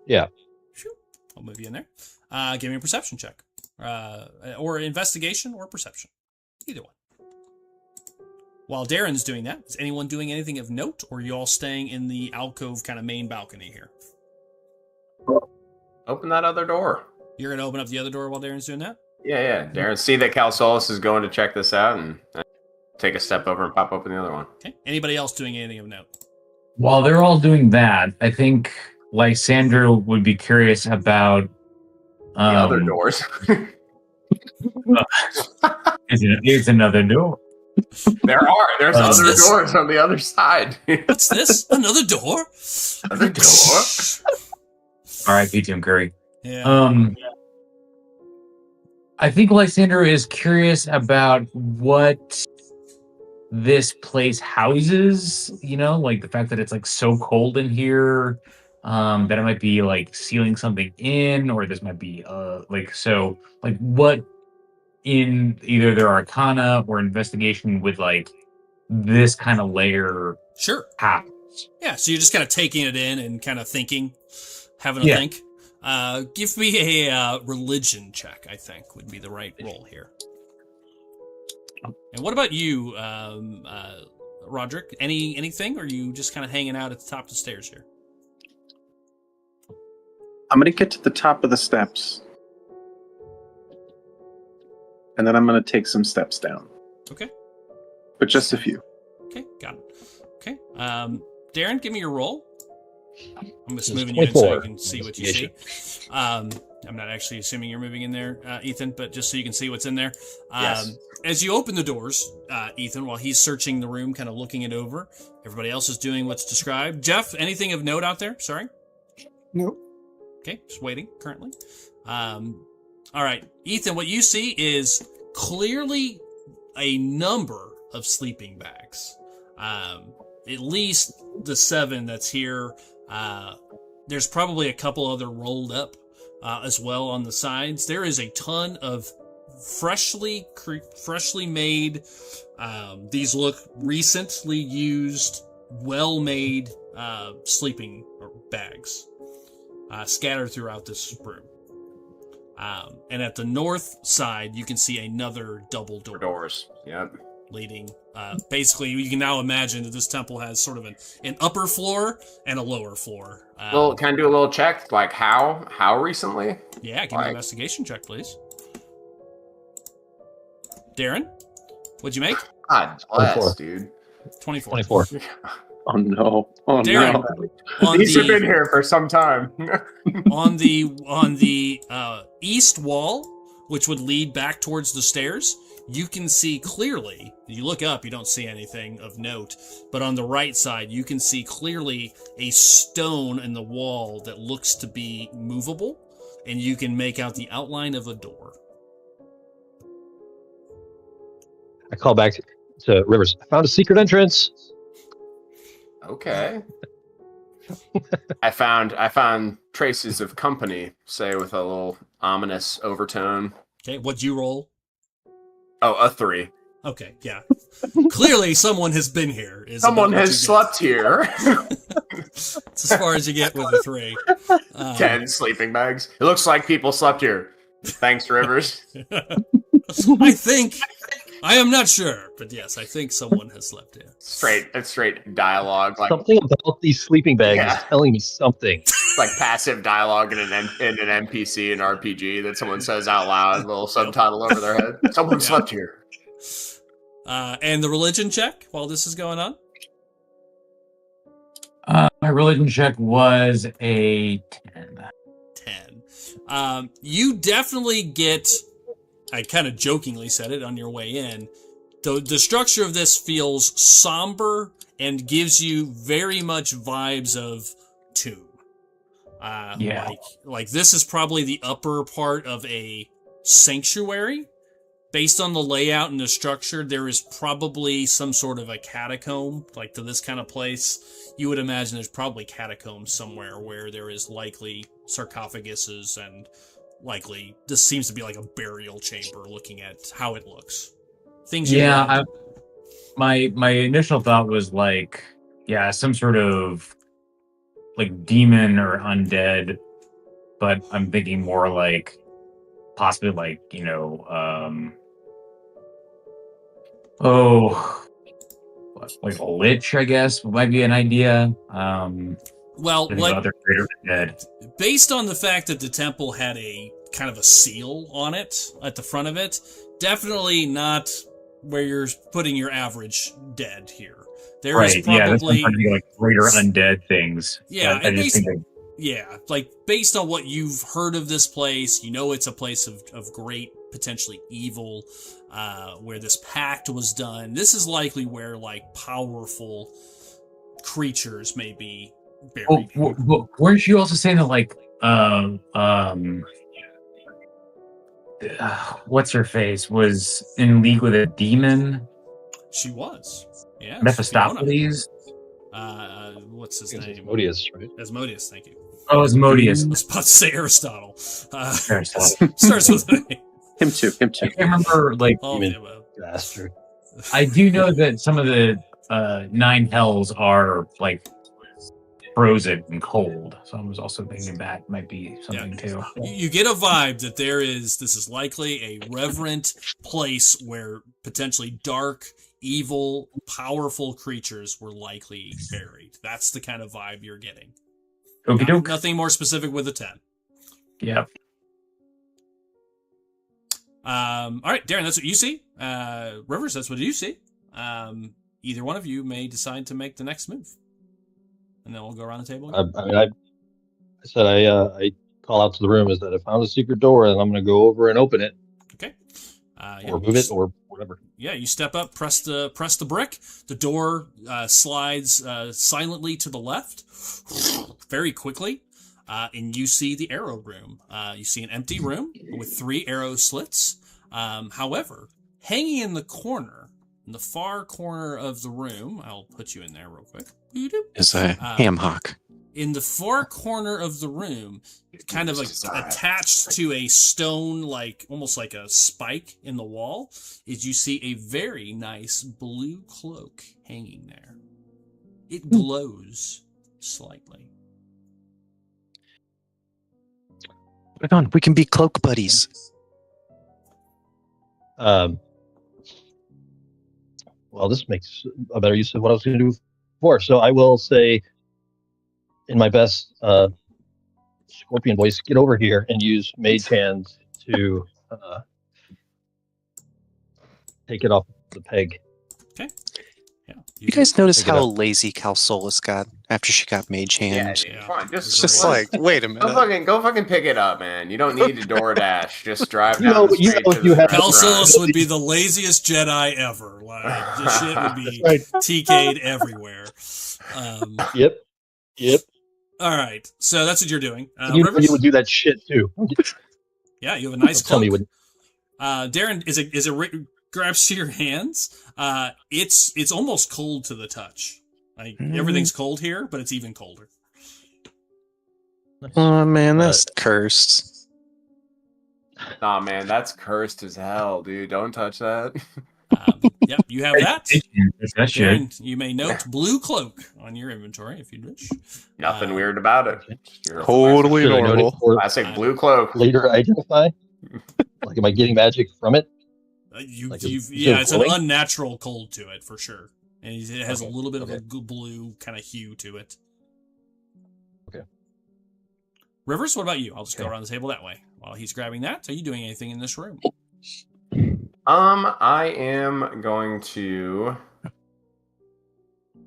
Yeah. I'll move you in there. Give me a perception check, or investigation, or perception, either one. While Darren's doing that, is anyone doing anything of note, or are you all staying in the alcove kind of main balcony here? Open that other door. You're gonna open up the other door while Darren's doing that? Yeah. Darren, see that Calsolus is going to check this out and take a step over and pop open the other one. Okay. Anybody else doing anything of note? While they're all doing that, I think Lysander would be curious about the other doors. It's another door. There's other doors on the other side. What's this? Another door? Another door? R.I.P. Tim Curry. Yeah. I think Lysander is curious about what this place houses, like the fact that it's like so cold in here, that it might be like sealing something in, or this might be what in either their arcana or investigation with like this kind of layer happens. Yeah, so you're just kind of taking it in and kind of thinking, having a think. Give me a religion check, I think, would be the right roll here. And what about you, Roderick? Anything, or are you just kind of hanging out at the top of the stairs here? I'm going to get to the top of the steps. And then I'm going to take some steps down. Okay. But just a few. Okay, got it. Okay. Darren, give me your roll. I'm just It's moving you in so you 24. can see what you see. I'm not actually assuming you're moving in there, Ethan, but just so you can see what's in there. Yes. As you open the doors, Ethan, while he's searching the room, kind of looking it over, everybody else is doing what's described. Jeff, anything of note out there? Sorry? Nope. Okay, just waiting currently. All right, Ethan, what you see is clearly a number of sleeping bags. At least the 7 that's here. There's probably a couple other rolled up as well on the sides. There is a ton of freshly made. These look recently used, well-made sleeping bags scattered throughout this room. And at the north side, you can see another double door. Doors. Yep. Leading. Basically, you can now imagine that this temple has sort of an upper floor and a lower floor. Well, can I do a little check? Like how recently? Yeah, give me an investigation check, please. Darren, what'd you make? God bless, 24. dude. 24. 24. Oh no. Oh Darren, no. on These have been the, here for some time. on the east wall, which would lead back towards the stairs, you can see clearly. You look up, you don't see anything of note, but on the right side, you can see clearly a stone in the wall that looks to be movable, and you can make out the outline of a door. I call back to Rivers. I found a secret entrance. Okay. I found traces of company, say with a little ominous overtone. Okay, what'd you roll? Oh, a 3. Okay, yeah. Clearly, someone has been here. Someone has slept here. It's as far as you get with a 3. 10 sleeping bags. It looks like people slept here. Thanks, Rivers. I am not sure, but yes, I think someone has slept here. Straight dialogue, like Something about these sleeping bags is telling me something. like passive dialogue in an NPC and RPG that someone says out loud, a little subtitle over their head. Someone slept here. And the religion check while this is going on? My religion check was a 10. 10. You definitely get, I kind of jokingly said it on your way in, the structure of this feels somber and gives you very much vibes of tomb. Like this is probably the upper part of a sanctuary. Based on the layout and the structure, there is probably some sort of a catacomb, like to this kind of place. You would imagine there's probably catacombs somewhere where there is likely sarcophaguses and likely this seems to be like a burial chamber looking at how it looks. My initial thought was like, some sort of like demon or undead, but I'm thinking more like possibly like, like a lich, I guess, might be an idea. Other greater dead. Based on the fact that the temple had a kind of a seal on it at the front of it, definitely not where you're putting your average dead here. There is probably like greater undead things. Like based on what you've heard of this place, it's a place of great potentially evil, where this pact was done. This is likely where like powerful creatures may be buried. Weren't you also saying that like what's her face was in league with a demon? She was. Yeah. Mephistopheles. What's his name? Asmodeus, right? Asmodeus, thank you. Oh, Asmodeus. I was about to say Aristotle. Aristotle. Starts with an A. Him too. I can't remember, like, Bastard. I do know that some of the 9 hells are, like, frozen and cold. So I was also thinking that might be something, too. You get a vibe that this is likely a reverent place where potentially dark, evil, powerful creatures were likely buried. That's the kind of vibe you're getting. Okey-doke. Nothing more specific with a 10. Yep. All right, Darren, that's what you see. Rivers, that's what you see. Either one of you may decide to make the next move, and then we'll go around the table again. I said I call out to the room is that I found a secret door and I'm going to go over and open it. Okay. Or move it or whatever. Yeah, you step up, press the brick. The door slides silently to the left, very quickly, and you see the arrow room. You see an empty room with 3 arrow slits. However, hanging in the corner, in the far corner of the room, I'll put you in there real quick. Is a ham hock. In the far corner of the room, kind of like attached to a stone, like almost like a spike in the wall, is you see a very nice blue cloak hanging there. It glows slightly. Right on. We can be cloak buddies. Well, this makes a better use of what I was going to do before. So I will say, in my best scorpion voice, get over here and use Mage Hand to take it off the peg. Okay. Yeah. You guys notice how lazy Calsolis got after she got Mage Hand? Yeah, come on, It's just like, wait a minute. Go fucking pick it up, man. You don't need to DoorDash. Just drive down the street to you the have- restaurant. Calsolis would be the laziest Jedi ever. Like, this shit would be Right. TK'd everywhere. Yep. All right. So that's what you're doing. You Rivers? would do that shit too. Yeah, you have a nice Tell cloak. me when. Darren, is it grabs to your hands? It's almost cold to the touch. Like everything's cold here, but it's even colder. Oh man, that's cursed. Nah, man, that's cursed as hell, dude. Don't touch that. Yep, you have that. That's good. And you may note blue cloak on your inventory if you wish. Nothing weird about it. Just your Totally Should I note it normal. for classic blue cloak. later identify? Like, am I getting magic from it? It's an unnatural cold to it for sure, and it has a little bit of a blue kind of hue to it. Okay. Rivers, what about you? I'll just go around the table that way while he's grabbing that. Are you doing anything in this room? I am going to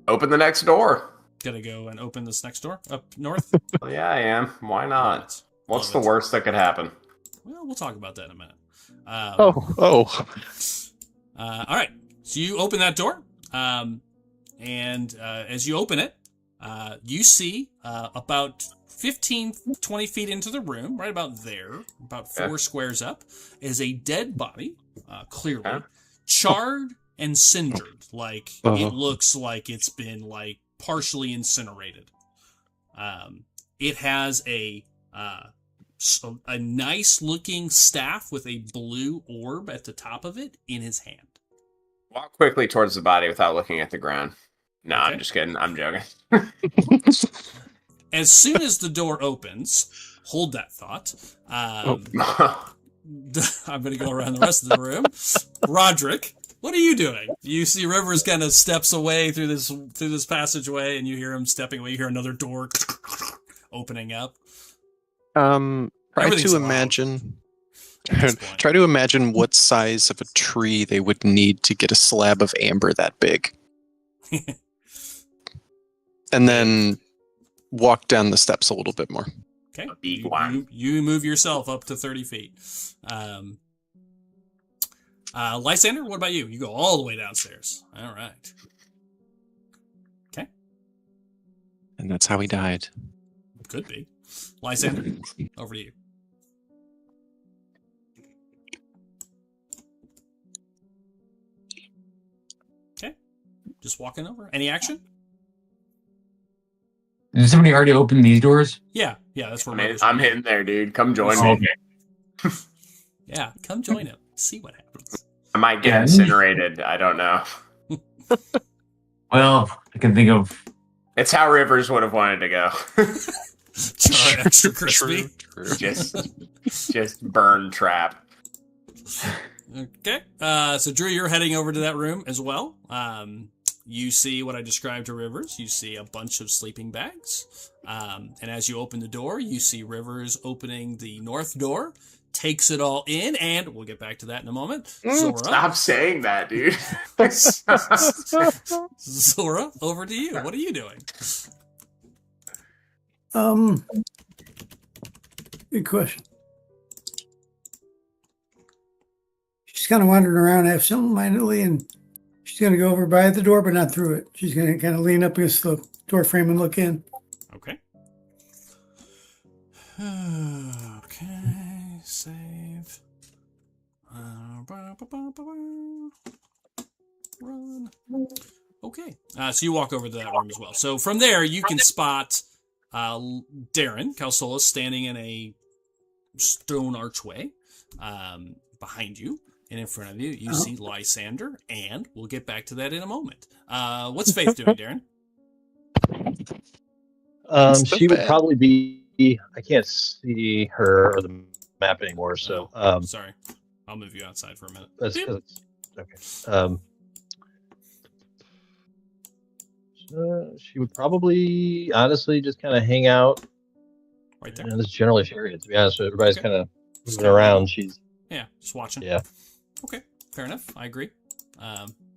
open the next door. Gonna go and open this next door up north. Well, yeah, I am. Why not? What's the Love it. worst that could happen? Well, we'll talk about that in a minute. Oh. All right. So you open that door, and as you open it, you see about 15, 20 feet into the room, right about there, about 4 squares up, is a dead body, clearly charred and cindered. Like it looks like it's been like partially incinerated. It has a nice looking staff with a blue orb at the top of it in his hand. Walk quickly towards the body without looking at the ground. No, Okay. I'm just kidding. I'm joking. As soon as the door opens, hold that thought. I'm going to go around the rest of the room. Roderick, what are you doing? You see Rivers kind of steps away through this passageway, and you hear him stepping away. You hear another door opening up. Try Everything's to loud imagine. at this point. Try to imagine what size of a tree they would need to get a slab of amber that big, and then walk down the steps a little bit more. Okay, big one. you move yourself up to 30 feet. Lysander, what about you? You go all the way downstairs. All right. Okay, And that's how he died. could be. Lysander, over to you. Okay, just walking over. Any action? Did somebody already open these doors? Yeah, that's where Man, Rivers I'm went. hitting there, dude. Come join Oh, me. okay. Yeah, come join him. See what happens. I might get Yeah. incinerated. I don't know. Well, I can think of. It's how Rivers would have wanted to go. Char extra crispy. just burn trap. Okay. So Drew, you're heading over to that room as well. you see what I described to Rivers. You see a bunch of sleeping bags. And as you open the door, you see Rivers opening the north door, takes it all in, and we'll get back to that in a moment. Zora. Stop saying that, dude. Zora, over to you. What are you doing? Good question. She's kind of wandering around absentmindedly, and she's going to go over by the door, but not through it. She's going to kind of lean up against the door frame and look in. Okay. Okay, save. Run. Okay. So you walk over to that room as well. So from there, you can spot Darren Calsola standing in a stone archway behind you. And in front of you, you see Lysander, and we'll get back to that in a moment. What's Faith doing, Darren? She would probably be. I can't see her or the map anymore, so. Sorry, I'll move you outside for a minute. That's okay. She would probably, honestly, just kind of hang out right there in this general area. To be honest, everybody's kind of moving around. She's just watching. Yeah. Okay, fair enough. I agree.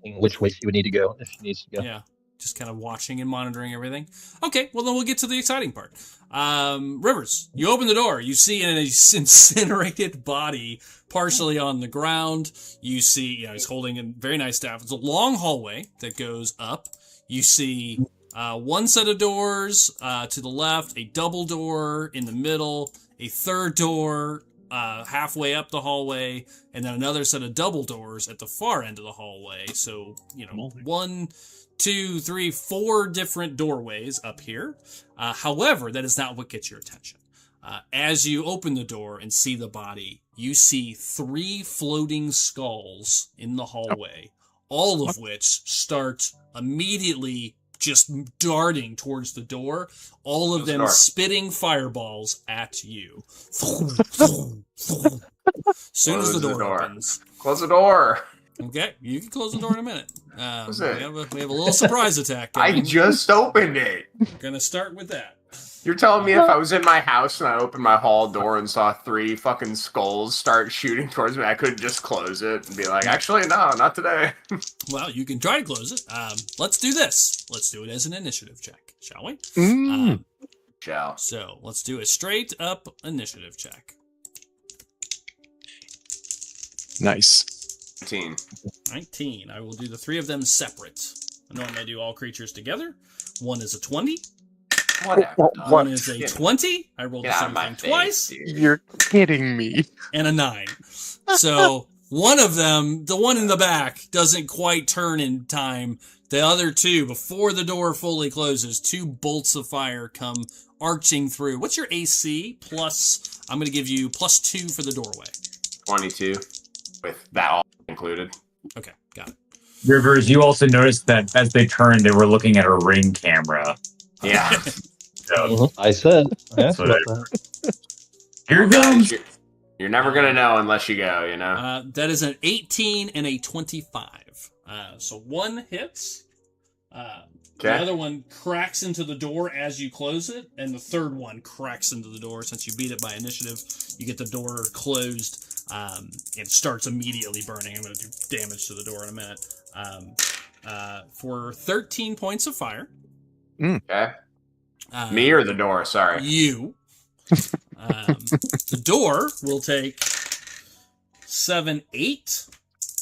Which way she would need to go if she needs to go. Yeah, just kind of watching and monitoring everything. Okay, well then we'll get to the exciting part. Rivers, you open the door. You see an incinerated body partially on the ground. You see, he's holding a very nice staff. It's a long hallway that goes up. You see one set of doors to the left, a double door in the middle, a third door halfway up the hallway, and then another set of double doors at the far end of the hallway. So, 1, 2, 3, 4 different doorways up here. However, that is not what gets your attention. As you open the door and see the body, you see 3 floating skulls in the hallway, all of which start immediately just darting towards the door, all of them spitting fireballs at you. Soon as the door opens. Close the door. Okay, you can close the door in a minute. We have a little surprise attack. I just opened it. We're gonna start with that. You're telling me if I was in my house and I opened my hall door and saw 3 fucking skulls start shooting towards me, I couldn't just close it and be like, actually, no, not today. Well, you can try to close it. Let's do this. Let's do it as an initiative check, shall we? Shall. So let's do a straight up initiative check. Nice. 19. I will do the 3 of them separate. Normally I do all creatures together. One is a 20. Whatever. One is a 20. I rolled the same thing twice. You're kidding me. And a 9. So one of them, the one in the back, doesn't quite turn in time. The other 2, before the door fully closes, 2 bolts of fire come arching through. What's your AC? Plus, I'm going to give you +2 for the doorway. 22, with that all included. Okay, got it. Rivers, you also noticed that as they turned, they were looking at a ring camera. Yeah. I said. Here it comes. You're never going to know unless you go, That is an 18 and a 25. So one hits. The other one cracks into the door as you close it, and the third one cracks into the door. Since you beat it by initiative, you get the door closed. It starts immediately burning. I'm going to do damage to the door in a minute. For 13 points of fire. Okay. Me or the door? Sorry. You. The door will take 7, 8.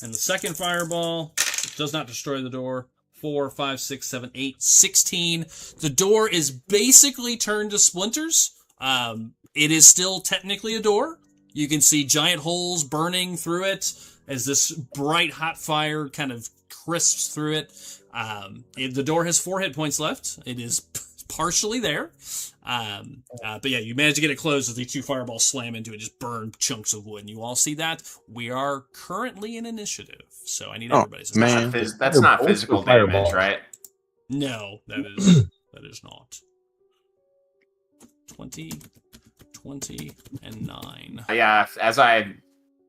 And the second fireball does not destroy the door. 4, 5, 6, 7, 8, 16. The door is basically turned to splinters. It is still technically a door. You can see giant holes burning through it as this bright hot fire kind of crisps through it. The door has 4 hit points left. It is partially there. But yeah, you manage to get it closed as the 2 fireballs slam into it, just burn chunks of wood. And you all see that. We are currently in initiative. So I need everybody's attention. That's not physical damage, right? No, that is not. 20, 20, and 9. Yeah, as I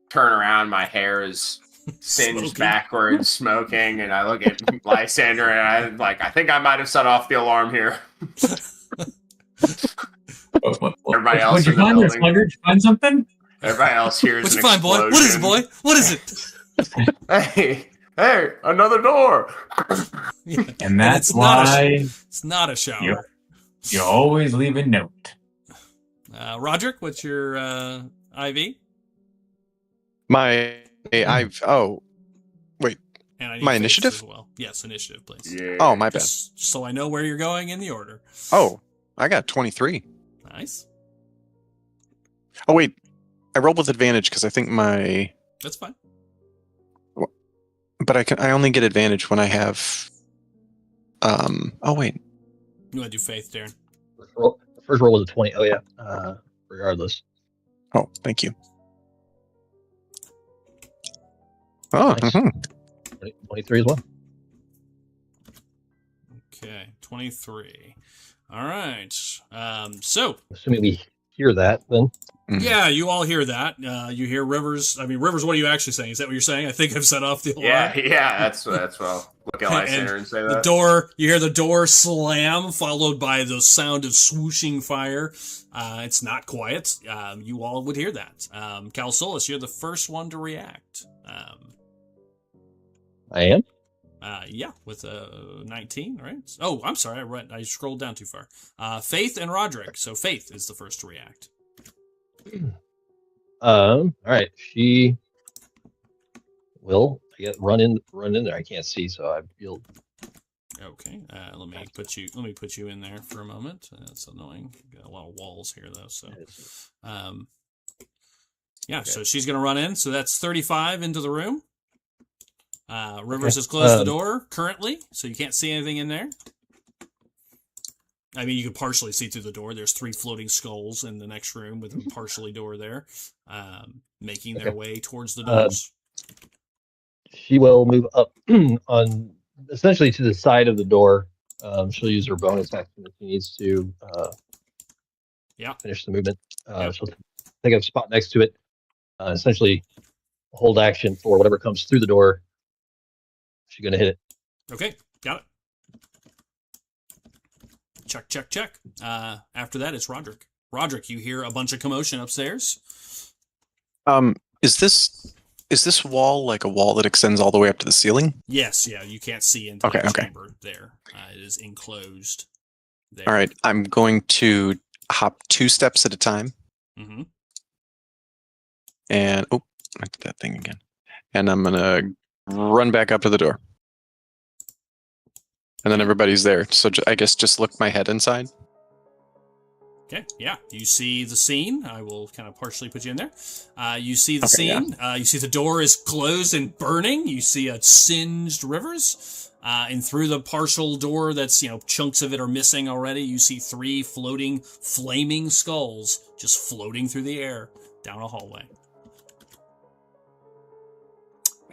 turn around, my hair is singed Smoking. backwards, smoking, and I look at Lysander and I think I might have set off the alarm here. Everybody else What'd you in the find there, building. Slugger? Did you find something? Everybody else hears What'd an you find, boy? explosion. What is it, boy? What is it? Hey, another door. Yeah. And that's it's not why It's not a shower. Yep. you always leave a note. Roderick, what's your IV? And I need My Faith's initiative? as well. Yes, initiative, please. Yeah. Oh, my bad. Just so I know where you're going in the order. Oh, I got 23. Nice. Oh wait, I rolled with advantage because I think my. That's fine. But I only get advantage when I have. Oh wait. You want to do Faith, Darren? First roll was a 20. Oh yeah. Regardless. Oh, thank you. Oh, Nice. 23 as well. Okay, 23. All right. So, Assuming we hear that, then. yeah, you all hear that. You hear Rivers. I mean, Rivers, what are you actually saying? Is that what you're saying? I think I've set off the alarm. Yeah, that's what I'll look at Lysander and say The that. door, you hear the door slam, followed by the sound of swooshing fire. It's not quiet. You all would hear that. Calsolus, you're the first one to react. I am. Yeah, with a 19, right? Oh, I'm sorry, I scrolled down too far. Faith and Roderick. So Faith is the first to react. All right. She will run in there. I can't see, so I feel. Okay, let me put you in there for a moment. That's annoying. Got a lot of walls here though, so yeah. Okay. So she's gonna run in. So that's 35 into the room. Rivers has closed the door currently, so you can't see anything in there. I mean, you can partially see through the door. There's 3 floating skulls in the next room with a partially door there, making their way towards the doors. She will move up on essentially to the side of the door. She'll use her bonus action if she needs to finish the movement. She'll take a spot next to it, essentially hold action for whatever comes through the door. She's going to hit it. Okay, got it. Check. After that, it's Roderick. Roderick, you hear a bunch of commotion upstairs. Is this wall like a wall that extends all the way up to the ceiling? Yes, yeah. You can't see into the chamber there. It is enclosed there. All right, I'm going to hop 2 steps at a time. Mm-hmm. And I did that thing again. And I'm gonna run back up to the door. And then everybody's there. So I guess just look my head inside. Okay, yeah. You see the scene. I will kind of partially put you in there. You see the scene. Yeah. You see the door is closed and burning. You see a singed Rivers. And through the partial door that's, chunks of it are missing already, you see 3 floating, flaming skulls just floating through the air down a hallway.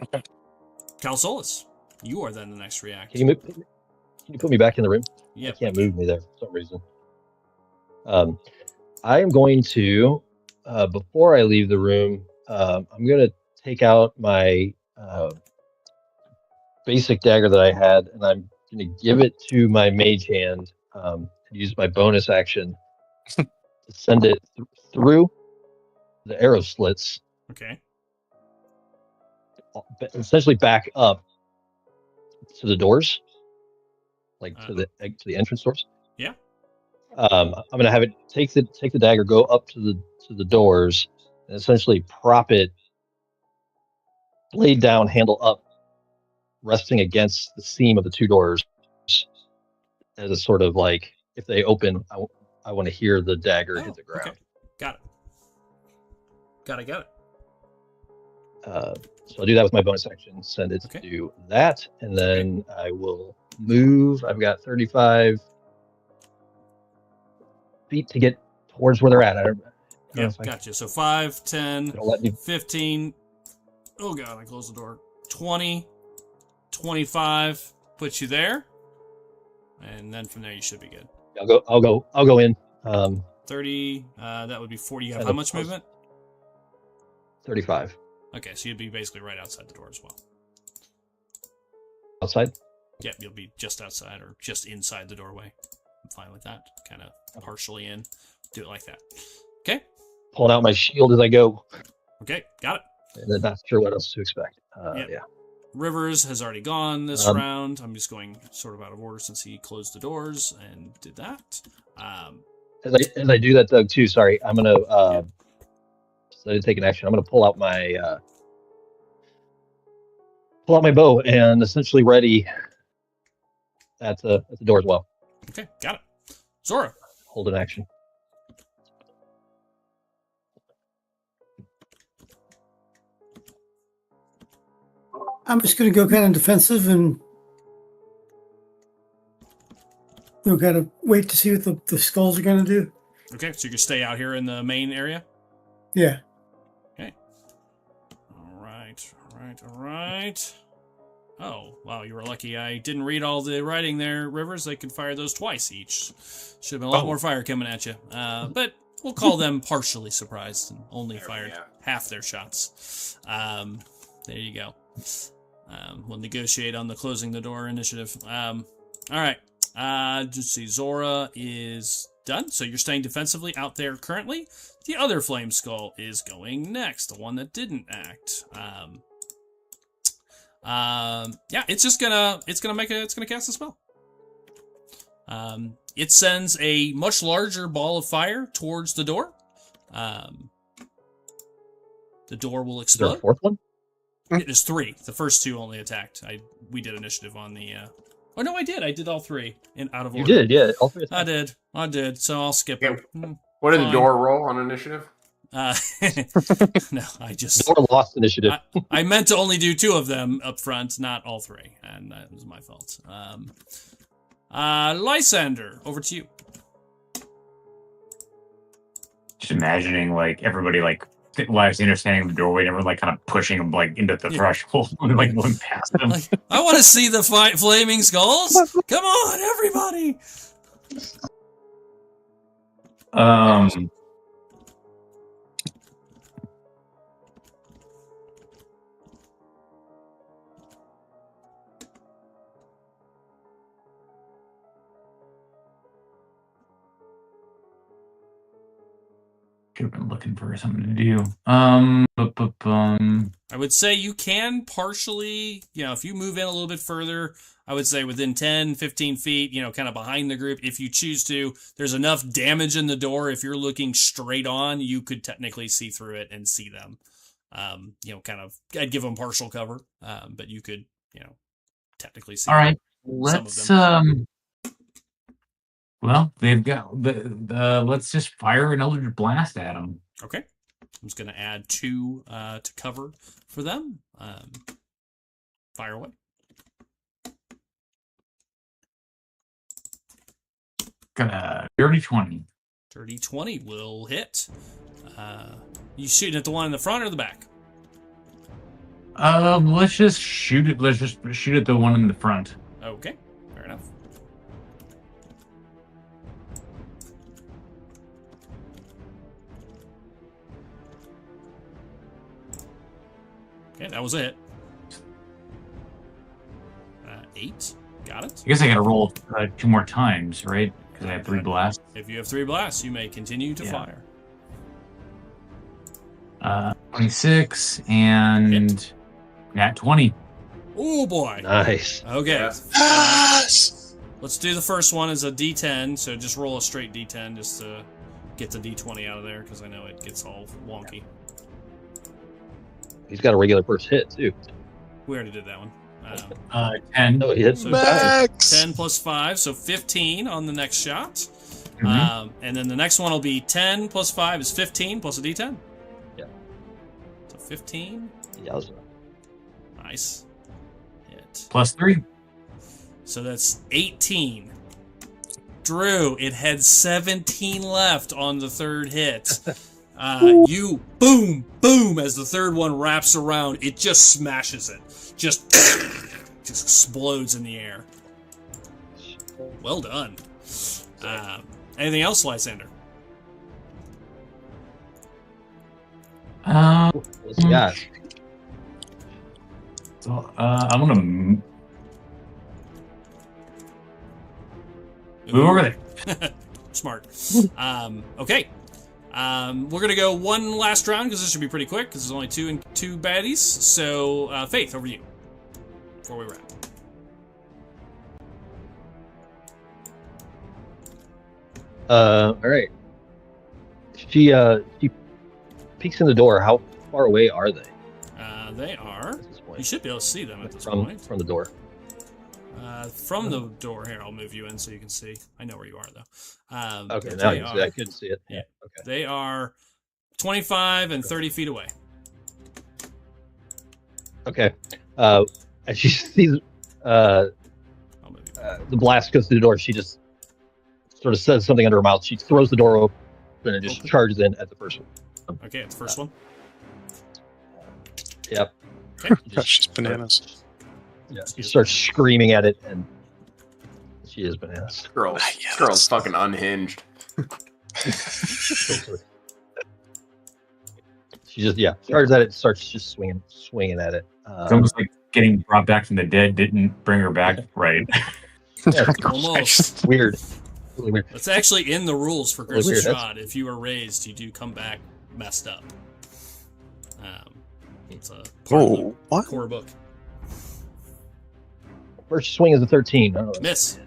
Okay. Calsolus, you are then the next react. Can you put me back in the room? Yeah. I can't move me there for some reason. I am going to, before I leave the room, I'm going to take out my basic dagger that I had, and I'm going to give it to my mage hand and use my bonus action to send it through the arrow slits. Okay. Essentially back up to the doors, like to the entrance doors. Yeah. I'm gonna have it take the dagger, go up to the doors, and essentially prop it, blade down, handle up, resting against the seam of the 2 doors, as a sort of like if they open, I want to hear the dagger hit the ground. Okay. Got it. So I'll do that with my bonus action, send it to do that, and then I will move. I've got 35 feet to get towards where they're at. Gotcha. So 5, 10, 15. Oh, God, I closed the door. 20, 25, puts you there. And then from there, you should be good. I'll go in. 30, that would be 40. You have how much movement? 35. Okay, so you'd be basically right outside the door as well. Outside? Yeah, you'll be just outside or just inside the doorway. I'm fine with that. Kind of partially in. Do it like that. Okay. Pulling out my shield as I go. Okay, got it. And then not sure what else to expect. Yep. Yeah. Rivers has already gone this round. I'm just going sort of out of order since he closed the doors and did that. As I do that, Doug, too, sorry, I'm going to so I didn't take an action. I'm going to pull out my bow and essentially ready at the door as well. Okay, got it. Zora. Hold an action. I'm just going to go kind of defensive and kind of wait to see what the skulls are going to do. Okay, so you can stay out here in the main area? Yeah. Okay. All right. Oh, wow, you were lucky I didn't read all the writing there, Rivers. They could fire those twice each. Should have been a lot more fire coming at you. But we'll call them partially surprised and only fired half their shots. There you go. We'll negotiate on the closing the door initiative. All right. Just see, Zora is done. So you're staying defensively out there currently. The other flame skull is going next, the one that didn't act. Yeah, it's gonna cast a spell. It sends a much larger ball of fire towards the door. The door will explode. Is there a fourth one? It is 3. The first 2 only attacked. We did initiative on the. Oh no, I did. I did all 3 out of order. You did, yeah. All 3 I did. So I'll skip it. What did the door roll on initiative? No, I just. Door lost initiative. I meant to only do 2 of them up front, not all 3, and that was my fault. Lysander, over to you. Just imagining like everybody like Lysander standing in the doorway and everyone like kind of pushing him like into the threshold and like going past him. Like, I want to see the flaming skulls. Come on, everybody. Should have been looking for something to do. I would say you can partially, if you move in a little bit further, I would say within 10, 15 feet, kind of behind the group, if you choose to. There's enough damage in the door. If you're looking straight on, you could technically see through it and see them. I'd give them partial cover, but you could, technically see. All right, let's well, they've got let's just fire an Eldritch Blast at them. Okay. I'm just going to add 2 to cover for them. Fire away. Got a dirty 20. Dirty 20 will hit. You shooting at the one in the front or the back? Let's just shoot it. Let's just shoot at the one in the front. Okay, fair enough. Okay, that was it. 8. Got it. I guess I gotta roll 2 more times, right? Because I have 3 blasts. If you have 3 blasts, you may continue to fire. 26 and nat 20. Oh boy. Nice. Okay. Yes! Let's do the first one as a D10. So just roll a straight D10 just to get the D20 out of there because I know it gets all wonky. He's got a regular first hit, too. We already did that one. 10. Oh, he hits So Max! 10 plus 5, so 15 on the next shot. Mhm. And then the next one will be 10 plus 5 is 15 plus a D10. Yeah. So 15. Yowza. Nice. Hit. Plus 3. So that's 18. Drew, it had 17 left on the third hit. You boom, boom, as the third one wraps around, it just smashes it. Just explodes in the air. Well done. Anything else, Lysander? What's he got? So, I'm gonna move over there. Smart. Okay. We're gonna go one last round because this should be pretty quick because there's only two baddies. So, Faith, over to you before we wrap. All right. She peeks in the door. How far away are they? They are. At this point? You should be able to see them at this point. From the door. From the door. Here, I'll move you in so you can see. I know where you are, though. Okay, now you can see. I couldn't see it. Yeah. Okay. They are 25 and 30 feet away. Okay. As she sees the blast goes through the door, she just sort of says something under her mouth. She throws the door open and just charges in at the first one. Okay, at the first one. Yep. Okay. She's bananas. Yeah. She starts screaming at it, and she is bananas. Girl's fucking unhinged. She just charges at it, starts just swinging at it. It's almost like getting brought back from the dead didn't bring her back right. Yeah, Almost. weird. Really weird. It's actually in the rules for Really Curse weird. Shot. If you are raised, you do come back messed up. It's a What? core book. First swing is a 13. Oh, Miss.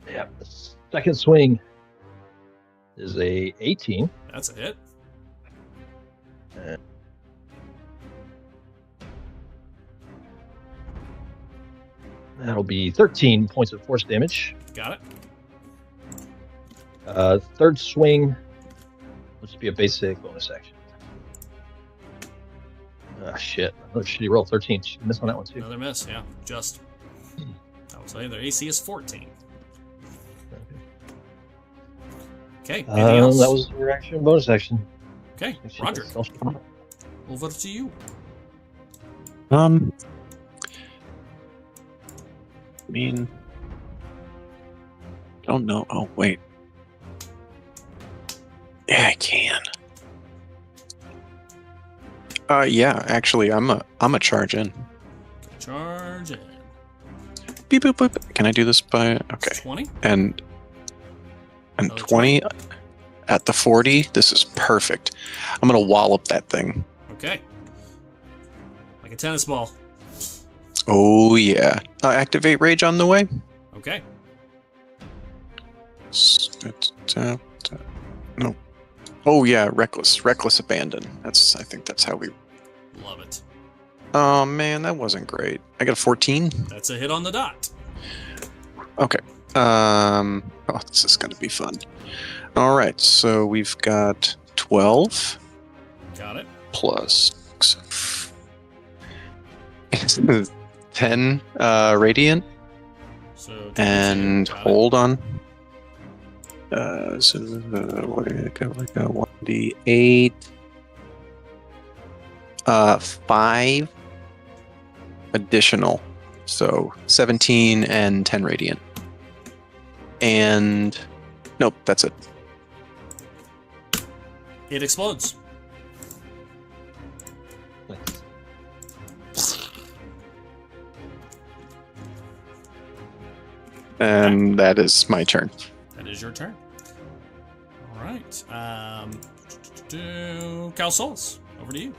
yeah. The second swing is a 18. That's a hit. That'll be 13 points of force damage. Got it. Third swing will just be a basic bonus action. Ah, shit. Another shitty roll. 13. She missed on that one, too. Another miss, yeah. Just. I will tell you, their AC is 14. Okay, anything else? That was your action, bonus action. Okay, Roger. Over to you. I mean, don't know. Oh wait, yeah, I can. Yeah, actually, I'm a charge in. Charge in. Beep, boop, boop. Can I do this by? Okay. 20? And Oh, 20 at the 40. This is perfect. I'm gonna wallop that thing. Okay. Like a tennis ball. Oh yeah. Activate rage on the way. Okay. No. Oh yeah, reckless abandon. I think that's how we. Love it. Oh man, that wasn't great. I got a 14. That's a hit on the dot. Okay. Oh, this is gonna be fun. All right, so we've got 12 Got it. plus 10 radiant, So 22. and Got it. hold on. So what do you got? Like a 1d8, 5 additional, so 17 and 10 radiant. And nope, that's it. It explodes. And that is my turn. That is your turn. All right. Cal Souls, over to you.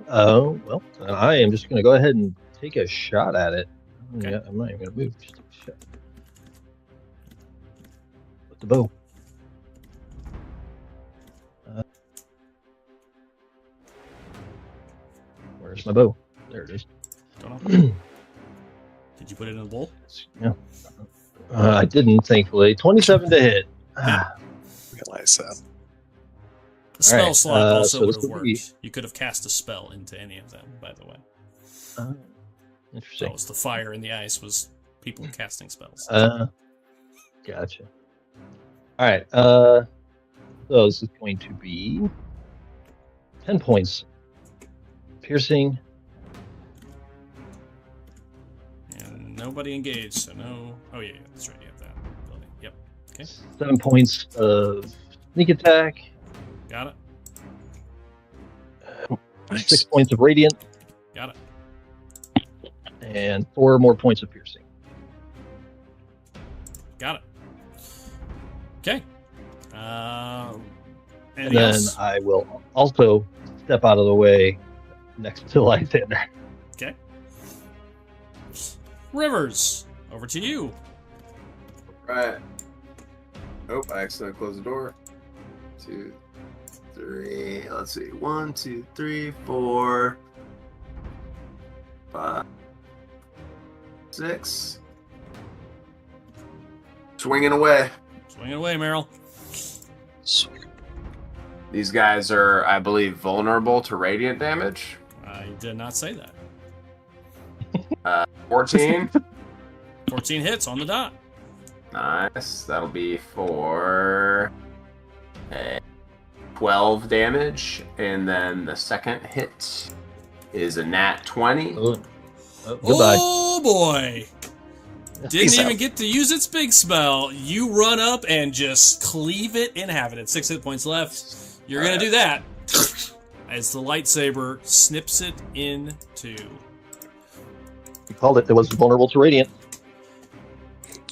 Oh, well, I am just going to go ahead and take a shot at it. Okay. Yeah, I'm not even going to move. Just take a shot. With the bow. Where's my bow? There it is. Don't know. Did you put it in the bowl? Yeah. I didn't, thankfully. 27 to hit. Realize that. The spell right, slot also so would this have would worked. be- You could have cast a spell into any of them, by the way. Interesting. That was the fire and the ice was people casting spells. Gotcha. All right. So this is going to be 10 points. Piercing. And nobody engaged, so no. Oh yeah, that's right. You have that ability. Yep. Okay. 7 points of sneak attack. Got it. Nice. 6 points of radiant, Got it. and 4 more points of piercing. Got it. Okay. And Anything then else? I will also step out of the way next to Lysander. Okay. Rivers, over to you. Right. Oh, I accidentally closed the door. 2, 3. Let's see. 1, 2, 3, 4, 5, 6. Swinging away. Swing it away, Meryl. Sweet. These guys are, I believe, vulnerable to radiant damage. I did not say that. 14. 14 hits on the dot. Nice. That'll be for 12 damage. And then the second hit is a nat 20. Oh, goodbye. Oh boy! Didn't Peace even out. get to use its big spell. You run up and just cleave it in half. It had 6 hit points left. You're gonna do that as the lightsaber snips it in two. You called it. It was vulnerable to radiant.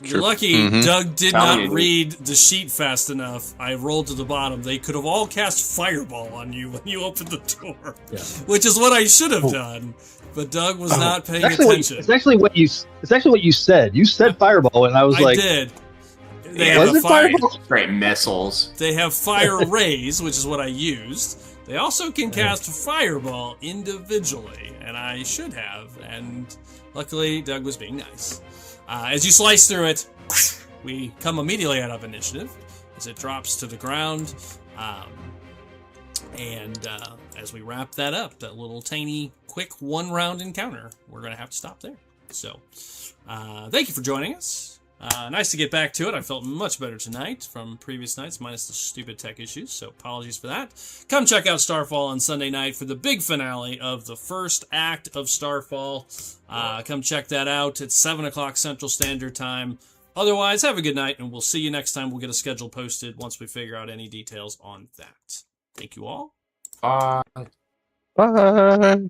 You're Sure. lucky Mhm. Doug did Telling not you. read the sheet fast enough. I rolled to the bottom. They could have all cast Fireball on you when you opened the door, Yeah. which is what I should have Oh. done. But Doug was Oh. not paying It's actually attention. it's actually what you said. You said fireball, and I was I like, did. They Yeah, have was a it fire. fireball? Great missiles. They have fire rays, which is what I used. They also can cast fireball individually, and I should have. And luckily, Doug was being nice. As you slice through it, we come immediately out of initiative as it drops to the ground. And as we wrap that up, that little tiny, quick one-round encounter, we're going to have to stop there. So, thank you for joining us. Nice to get back to it. I felt much better tonight from previous nights, minus the stupid tech issues, so apologies for that. Come check out Starfall on Sunday night for the big finale of the first act of Starfall. Come check that out. It's 7 o'clock Central Standard Time. Otherwise, have a good night, and we'll see you next time. We'll get a schedule posted once we figure out any details on that. Thank you all. Bye. Bye.